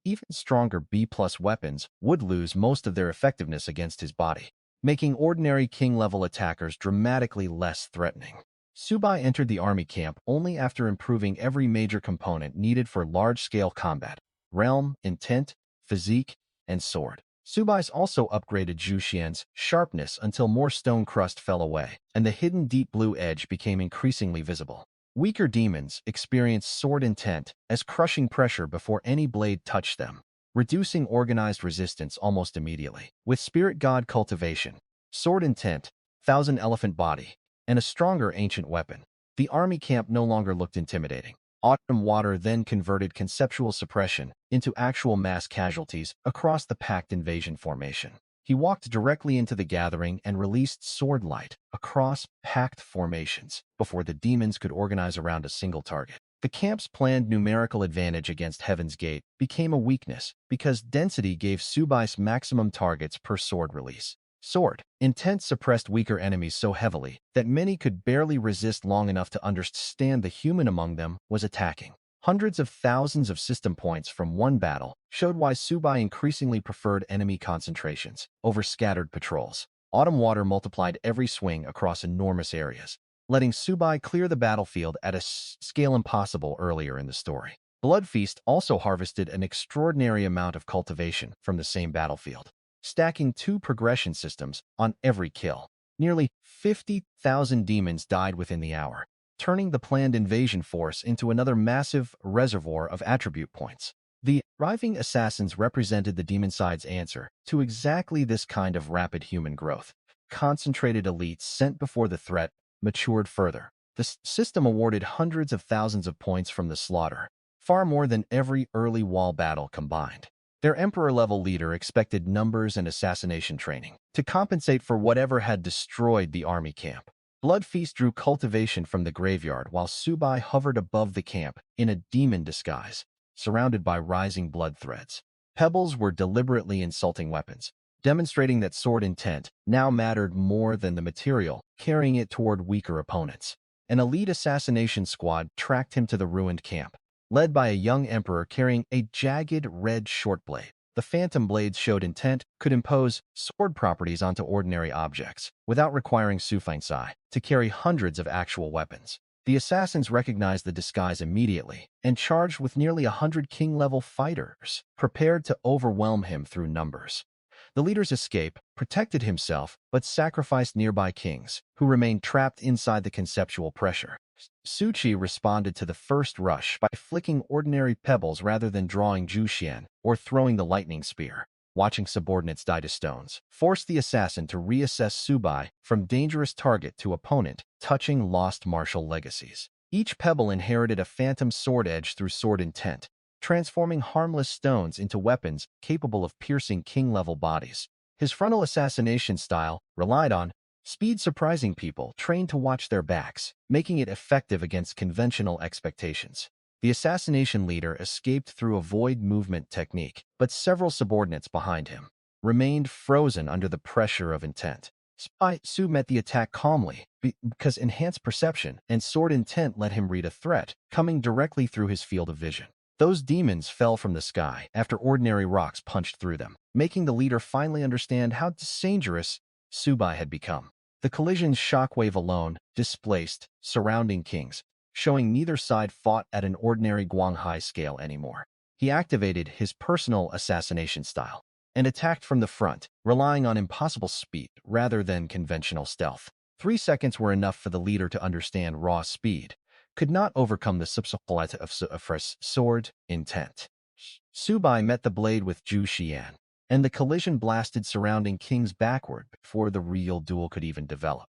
Even stronger B-plus weapons would lose most of their effectiveness against his body, making ordinary king-level attackers dramatically less threatening. Subai entered the army camp only after improving every major component needed for large-scale combat: realm, intent, physique, and sword. Subai's also upgraded Zhu Xian's sharpness until more stone crust fell away, and the hidden deep blue edge became increasingly visible. Weaker demons experienced sword intent as crushing pressure before any blade touched them, reducing organized resistance almost immediately. With spirit god cultivation, sword intent, thousand elephant body, and a stronger ancient weapon, the army camp no longer looked intimidating. Autumn Water then converted conceptual suppression into actual mass casualties across the packed invasion formation. He walked directly into the gathering and released sword light across packed formations before the demons could organize around a single target. The camp's planned numerical advantage against Heaven's Gate became a weakness because density gave Subais maximum targets per sword release. Sword intent suppressed weaker enemies so heavily that many could barely resist long enough to understand the human among them was attacking. Hundreds of thousands of system points from one battle showed why Subai increasingly preferred enemy concentrations over scattered patrols. Autumn Water multiplied every swing across enormous areas, letting Subai clear the battlefield at a scale impossible earlier in the story. Blood Feast also harvested an extraordinary amount of cultivation from the same battlefield, stacking 2 progression systems on every kill. Nearly 50,000 demons died within the hour, turning the planned invasion force into another massive reservoir of attribute points. The arriving assassins represented the demon side's answer to exactly this kind of rapid human growth. Concentrated elites sent before the threat matured further. The system awarded hundreds of thousands of points from the slaughter, far more than every early wall battle combined. Their emperor-level leader expected numbers and assassination training to compensate for whatever had destroyed the army camp. Blood Feast drew cultivation from the graveyard while Subai hovered above the camp in a demon disguise, surrounded by rising blood threads. Pebbles were deliberately insulting weapons, demonstrating that sword intent now mattered more than the material, carrying it toward weaker opponents. An elite assassination squad tracked him to the ruined camp, led by a young emperor carrying a jagged red short blade. The phantom blades showed intent could impose sword properties onto ordinary objects without requiring Sufainsai to carry hundreds of actual weapons. The assassins recognized the disguise immediately and charged with nearly 100 king-level fighters, prepared to overwhelm him through numbers. The leader's escape protected himself but sacrificed nearby kings, who remained trapped inside the conceptual pressure. Suchi responded to the first rush by flicking ordinary pebbles rather than drawing Juxian or throwing the lightning spear. Watching subordinates die to stones forced the assassin to reassess Subai from dangerous target to opponent, touching lost martial legacies. Each pebble inherited a phantom sword edge through sword intent, transforming harmless stones into weapons capable of piercing king-level bodies. His frontal assassination style relied on speed, surprising people trained to watch their backs, making it effective against conventional expectations. The assassination leader escaped through a void movement technique, but several subordinates behind him remained frozen under the pressure of intent. Su met the attack calmly because enhanced perception and sword intent let him read a threat coming directly through his field of vision. Those demons fell from the sky after ordinary rocks punched through them, making the leader finally understand how dangerous Subai had become. The collision's shockwave alone displaced surrounding kings, showing neither side fought at an ordinary Guanghai scale anymore. He activated his personal assassination style and attacked from the front, relying on impossible speed rather than conventional stealth. 3 seconds were enough for the leader to understand raw speed could not overcome the subsolite of sword intent. Subai met the blade with Zhu Xian, and the collision blasted surrounding kings backward before the real duel could even develop.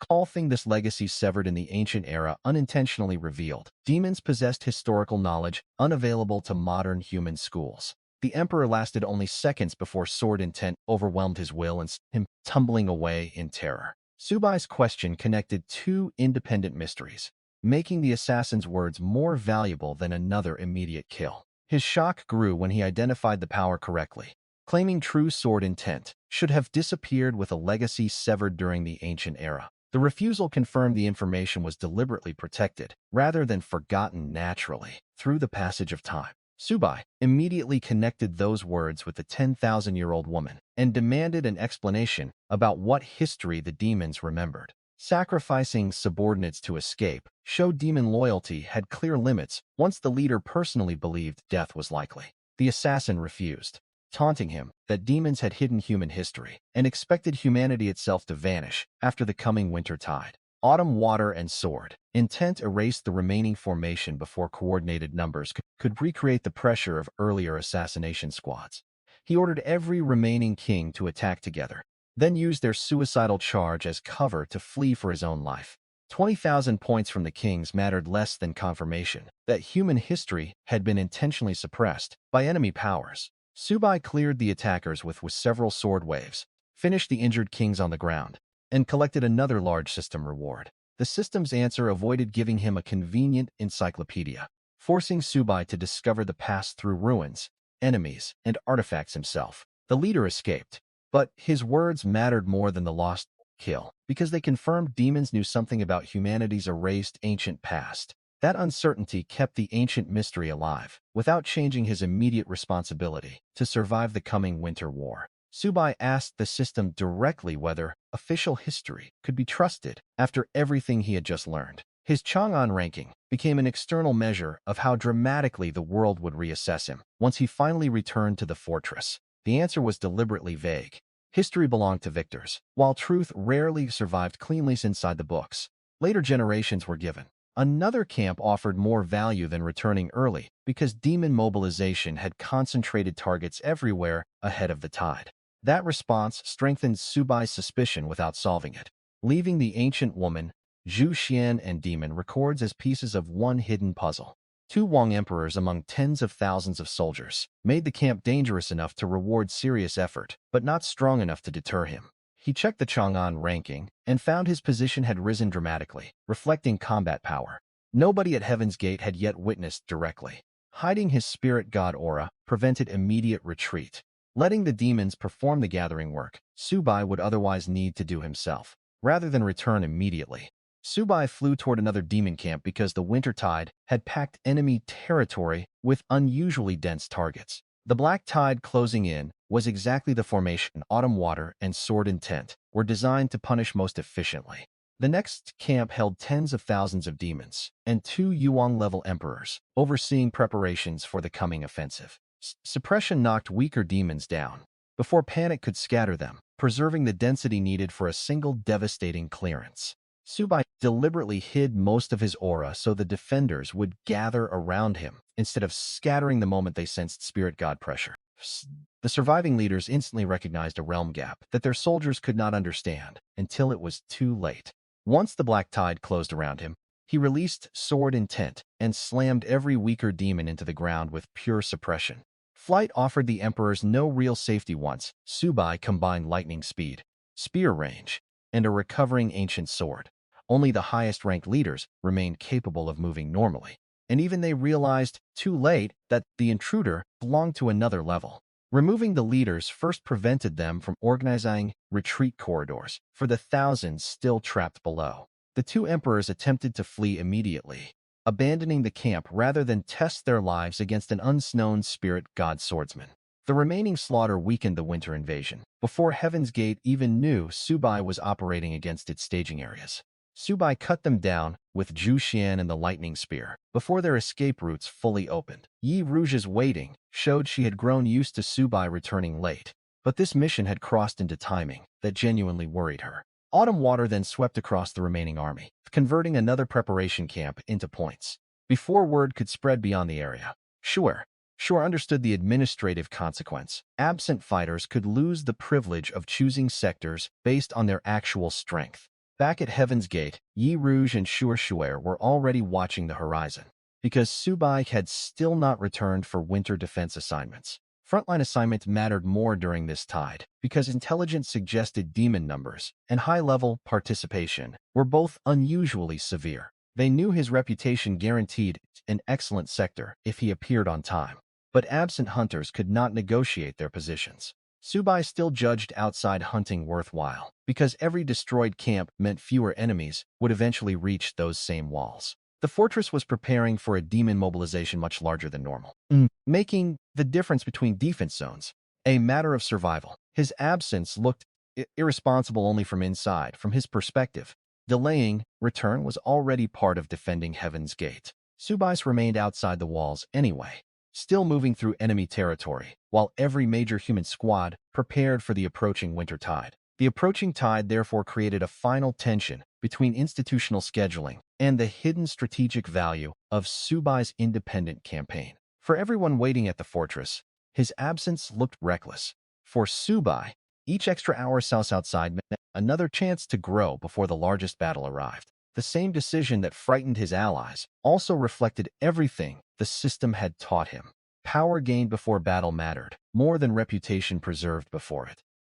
Calling this legacy severed in the ancient era unintentionally revealed. Demons possessed historical knowledge unavailable to modern human schools. The emperor lasted only seconds before sword intent overwhelmed his will and sent him tumbling away in terror. Subai's question connected 2 independent mysteries, making the assassin's words more valuable than another immediate kill. His shock grew when he identified the power correctly. claiming true sword intent, should have disappeared with a legacy severed during the ancient era. The refusal confirmed the information was deliberately protected, rather than forgotten naturally, through the passage of time. Subai immediately connected those words with the 10,000-year-old woman and demanded an explanation about what history the demons remembered. Sacrificing subordinates to escape showed demon loyalty had clear limits once the leader personally believed death was likely. The assassin refused, taunting him that demons had hidden human history and expected humanity itself to vanish after the coming winter tide. Autumn, water, and sword. Intent erased the remaining formation before coordinated numbers could recreate the pressure of earlier assassination squads. He ordered every remaining king to attack together, then used their suicidal charge as cover to flee for his own life. 20,000 points from the kings mattered less than confirmation that human history had been intentionally suppressed by enemy powers. Subai cleared the attackers with several sword waves, finished the injured kings on the ground, and collected another large system reward. The system's answer avoided giving him a convenient encyclopedia, forcing Subai to discover the past through ruins, enemies, and artifacts himself. The leader escaped, but his words mattered more than the lost kill, because they confirmed demons knew something about humanity's erased ancient past. That uncertainty kept the ancient mystery alive, without changing his immediate responsibility to survive the coming winter war. Subai asked the system directly whether official history could be trusted after everything he had just learned. His Chang'an ranking became an external measure of how dramatically the world would reassess him once he finally returned to the fortress. The answer was deliberately vague. History belonged to victors, while truth rarely survived cleanly inside the books. Later generations were given. Another camp offered more value than returning early because demon mobilization had concentrated targets everywhere ahead of the tide. That response strengthened Subai's suspicion without solving it, leaving the ancient woman, Zhu Xian, and demon records as pieces of one hidden puzzle. Two Wang emperors among tens of thousands of soldiers made the camp dangerous enough to reward serious effort, but not strong enough to deter him. He checked the Chang'an ranking and found his position had risen dramatically, reflecting combat power. Nobody at Heaven's Gate had yet witnessed directly. Hiding his spirit god aura prevented immediate retreat. Letting the demons perform the gathering work, Subai would otherwise need to do himself, rather than return immediately. Subai flew toward another demon camp because the winter tide had packed enemy territory with unusually dense targets. The black tide closing in was exactly the formation autumn, water, and sword intent were designed to punish most efficiently. The next camp held tens of thousands of demons and two Yuan-level emperors, overseeing preparations for the coming offensive. Suppression knocked weaker demons down before panic could scatter them, preserving the density needed for a single devastating clearance. Subai deliberately hid most of his aura so the defenders would gather around him instead of scattering the moment they sensed spirit god pressure. The surviving leaders instantly recognized a realm gap that their soldiers could not understand until it was too late. Once the black tide closed around him, he released sword intent and slammed every weaker demon into the ground with pure suppression. Flight offered the emperors no real safety once Subai combined lightning speed, spear range, and a recovering ancient sword. Only the highest-ranked leaders remained capable of moving normally, and even they realized, too late, that the intruder belonged to another level. Removing the leaders first prevented them from organizing retreat corridors for the thousands still trapped below. The two emperors attempted to flee immediately, abandoning the camp rather than test their lives against an unknown spirit god swordsman. The remaining slaughter weakened the winter invasion, before Heaven's Gate even knew Subai was operating against its staging areas. Subai cut them down with Zhu Xian and the lightning spear before their escape routes fully opened. Yi Rouge's waiting showed she had grown used to Subai returning late, but this mission had crossed into timing that genuinely worried her. Autumn water then swept across the remaining army, converting another preparation camp into points. Before word could spread beyond the area, Sure understood the administrative consequence. Absent fighters could lose the privilege of choosing sectors based on their actual strength. Back at Heaven's Gate, Yi Rouge and Shuer were already watching the horizon, because Subai had still not returned for winter defense assignments. Frontline assignments mattered more during this tide, because intelligence suggested demon numbers and high-level participation were both unusually severe. They knew his reputation guaranteed an excellent sector if he appeared on time. but absent hunters could not negotiate their positions. Subai still judged outside hunting worthwhile, because every destroyed camp meant fewer enemies would eventually reach those same walls. The fortress was preparing for a demon mobilization much larger than normal, making the difference between defense zones a matter of survival. His absence looked irresponsible only from inside. From his perspective, delaying return was already part of defending Heaven's Gate. Subais remained outside the walls anyway, still moving through enemy territory, while every major human squad prepared for the approaching winter tide. The approaching tide therefore created a final tension between institutional scheduling and the hidden strategic value of Subai's independent campaign. For everyone waiting at the fortress, his absence looked reckless. For Subai, each extra hour outside meant another chance to grow before the largest battle arrived. The same decision that frightened his allies also reflected everything the system had taught him. Power gained before battle mattered more than reputation preserved before it.